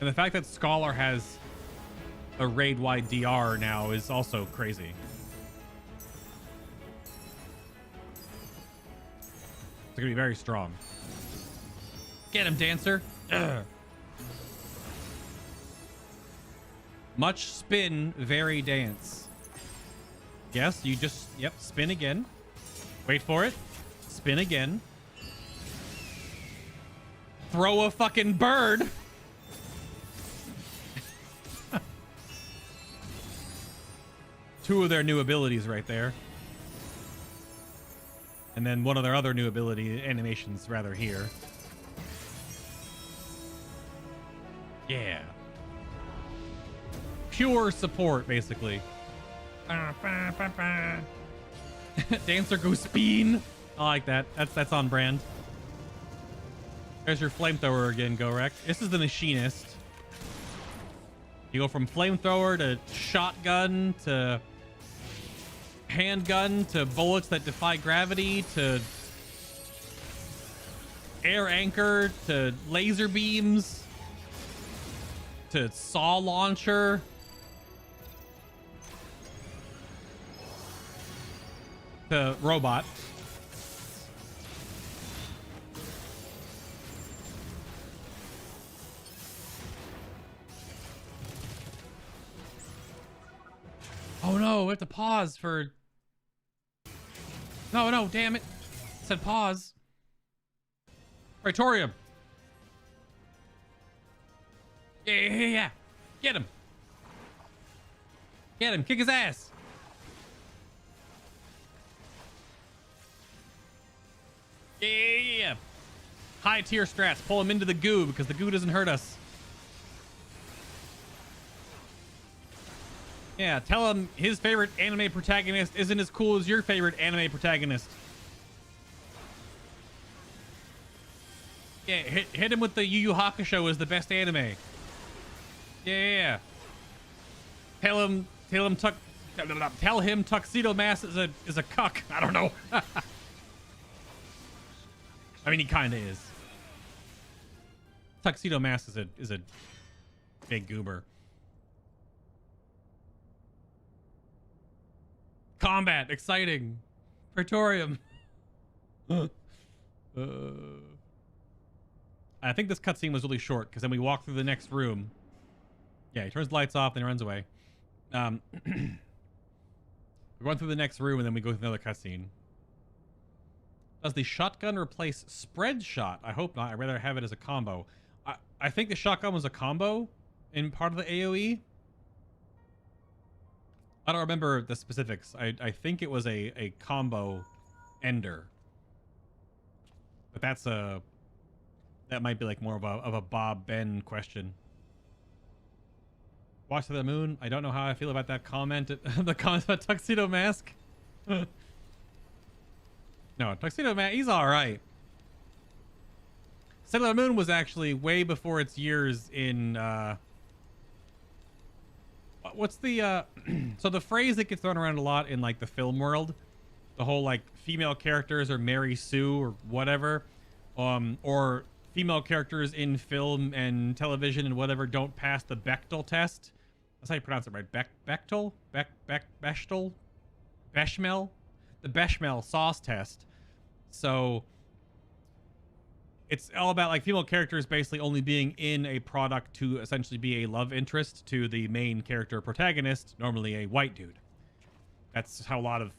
And the fact that Scholar has a raid-wide DR now is also crazy. It's gonna be very strong. Get him, Dancer. Ugh. Much spin, very dance. Yes, you just, yep, spin again. Wait for it. Spin again. Throw a fucking bird. Two of their new abilities right there. And then one of their other new ability animations rather here. Yeah. Pure support, basically. Dancer goes spin. I like that. That's on brand. There's your flamethrower again, Gorek. This is the machinist. You go from flamethrower to shotgun to handgun to bullets that defy gravity to air anchor to laser beams to saw launcher to robot. Oh no, we have to pause for... No, damn it. It said pause. Praetorium. Yeah. Get him. Get him. Kick his ass. Yeah. High tier strats. Pull him into the goo because the goo doesn't hurt us. Yeah, tell him his favorite anime protagonist isn't as cool as your favorite anime protagonist. Yeah, hit him with the Yu Yu Hakusho is the best anime. Yeah. Tell him Tuxedo Mask is a cuck. I don't know. I mean, he kind of is. Tuxedo Mask is a big goober. Combat, exciting. Praetorium. I think this cutscene was really short because then we walk through the next room. Yeah, he turns the lights off, then he runs away. We run through the next room and then we go through another cutscene. Does the shotgun replace spread shot? I hope not. I'd rather have it as a combo. I think the shotgun was a combo in part of the AoE. I don't remember the specifics. I think it was a combo ender. But that might be like more of a Bob Ben question. Watch to the moon. I don't know how I feel about that comment. The comment about Tuxedo Mask. No, Tuxedo Mask, he's all right. Sailor Moon was actually way before its years in what's the so the phrase that gets thrown around a lot in like the film world, the whole like female characters are Mary Sue or whatever, or female characters in film and television and whatever don't pass the Bechdel test. That's how you pronounce it, right? Bechdel, Bechdel, Bechamel, the Bechamel sauce test. So it's all about like female characters basically only being in a product to essentially be a love interest to the main character protagonist, normally a white dude. That's how a lot of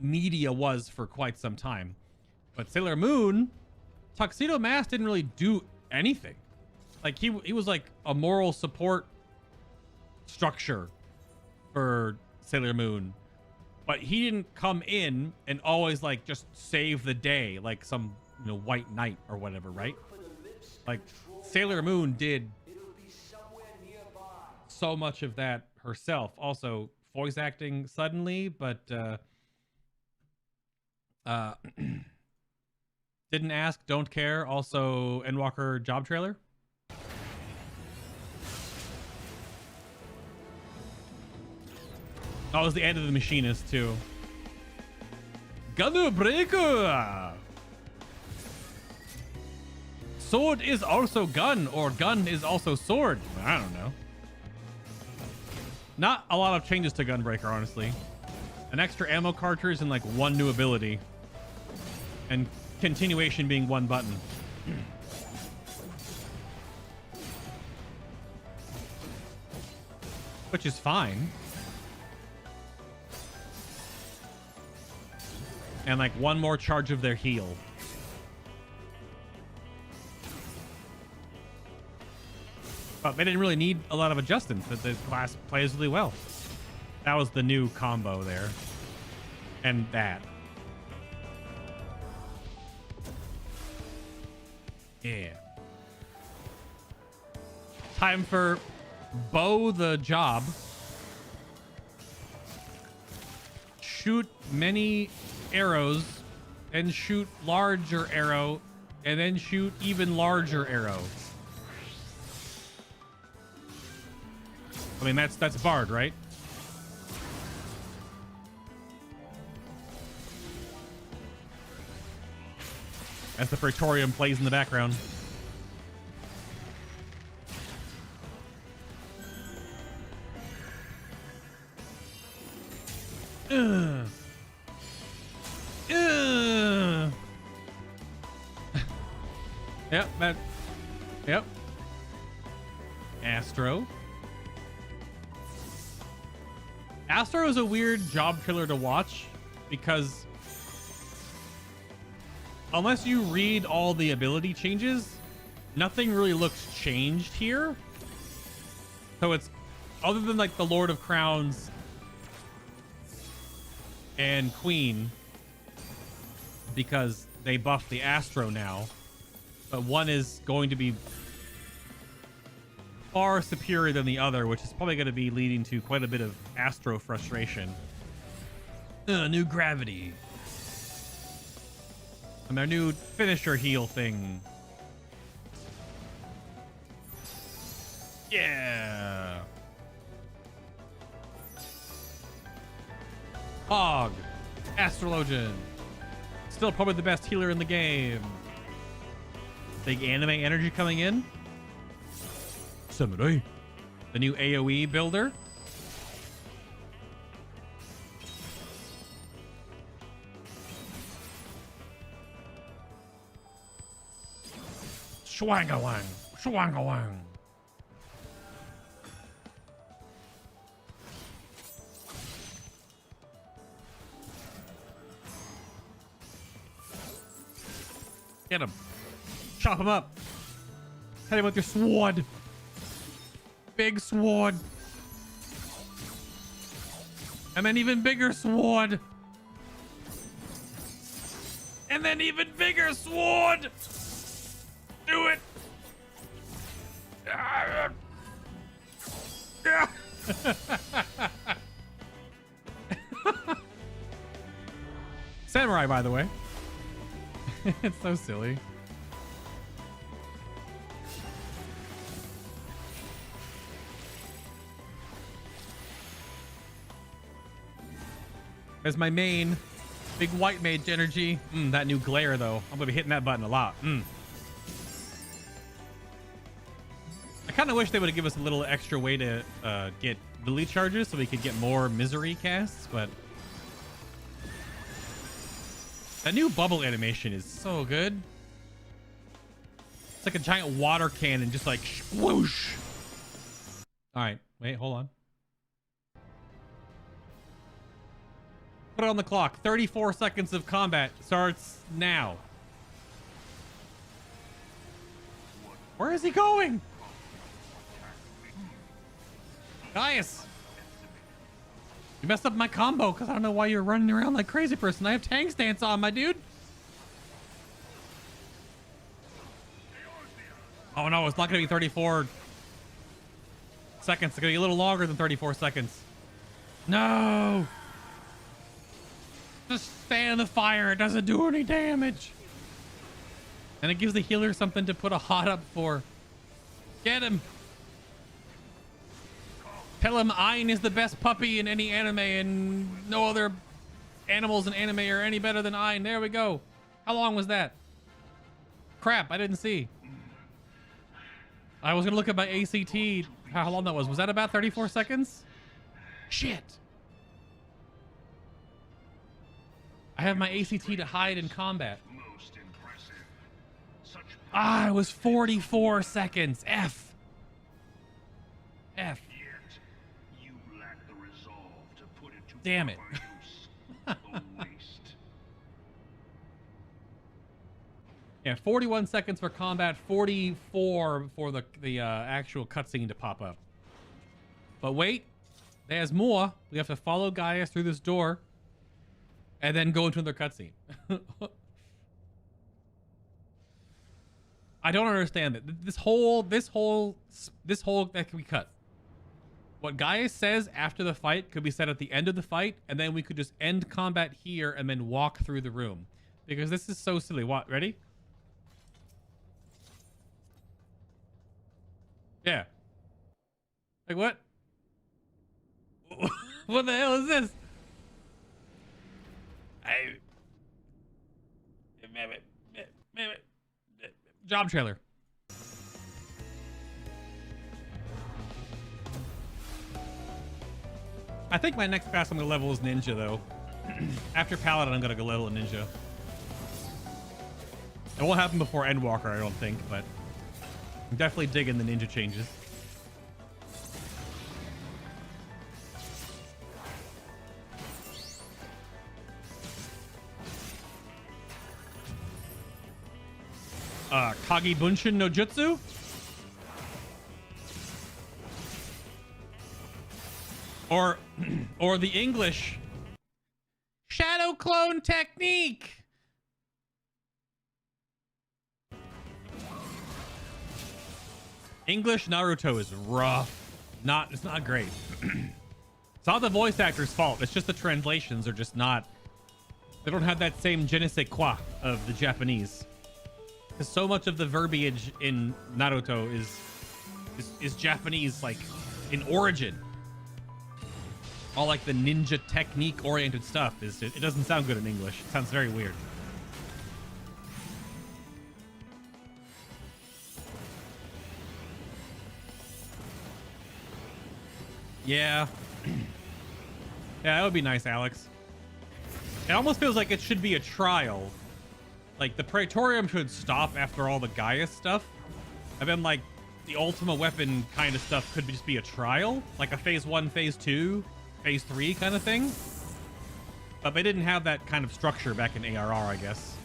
media was for quite some time. But Sailor Moon, Tuxedo Mask didn't really do anything. Like he was like a moral support structure for Sailor Moon, but he didn't come in and always like just save the day like some, you know, white knight or whatever, right? Like Sailor Moon did so much of that herself. Also voice acting suddenly, but didn't ask, don't care. Also Endwalker job trailer. Oh, it was the end of the Machinist too. Gunner Breaker. Sword is also gun, or gun is also sword. I don't know. Not a lot of changes to Gunbreaker, honestly. An extra ammo cartridge and like one new ability. And continuation being one button. Which is fine. And like one more charge of their heal. But they didn't really need a lot of adjustments. That the class plays really well. That was the new combo there. And that. Yeah. Time for Bow the Job. Shoot many arrows and shoot larger arrow and then shoot even larger arrow. I mean, that's Bard, right? As the Praetorium plays in the background. Yep, that. Yep. Astro. Astro is a weird job killer to watch because unless you read all the ability changes, nothing really looks changed here. So it's other than like the Lord of Crowns and Queen, because they buffed the Astro now, but one is going to be far superior than the other, which is probably going to be leading to quite a bit of Astro frustration. New gravity. And their new finisher heal thing. Yeah. Hog. Astrologian. Still probably the best healer in the game. Big anime energy coming in. Samurai. The new AoE builder. Schwangawang. Schwangawang. Get him. Chop him up. Hit him with your sword. Big sword. And then even bigger sword. And then even bigger sword. Do it. Samurai, by the way. It's so silly. There's my main. Big white mage energy. That new glare, though. I'm going to be hitting that button a lot. I kind of wish they would give us a little extra way to get ability charges so we could get more misery casts, but that new bubble animation is so good. It's like a giant water cannon, just like whoosh. All right, wait, hold on. Put it on the clock. 34 seconds of combat starts now. Where is he going? Gaius! You messed up my combo because I don't know why you're running around like crazy person. I have tank stance on, my dude. Oh no, it's not going to be 34 seconds. It's going to be a little longer than 34 seconds. No! Just fan in the fire. It doesn't do any damage. And it gives the healer something to put a hot up for. Get him. Tell him Ayn is the best puppy in any anime and no other animals in anime are any better than Ayn. There we go. How long was that? Crap, I didn't see. I was going to look at my ACT, how long that was. Was that about 34 seconds? Shit. I have my ACT to hide in combat. Ah, it was 44 seconds. F. F. You lack the resolve to put it to damn it. Yeah, 41 seconds for combat, 44 for the actual cutscene to pop up. But wait, there's more. We have to follow Gaius through this door and then go into another cutscene. I don't understand that. This whole that can be cut. What Gaius says after the fight could be said at the end of the fight, and then we could just end combat here and then walk through the room. Because this is so silly. What? Ready? Yeah. Like what? What the hell is this? Job trailer. I think my next class I'm gonna level is ninja though. After Paladin, I'm gonna go level a ninja. It won't happen before Endwalker, I don't think, but I'm definitely digging the ninja changes. Kagi Bunshin no Jutsu? Or the English Shadow Clone Technique. English Naruto is rough. It's not great. It's not the voice actor's fault. It's just the translations are just not. They don't have that same je ne sais quoi of the Japanese. Because so much of the verbiage in Naruto is Japanese, like in origin. All like the ninja technique oriented stuff it doesn't sound good in English. It sounds very weird. Yeah. Yeah, that would be nice, Alex. It almost feels like it should be a trial. Like, the Praetorium should stop after all the Gaius stuff. And then, like, the Ultima weapon kind of stuff could just be a trial. Like a phase 1, phase 2, phase 3 kind of thing. But they didn't have that kind of structure back in ARR, I guess.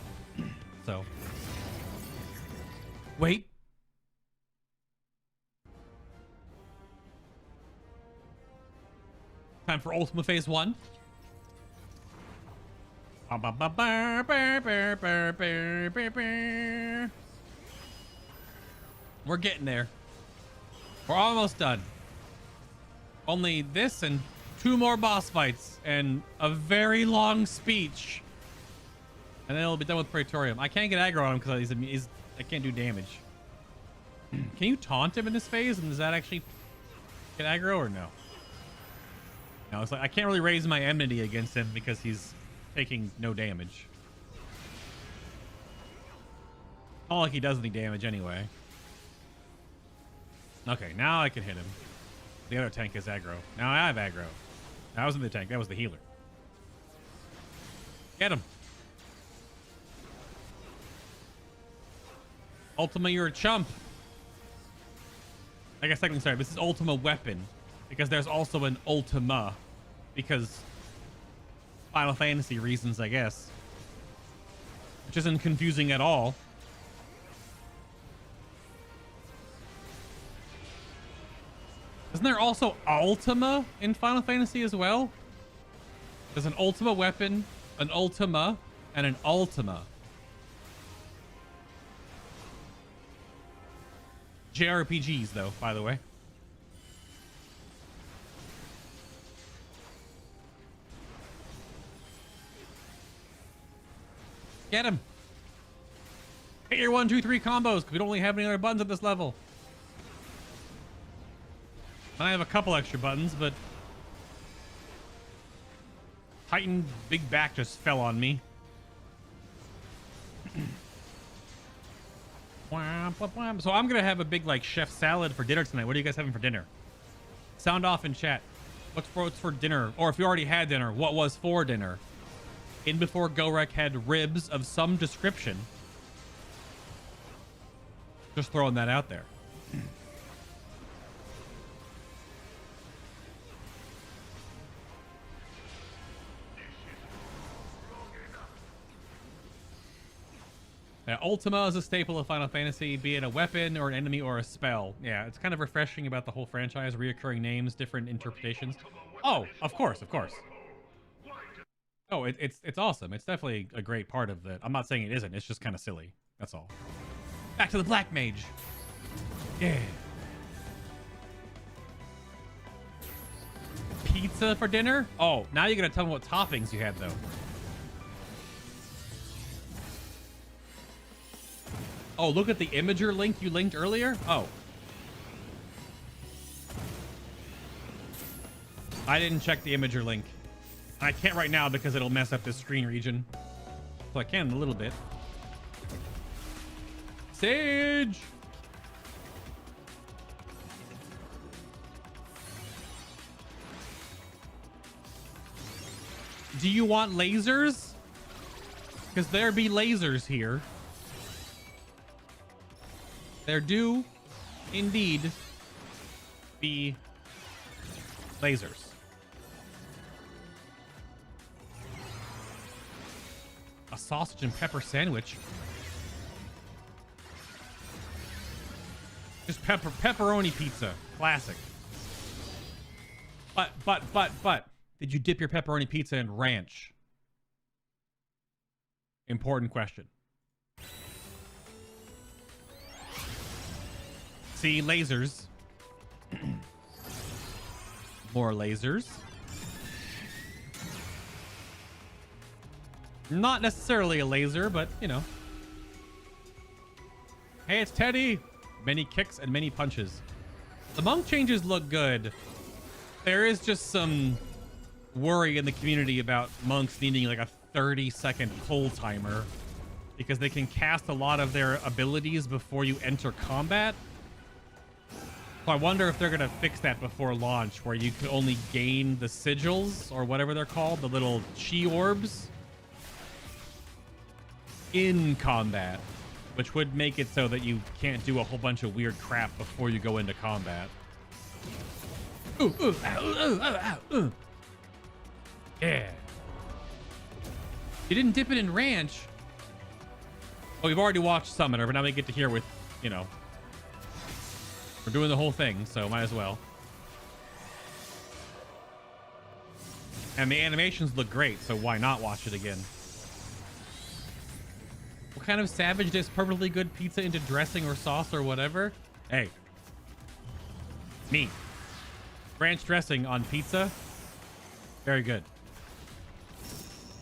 So. Wait. Time for Ultima phase 1. We're getting there. We're almost done. Only this and 2 more boss fights and a very long speech. And then it'll be done with Praetorium. I can't get aggro on him because I can't do damage. Can you taunt him in this phase? And does that actually get aggro or no? No, it's like I can't really raise my enmity against him because he's taking no damage. Not like he does any damage anyway. Okay, now I can hit him. The other tank is aggro. Now I have aggro. That wasn't the tank, that was the healer. Get him. Ultima, you're a chump. I guess technically, sorry, this is Ultima weapon. Because there's also an Ultima. Because Final Fantasy reasons, I guess. Which isn't confusing at all. Isn't there also Ultima in Final Fantasy as well? There's an Ultima weapon, an Ultima, and an Ultima. JRPGs, though, by the way. Get him. Hit your 1, 2, 3 combos, because we don't really have any other buttons at this level. I have a couple extra buttons, but Titan big back just fell on me. So I'm gonna have a big like chef salad for dinner tonight. What are you guys having for dinner? Sound off in chat. What's for dinner? Or if you already had dinner, what was for dinner? In before Gorek had ribs of some description. Just throwing that out there. Ultima is a staple of Final Fantasy, be it a weapon or an enemy or a spell. Yeah, it's kind of refreshing about the whole franchise, reoccurring names, different interpretations. Oh, of course, of course. Oh, it's awesome. It's definitely a great part of it. I'm not saying it isn't. It's just kind of silly. That's all. Back to the Black Mage. Yeah. Pizza for dinner? Oh, now you're going to tell me what toppings you had, though. Oh, look at the Imager link you linked earlier? Oh. I didn't check the Imager link. I can't right now because it'll mess up this screen region. So I can in a little bit. Sage! Do you want lasers? Because there be lasers here. There do indeed be lasers. A sausage and pepper sandwich. Just pepperoni pizza. Classic. But, did you dip your pepperoni pizza in ranch? Important question. See, lasers. More lasers. Not necessarily a laser, but, you know. Hey, it's Teddy. Many kicks and many punches. The monk changes look good. There is just some worry in the community about monks needing like a 30-second pull timer because they can cast a lot of their abilities before you enter combat. So I wonder if they're going to fix that before launch, where you can only gain the sigils, or whatever they're called, the little chi orbs, in combat, which would make it so that you can't do a whole bunch of weird crap before you go into combat. Ooh, ooh, ow, ooh, ow, ow, ooh. Yeah. You didn't dip it in ranch. Oh, we've already watched Summoner, but now we get to hear with, you know, we're doing the whole thing, so might as well. And the animations look great, so why not watch it again? What kind of savage dips perfectly good pizza into dressing or sauce or whatever? Hey. Me. Ranch dressing on pizza. Very good.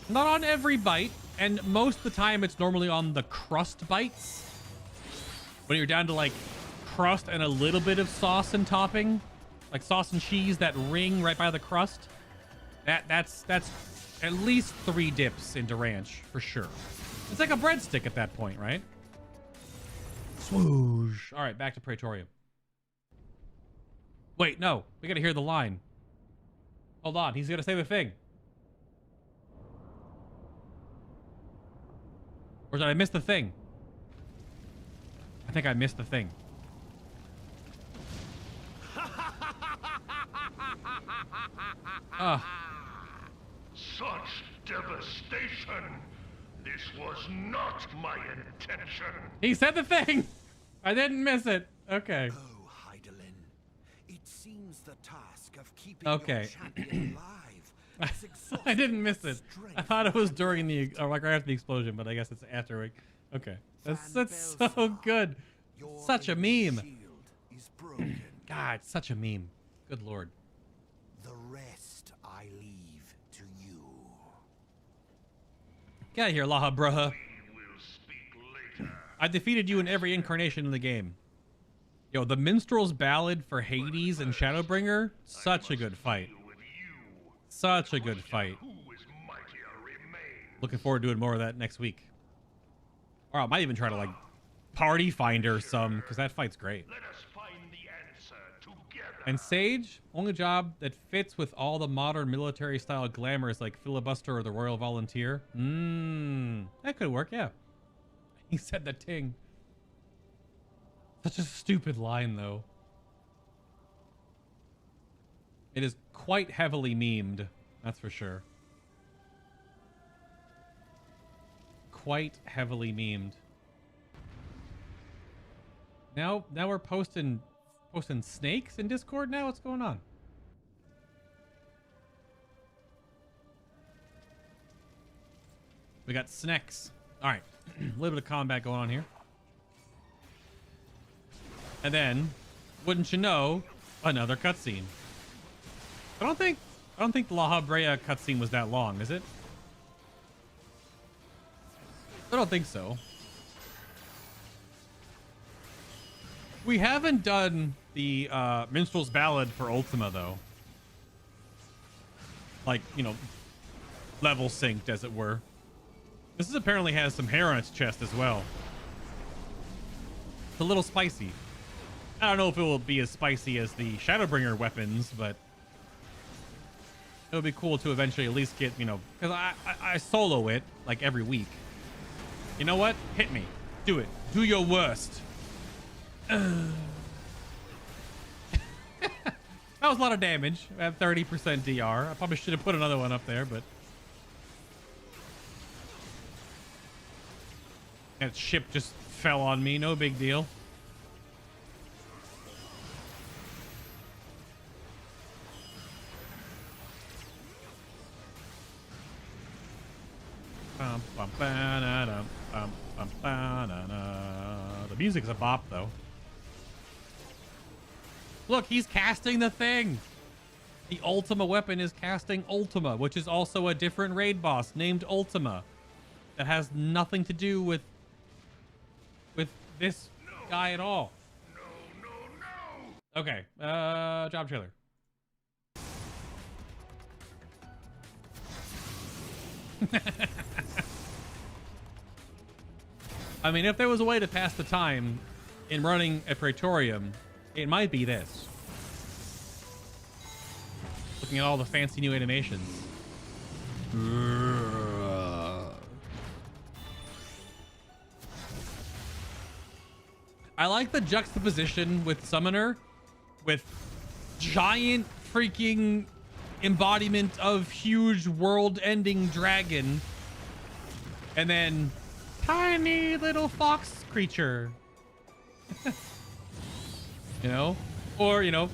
Not on every bite, and most of the time it's normally on the crust bites. When you're down to like crust and a little bit of sauce and topping, like sauce and cheese, that ring right by the crust, that's at least 3 dips into ranch for sure. It's like a breadstick at that point, right? Swoosh. All right, back to Praetorium. Wait, no, we gotta hear the line. Hold on, he's gonna say the thing. Or did I miss the thing? I think I missed the thing. Oh. Such devastation! This was not my intention! He said the thing! I didn't miss it. Okay. Oh, Heidelin, it seems the task of keeping Okay. your champion alive has I didn't miss it. exhausted I strength. thought it was during the, or like right after the explosion, but I guess it's after. Okay. That's so good. Your Such a enemy meme. shield is broken. God, such a meme. Good lord. The rest I leave to you. Get out of here, Laha Bruha. We will speak later. I defeated you in every incarnation in the game. Yo, the Minstrel's Ballad for Hades and Shadowbringer, such a good fight. Deal with you. Such a good fight. Who is mightier remains. Looking forward to doing more of that next week. Or I might even try to like party finder some, because that fight's great. Let us find the answer together. And Sage, only job that fits with all the modern military style glamours like filibuster or the Royal Volunteer. That could work, yeah. He said the ting. Such a stupid line, though. It is quite heavily memed, that's for sure. Quite heavily memed. Now we're posting snakes in Discord now? What's going on? We got snacks. All right, a little bit of combat going on here. And then, wouldn't you know, another cutscene. I don't think the La Habrea cutscene was that long, is it? I don't think so. We haven't done the Minstrel's Ballad for Ultima, though. Like, you know, level synced, as it were. This apparently has some hair on its chest as well. It's a little spicy. I don't know if it will be as spicy as the Shadowbringer weapons, but it would be cool to eventually at least get, you know, because I solo it like every week. You know what? Hit me. Do it. Do your worst. That was a lot of damage at 30% DR. I probably should have put another one up there, but that ship just fell on me. No big deal. The music's a bop, though. Look, he's casting the thing. The Ultima weapon is casting Ultima, which is also a different raid boss named Ultima that has nothing to do with this guy at all. No. Okay, job trailer. I mean, if there was a way to pass the time in running a Praetorium, it might be this. Looking at all the fancy new animations. I like the juxtaposition with Summoner, with giant freaking embodiment of huge world-ending dragon, and then tiny little fox creature. You know? Or, you know,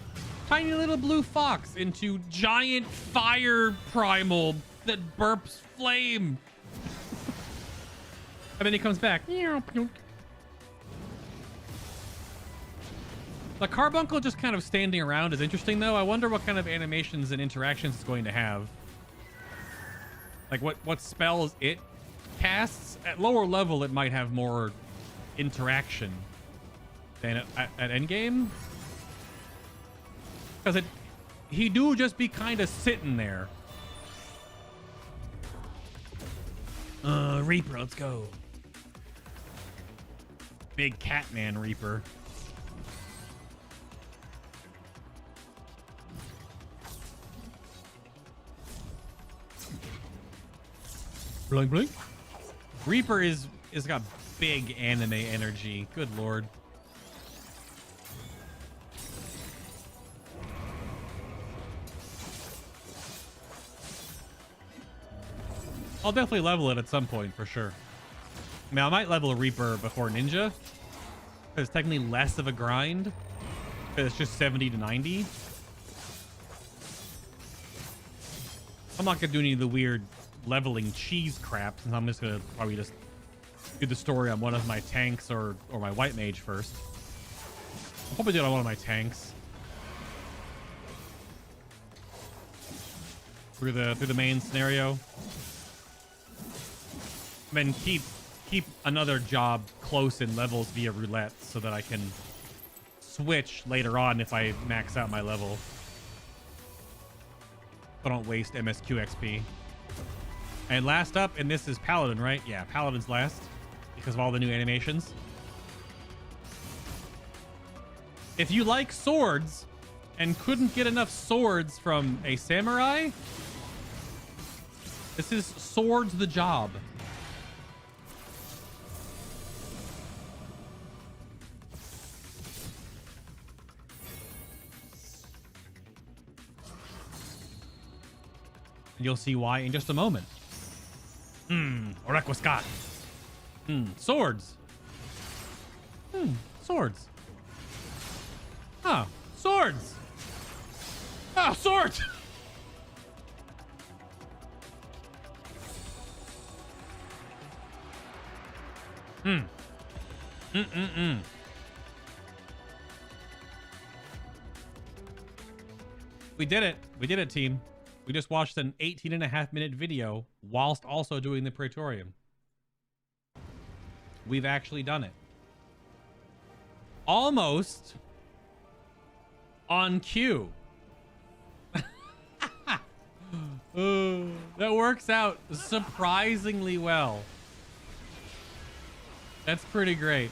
tiny little blue fox into giant fire primal that burps flame. And then he comes back. The carbuncle just kind of standing around is interesting, though. I wonder what kind of animations and interactions it's going to have. Like, what spells it casts. At lower level, it might have more interaction than at endgame. Because he do just be kind of sitting there. Reaper, let's go. Big Catman Reaper. Blink, blink. Reaper is got big anime energy. Good lord. I'll definitely level it at some point for sure. I mean, I might level a Reaper before Ninja. It's technically less of a grind. It's just 70 to 90. I'm not gonna do any of the weird leveling cheese crap, since I'm just gonna probably just do the story on one of my tanks or my white mage first. I'll probably do it on one of my tanks. Through the main scenario. And then keep another job close in levels via roulette so that I can switch later on if I max out my level. So I don't waste MSQ XP. And last up, and this is Paladin, right? Yeah, Paladin's last because of all the new animations. If you like swords and couldn't get enough swords from a samurai, this is Swords the Job. You'll see why in just a moment. Orequiscat. Swords. Swords. Ah, swords. Ah, swords. We did it. We did it, team. We just watched an 18.5-minute video whilst also doing the Praetorium. We've actually done it. Almost on cue. That works out surprisingly well. That's pretty great.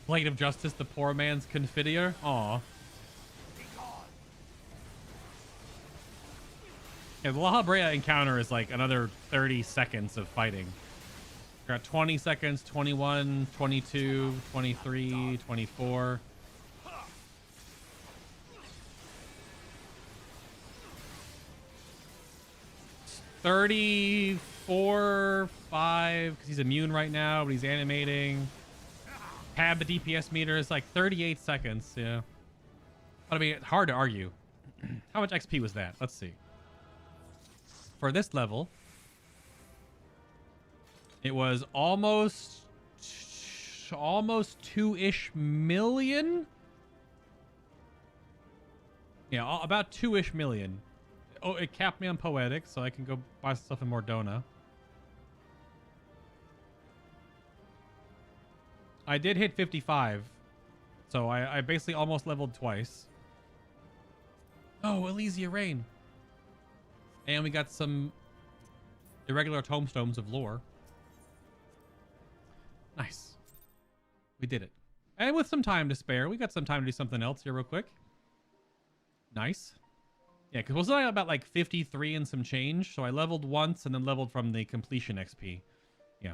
Blade of Justice, the poor man's confiteor. Aw. Yeah, the La Habrea encounter is like another 30 seconds of fighting. We've got 20 seconds, 21, 22, 23, 24. $34, $5, because he's immune right now, but he's animating. Tab the DPS meter is like 38 seconds, yeah. But I mean, it's hard to argue. How much XP was that? Let's see. For this level, it was almost 2-ish million. Yeah, about 2-ish million. Oh, it capped me on Poetic, so I can go buy stuff in Mordona. I did hit 55, so I basically almost leveled twice. Oh, Elysia Rain. And we got some irregular tombstones of lore. Nice. We did it. And with some time to spare, we got some time to do something else here real quick. Nice. Yeah, because wasn't I about like 53 and some change? So I leveled once and then leveled from the completion XP. Yeah.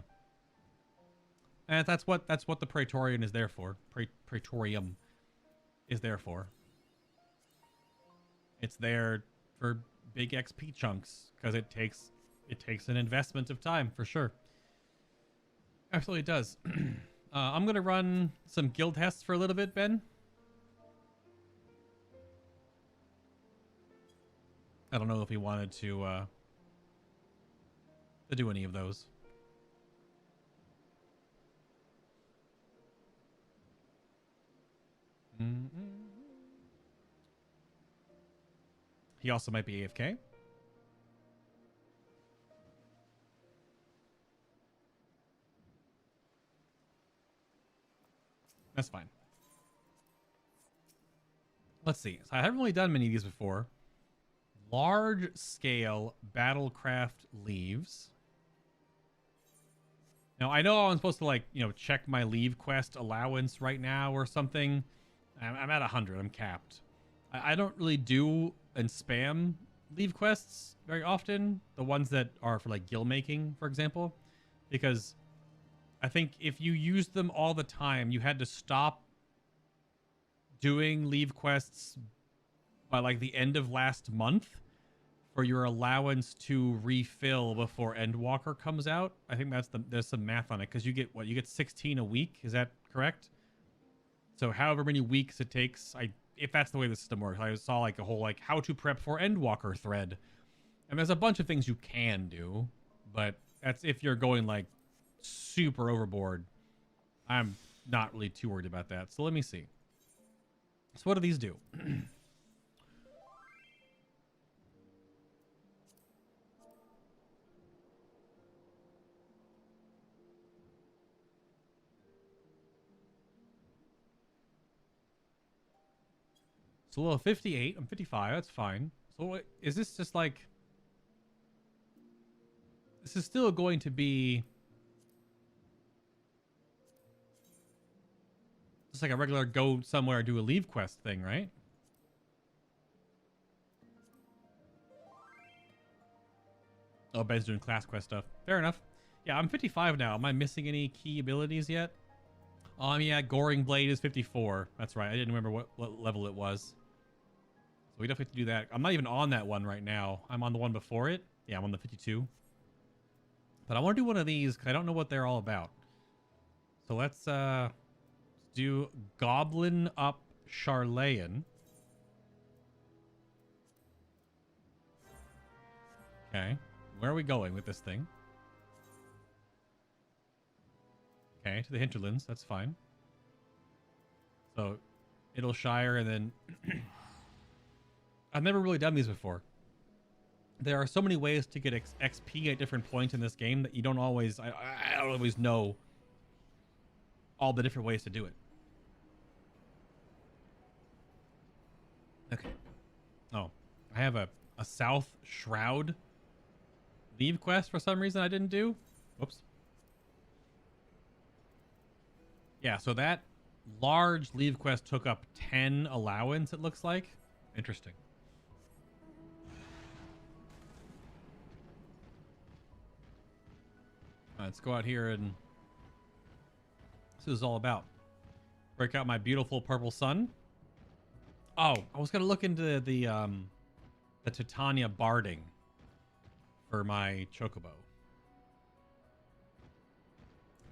And that's what the Praetorian is there for. Praetorium is there for. It's there for big XP chunks because it takes an investment of time for sure. Absolutely does. I'm gonna run some guild tests for a little bit, Ben. I don't know if he wanted to do any of those. He also might be AFK. That's fine. Let's see. So I haven't really done many of these before. Large scale battlecraft leaves. Now I know I'm supposed to like, check my leave quest allowance right now or something. I'm at 100. I'm capped. I don't really do and spam leave quests very often. The ones that are for like guild making, for example, because I think if you use them all the time, you had to stop doing leave quests by like the end of last month for your allowance to refill before Endwalker comes out. I think there's some math on it because you get what, you get 16 a week. Is that correct? So however many weeks it takes, if that's the way the system works. I saw like a whole like how to prep for Endwalker thread, and there's a bunch of things you can do, but that's if you're going like super overboard. I'm not really too worried about that. So let me see. So what do these do? So level 58. I'm 55. That's fine. So what, is this just like... This is still going to be... Just like a regular go somewhere do a leave quest thing, right? Oh, Ben's doing class quest stuff. Fair enough. Yeah, I'm 55 now. Am I missing any key abilities yet? Yeah, Goring Blade is 54. That's right. I didn't remember what level it was. So we definitely have to do that. I'm not even on that one right now. I'm on the one before it. Yeah, I'm on the 52. But I want to do one of these because I don't know what they're all about. So let's do Goblin Up Charlayan. Okay. Where are we going with this thing? Okay, to the hinterlands. That's fine. So, Idleshire and then... I've never really done these before. There are so many ways to get XP at different points in this game that you don't always... I don't always know all the different ways to do it. Okay. Oh, I have a South Shroud leave quest for some reason I didn't do. Whoops. Yeah, so that large leave quest took up 10 allowance, it looks like. Interesting. Let's go out here and this is all about. Break out my beautiful purple sun. Oh, I was gonna look into the Titania barding for my chocobo.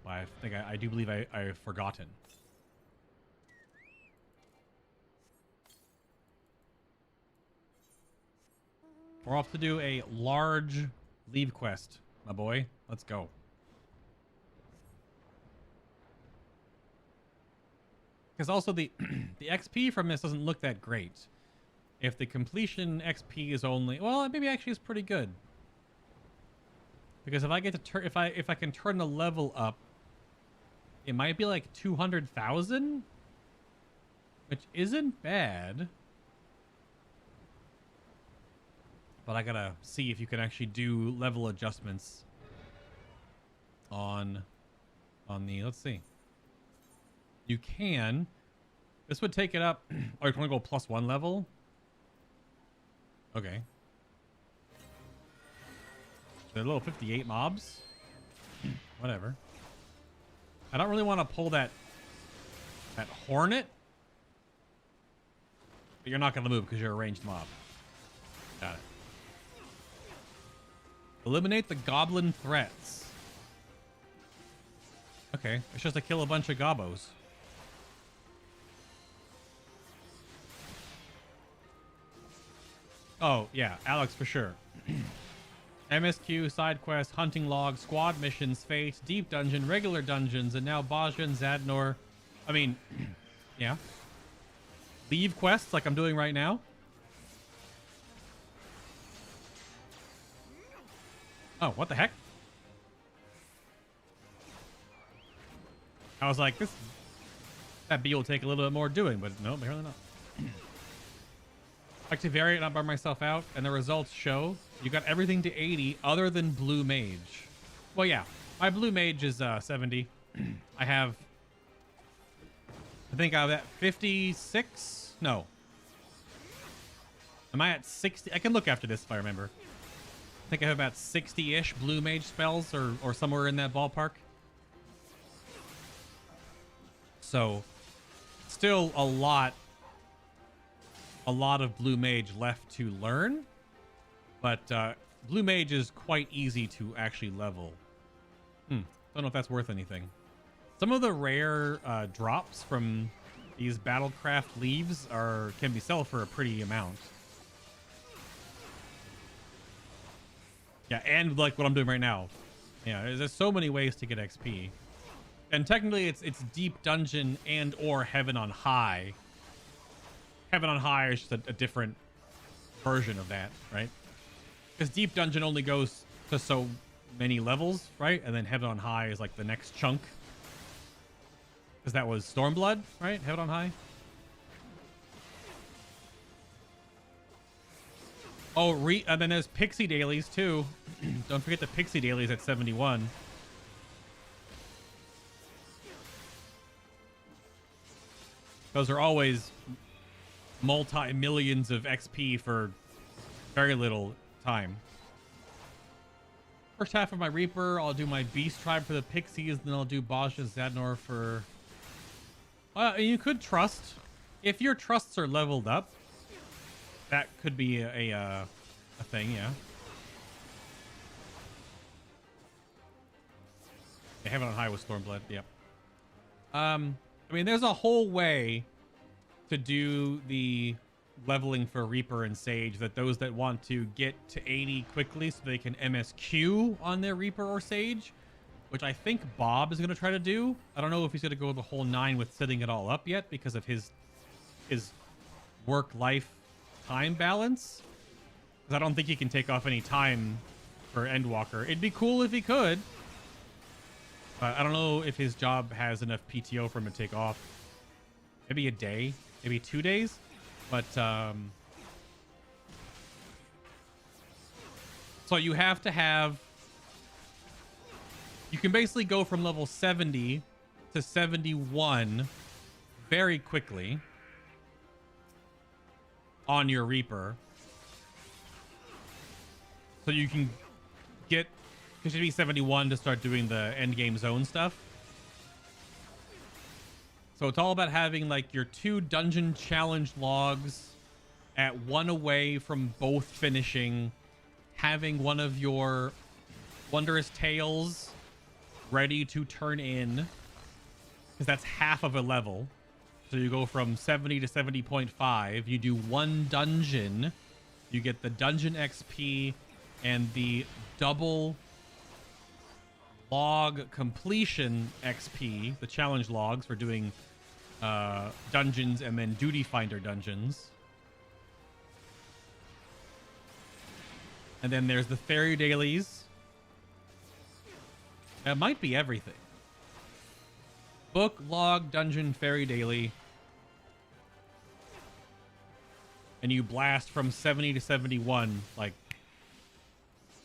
I think I do believe I've forgotten. We're off to do a large leave quest, my boy. Let's go. Because also the XP from this doesn't look that great. If the completion XP is only, well, maybe actually is pretty good. Because if I get to turn, if I can turn the level up, it might be like 200,000, which isn't bad. But I gotta see if you can actually do level adjustments on the, let's see. You can. This would take it up. Oh, you want to go +1 level? Okay. They're little 58 mobs. Whatever. I don't really want to pull that hornet. But you're not going to move because you're a ranged mob. Got it. Eliminate the goblin threats. Okay. It's just to kill a bunch of gobos. Oh, yeah. Alex, for sure. MSQ, side quest, hunting log, squad missions, fate, deep dungeon, regular dungeons, and now Bajan, Zadnor. I mean, yeah. Leave quests like I'm doing right now. Oh, what the heck? I was like, that bee will take a little bit more doing, but no, apparently not. I like to vary it, not burn myself out, and the results show you got everything to 80 other than Blue Mage. Well, yeah, my Blue Mage is 70. I think I'm at 56. No. Am I at 60? I can look after this if I remember. I think I have about 60-ish Blue Mage spells or somewhere in that ballpark. So, still a lot of Blue Mage left to learn, But Blue Mage is quite easy to actually level. Don't know if that's worth anything. Some of the rare drops from these Battlecraft leaves can be sold for a pretty amount. Yeah, and like what I'm doing right now. Yeah, there's so many ways to get XP. And technically it's Deep Dungeon and or Heaven on High. Heaven on High is just a different version of that, right? Because Deep Dungeon only goes to so many levels, right? And then Heaven on High is like the next chunk. Because that was Stormblood, right? Heaven on High. Oh, and then there's Pixie Dailies too. Don't forget the Pixie Dailies at 71. Those are always multi-millions of XP for very little time. First half of my Reaper, I'll do my Beast Tribe for the Pixies, then I'll do Bajha Zadnor for... you could trust. If your trusts are leveled up, that could be a thing, yeah. They have it on high with Stormblood, yep. I mean, there's a whole way to do the leveling for Reaper and Sage that those that want to get to 80 quickly so they can MSQ on their Reaper or Sage, which I think Bob is going to try to do. I don't know if he's going to go the whole 9 with setting it all up yet because of his work-life time balance. Because I don't think he can take off any time for Endwalker. It'd be cool if he could. But I don't know if his job has enough PTO for him to take off. Maybe a day, maybe 2 days. But so you have to have... You can basically go from level 70 to 71 very quickly on your Reaper. So you can get... It should be 71 to start doing the endgame zone stuff. So it's all about having like your 2 dungeon challenge logs at 1 away from both finishing, having one of your Wondrous Tales ready to turn in, because that's half of a level. So you go from 70 to 70.5. You do 1 dungeon. You get the dungeon XP and the double log completion XP, the challenge logs for doing dungeons and then duty finder dungeons. And then there's the fairy dailies. That might be everything. Book, log, dungeon, fairy daily. And you blast from 70 to 71 like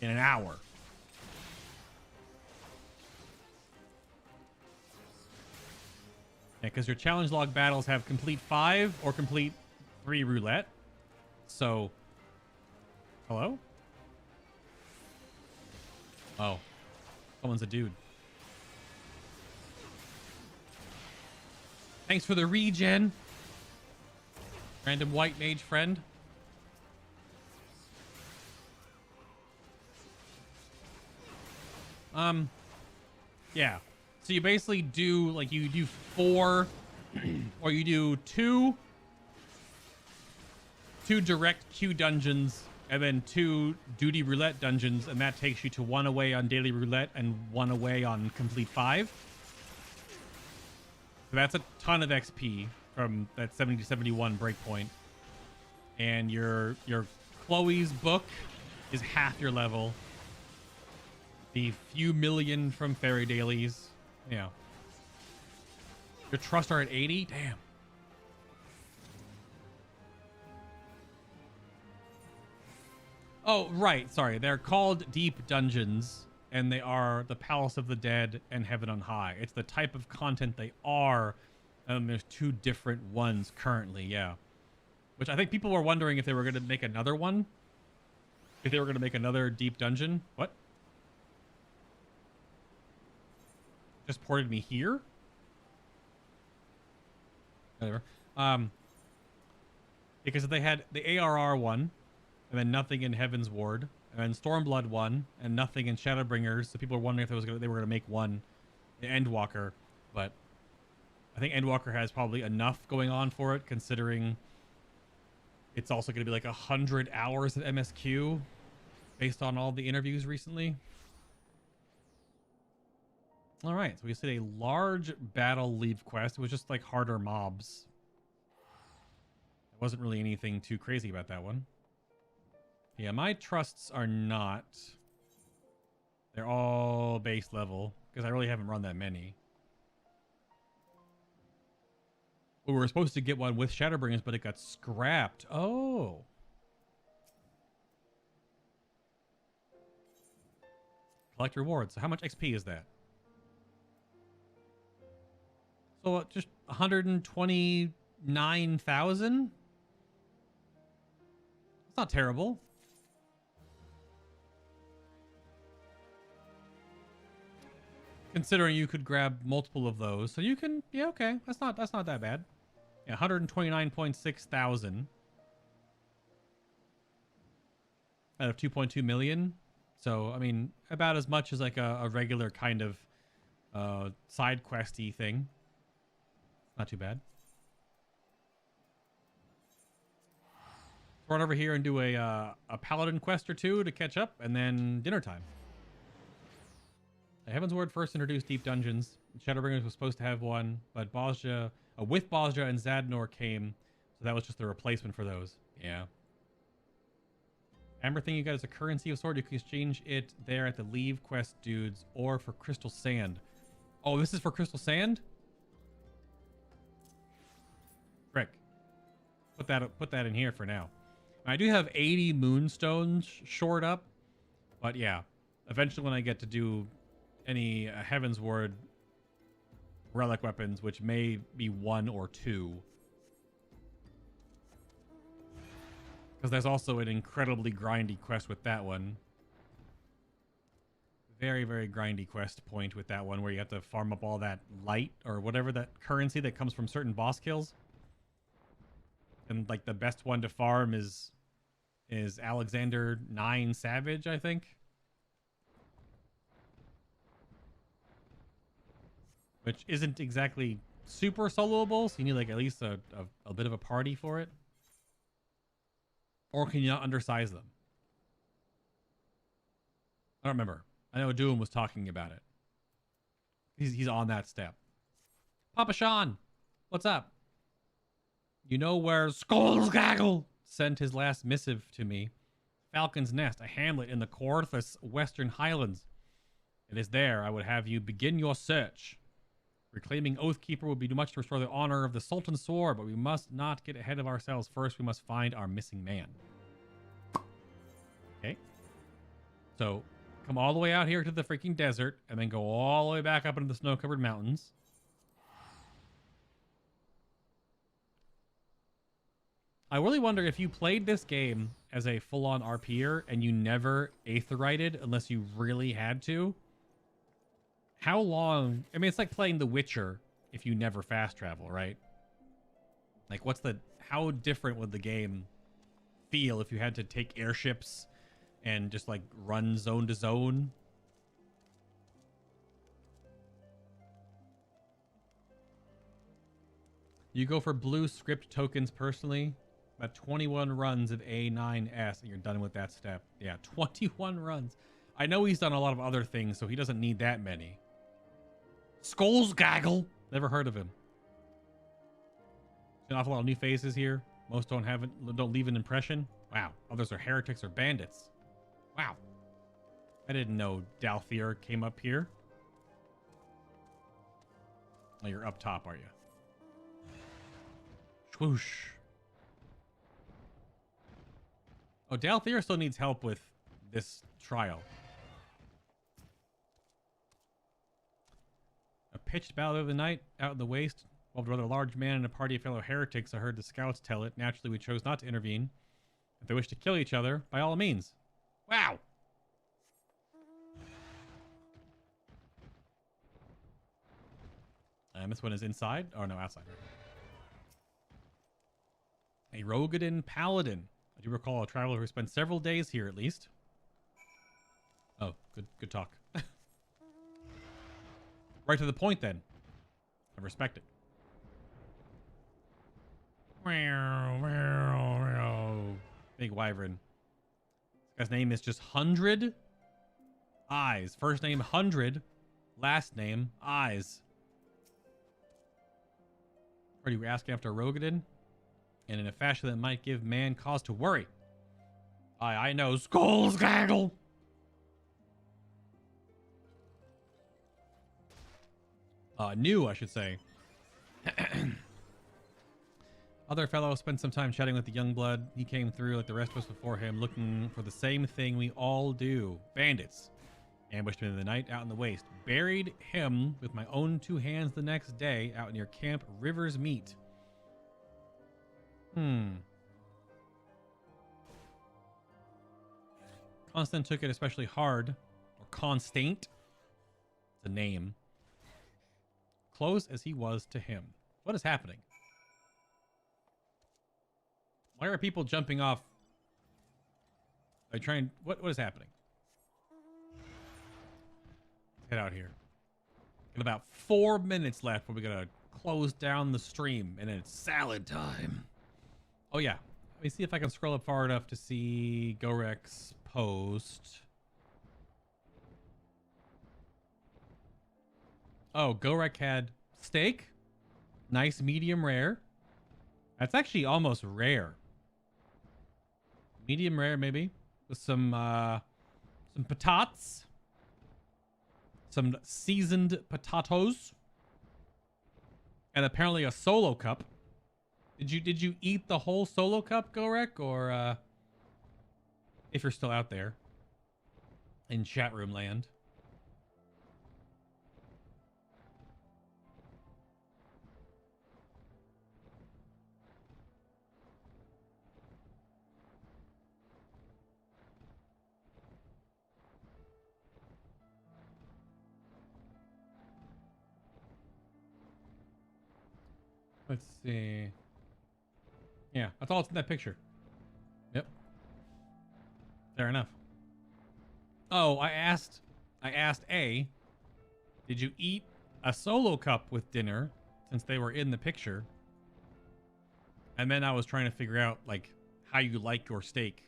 in an hour. Yeah, because your challenge log battles have complete 5 or complete 3 roulette. So, hello? Oh, someone's a dude. Thanks for the regen. Random white mage friend. Yeah. So you basically do, like, you do 4 or you do 2 direct queue dungeons and then 2 duty roulette dungeons, and that takes you to 1 away on daily roulette and 1 away on complete 5. So that's a ton of XP from that 70 to 71 breakpoint. And your Chloe's book is half your level. The few million from fairy dailies. Yeah. Your trusts are at 80? Damn. Oh, right. Sorry. They're called deep dungeons, and they are the Palace of the Dead and Heaven on High. It's the type of content they are, and there's 2 different ones currently, yeah. Which I think people were wondering if they were going to make another one. If they were going to make another deep dungeon. What? Just ported me here? Whatever. Because they had the ARR one, and then nothing in Heaven's Ward, and then Stormblood 1, and nothing in Shadowbringers. So people are wondering if they were gonna make one in Endwalker, but I think Endwalker has probably enough going on for it, considering it's also going to be like 100 hours of MSQ based on all the interviews recently. All right, so we see a large battle leave quest. It was just like harder mobs. It wasn't really anything too crazy about that one. Yeah, my trusts are not. They're all base level because I really haven't run that many. We were supposed to get one with Shadowbringers, but it got scrapped. Oh. Collect rewards. So how much XP is that? So just 129,000? It's not terrible. Considering you could grab multiple of those. So you can, yeah, okay. That's not that bad. Yeah, 129.6 thousand out of 2.2 million. So, I mean, about as much as like a regular kind of side questy thing. Not too bad. Run over here and do a Paladin quest or two to catch up, and then dinner time. Heaven's Ward first introduced deep dungeons. Shadowbringers was supposed to have one, but Bosja, with Bosja and Zadnor came, so that was just the replacement for those. Yeah. Amber thing you got is a currency of sort. You can exchange it there at the leave quest dudes or for crystal sand. Oh, this is for crystal sand? Frick. Put that in here for now. I do have 80 moonstones shored up, but yeah, eventually when I get to do any Heaven's Ward relic weapons, which may be 1 or 2, because there's also an incredibly grindy quest with that one. Very, very grindy quest point with that one, where you have to farm up all that light or whatever that currency that comes from certain boss kills. And like the best one to farm is Alexander 9 Savage, I think. Which isn't exactly super soloable, so you need like at least a bit of a party for it. Or can you not undersize them? I don't remember. I know Doom was talking about it. He's on that step. Papa Sean, what's up? You know where Skullsgaggle sent his last missive to me. Falcon's Nest, a hamlet in the Corthus Western Highlands. It is there I would have you begin your search. Reclaiming Oathkeeper would be too much to restore the honor of the Sultan's sword, but we must not get ahead of ourselves. First, we must find our missing man. Okay. So, come all the way out here to the freaking desert, and then go all the way back up into the snow-covered mountains. I really wonder if you played this game as a full-on RPer and you never aetherided unless you really had to. How long? I mean, it's like playing The Witcher if you never fast travel, right? Like, how different would the game feel if you had to take airships and just like run zone to zone? You go for blue script tokens personally. About 21 runs of A9S and you're done with that step. Yeah, 21 runs. I know he's done a lot of other things, so he doesn't need that many. Skullsgaggle. Never heard of him. An awful lot of new faces here. Most don't leave an impression. Wow. Others are heretics or bandits. Wow. I didn't know Dalthier came up here. Oh, you're up top, are you? Swoosh. Oh, Dalthier still needs help with this trial. A pitched battle of the night out in the waste. Involved a rather large man and a party of fellow heretics. I heard the scouts tell it. Naturally, we chose not to intervene. If they wish to kill each other, by all means. Wow. And this one is inside. Oh, no, outside. A Rogadin Paladin. I do recall a traveler who spent several days here at least. Oh, good talk. Right to the point then. I respect it. Big wyvern. This guy's name is just 100 Eyes. First name 100. Last name Eyes. Are you asking after Rogadin? And in a fashion that might give man cause to worry. I know. Skulls gaggle. New, I should say. Other fellow spent some time chatting with the young blood. He came through like the rest of us before him, looking for the same thing we all do. Bandits. Ambushed him in the night out in the waste. Buried him with my own 2 hands the next day out near Camp River's Meat. Constant took it especially hard. Or Constant. It's a name. Close as he was to him. What is happening? Why are people jumping off? Are they trying? What is happening? Let's head out here. Got about 4 minutes left before we gotta close down the stream, and then it's salad time. Oh yeah. Let me see if I can scroll up far enough to see Gorek's post. Oh, Gorek had steak. Nice medium rare. That's actually almost rare. Medium rare, maybe. With some patatas. Some seasoned potatoes. And apparently a solo cup. Did you eat the whole solo cup, Gorek? Or if you're still out there in chat room land. Let's see. Yeah, that's all it's in that picture. Yep. Fair enough. Oh, I asked A, did you eat a solo cup with dinner since they were in the picture? And then I was trying to figure out like how you like your steak.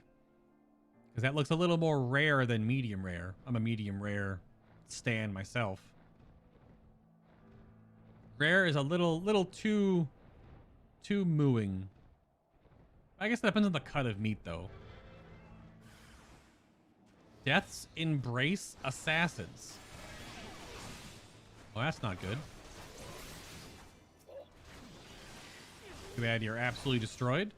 Because that looks a little more rare than medium rare. I'm a medium rare stan myself. Rare is a little too mooing. I guess that depends on the cut of meat, though. Death's embrace assassins. Well, that's not good. Too bad you're absolutely destroyed.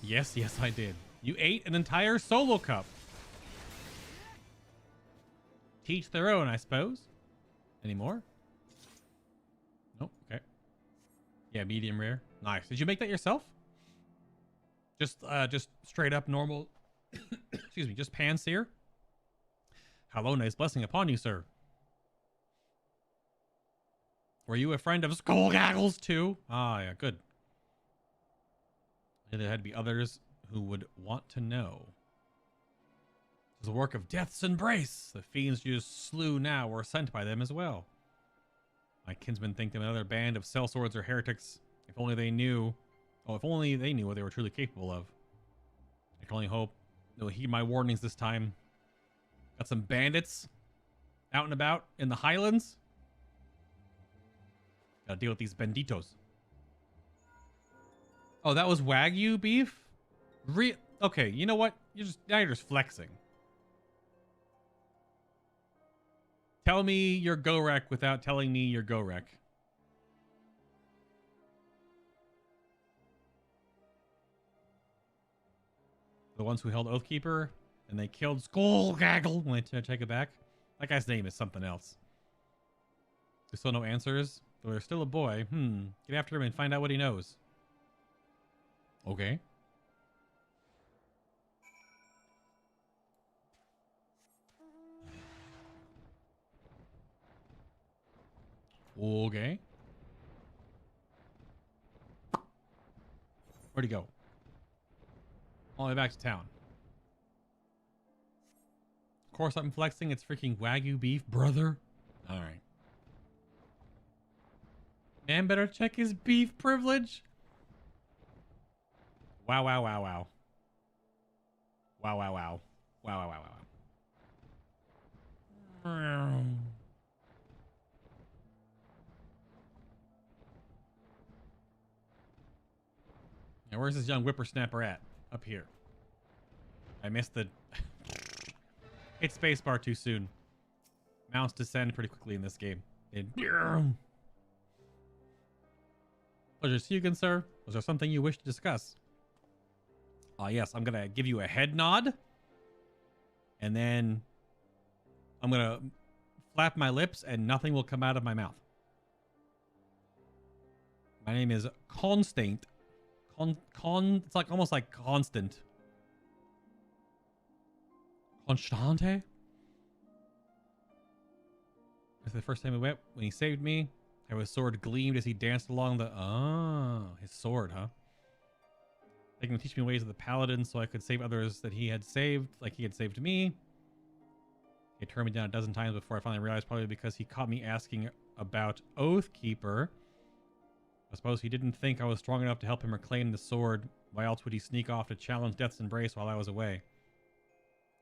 Yes, I did. You ate an entire solo cup. Teach their own, I suppose. Any more? Nope. Okay. Yeah, medium rare. Nice. Did you make that yourself? Just straight up normal. Excuse me. Just pan sear. Hello, nice blessing upon you, sir. Were you a friend of Skullgaggles too? Ah, yeah, good. There had to be others who would want to know. It was the work of Death's embrace. The fiends you slew now were sent by them as well. My kinsmen think them another band of sellswords or heretics. If only they knew. Oh, if only they knew what they were truly capable of. I can only hope they'll heed my warnings this time. Got some bandits out and about in the highlands. Gotta deal with these banditos. Oh, that was Wagyu beef? Okay, you know what? Now you're just flexing. Tell me you're Gorek without telling me you're Gorek. The ones who held Oathkeeper and they killed Skullgaggle when they take it back. That guy's name is something else. There's still no answers. Though there's still a boy. Get after him and find out what he knows. Okay. Okay. Where'd he go? All the way back to town. Of course I'm flexing. It's freaking Wagyu beef, brother. All right. Man better check his beef privilege. Wow, wow, wow, wow. Wow, wow, wow. Wow, wow, wow, wow. Now, where's this young whippersnapper at? Up here. I missed the... Hit spacebar too soon. Mouse descend pretty quickly in this game. Pleasure to see you again, sir. Was there something you wish to discuss? Yes, I'm gonna give you a head nod. And then I'm gonna flap my lips and nothing will come out of my mouth. My name is Constant. It's like almost like constant. Constante? That's the first time we went when he saved me. How his sword gleamed as he danced along the... Oh, his sword, huh? They can teach me ways of the Paladin so I could save others that he had saved, like he had saved me. He turned me down a dozen times before I finally realized, probably because he caught me asking about Oathkeeper. I suppose he didn't think I was strong enough to help him reclaim the sword. Why else would he sneak off to challenge Death's Embrace while I was away?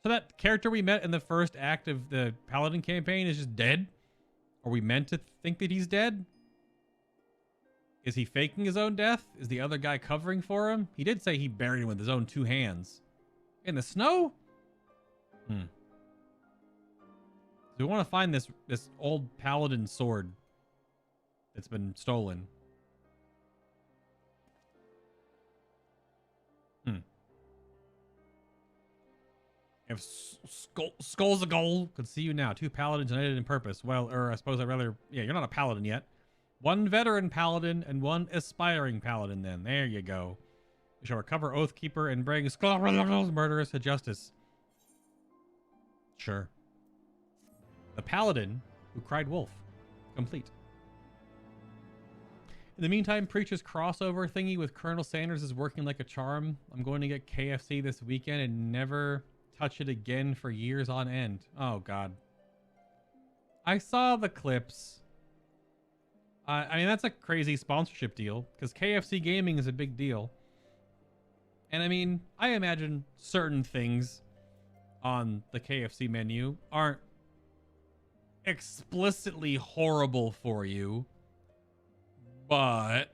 So that character we met in the first act of the Paladin campaign is just dead? Are we meant to think that he's dead? Is he faking his own death? Is the other guy covering for him? He did say he buried him with his own 2 hands. In the snow? So we want to find this old Paladin sword that's been stolen. If Skulls of Gold could see you now. 2 paladins united in purpose. Well, I suppose I'd rather... Yeah, you're not a paladin yet. 1 veteran paladin and 1 aspiring paladin then. There you go. We shall recover Oathkeeper and bring murderers to justice. Sure. The paladin who cried wolf. Complete. In the meantime, Preach's crossover thingy with Colonel Sanders is working like a charm. I'm going to get KFC this weekend and never... touch it again for years on end. Oh god. I saw the clips. I mean, that's a crazy sponsorship deal because KFC gaming is a big deal. And I mean, I imagine certain things on the KFC menu aren't explicitly horrible for you, but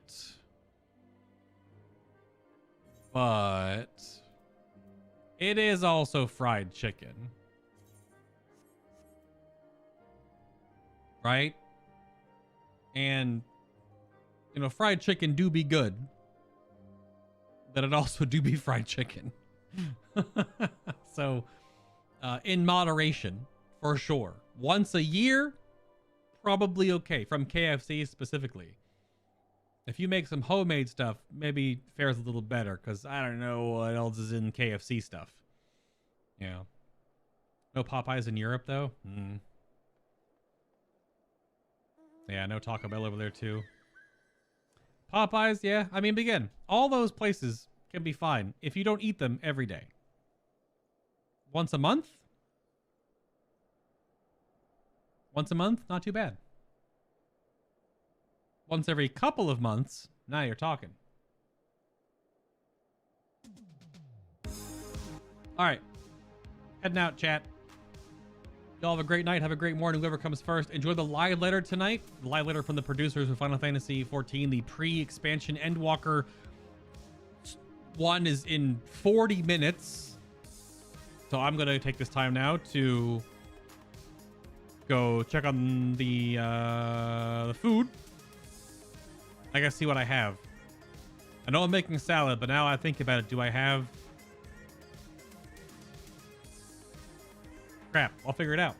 it is also fried chicken. Right? And, you know, fried chicken do be good. But it also do be fried chicken. So, in moderation, for sure. Once a year, probably okay. From KFC specifically. If you make some homemade stuff, maybe fares a little better, because I don't know what else is in KFC stuff. Yeah. No Popeyes in Europe, though? Yeah, no Taco Bell over there, too. Popeyes, yeah. I mean, again, all those places can be fine if you don't eat them every day. Once a month? Once a month? Not too bad. Once every couple of months, now you're talking. All right. Heading out, chat. Y'all have a great night. Have a great morning. Whoever comes first. Enjoy the live letter tonight. The live letter from the producers of Final Fantasy XIV. The pre-expansion Endwalker 1 is in 40 minutes. So I'm going to take this time now to go check on the food. I gotta see what I have. I know I'm making a salad, but now I think about it. Do I have... Crap, I'll figure it out.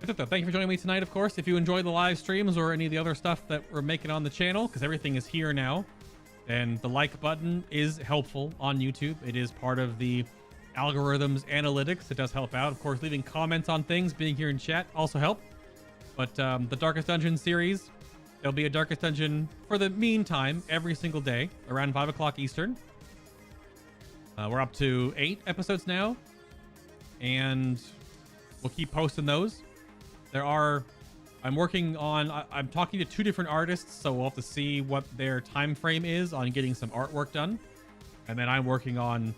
Thank you for joining me tonight, of course. If you enjoy the live streams or any of the other stuff that we're making on the channel, because everything is here now, and the like button is helpful on YouTube. It is part of the algorithms analytics. It does help out. Of course, leaving comments on things, being here in chat also help. But the Darkest Dungeon series, there'll be a Darkest Dungeon for the meantime every single day around 5 o'clock Eastern. We're up to 8 episodes now, and we'll keep posting those. I'm working on, I'm talking to 2 different artists, so we'll have to see what their time frame is on getting some artwork done. And then I'm working on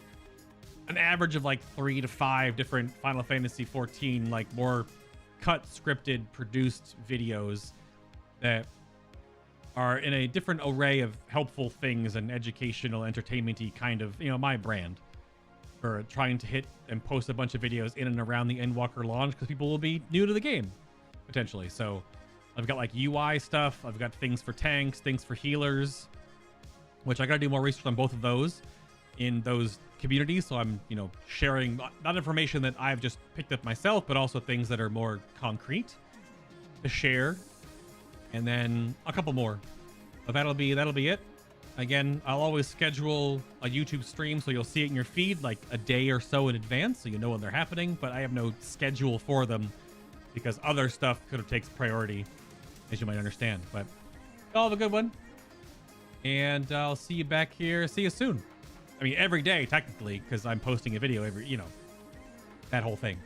an average of like 3 to 5 different Final Fantasy XIV, like more cut, scripted, produced videos that are in a different array of helpful things and educational, entertainment-y kind of, you know, my brand for trying to hit and post a bunch of videos in and around the Endwalker launch, because people will be new to the game potentially. So I've got like UI stuff, I've got things for tanks, things for healers, which I gotta do more research on both of those in those communities. So I'm, you know, sharing not information that I've just picked up myself, but also things that are more concrete to share. And then a couple more, but that'll be it. Again, I'll always schedule a YouTube stream so you'll see it in your feed like a day or so in advance, so you know when they're happening, but I have no schedule for them because other stuff could have takes priority, as you might understand. But y'all have a good one, and I'll see you back here. See you soon. I mean, every day technically, because I'm posting a video every, you know, that whole thing.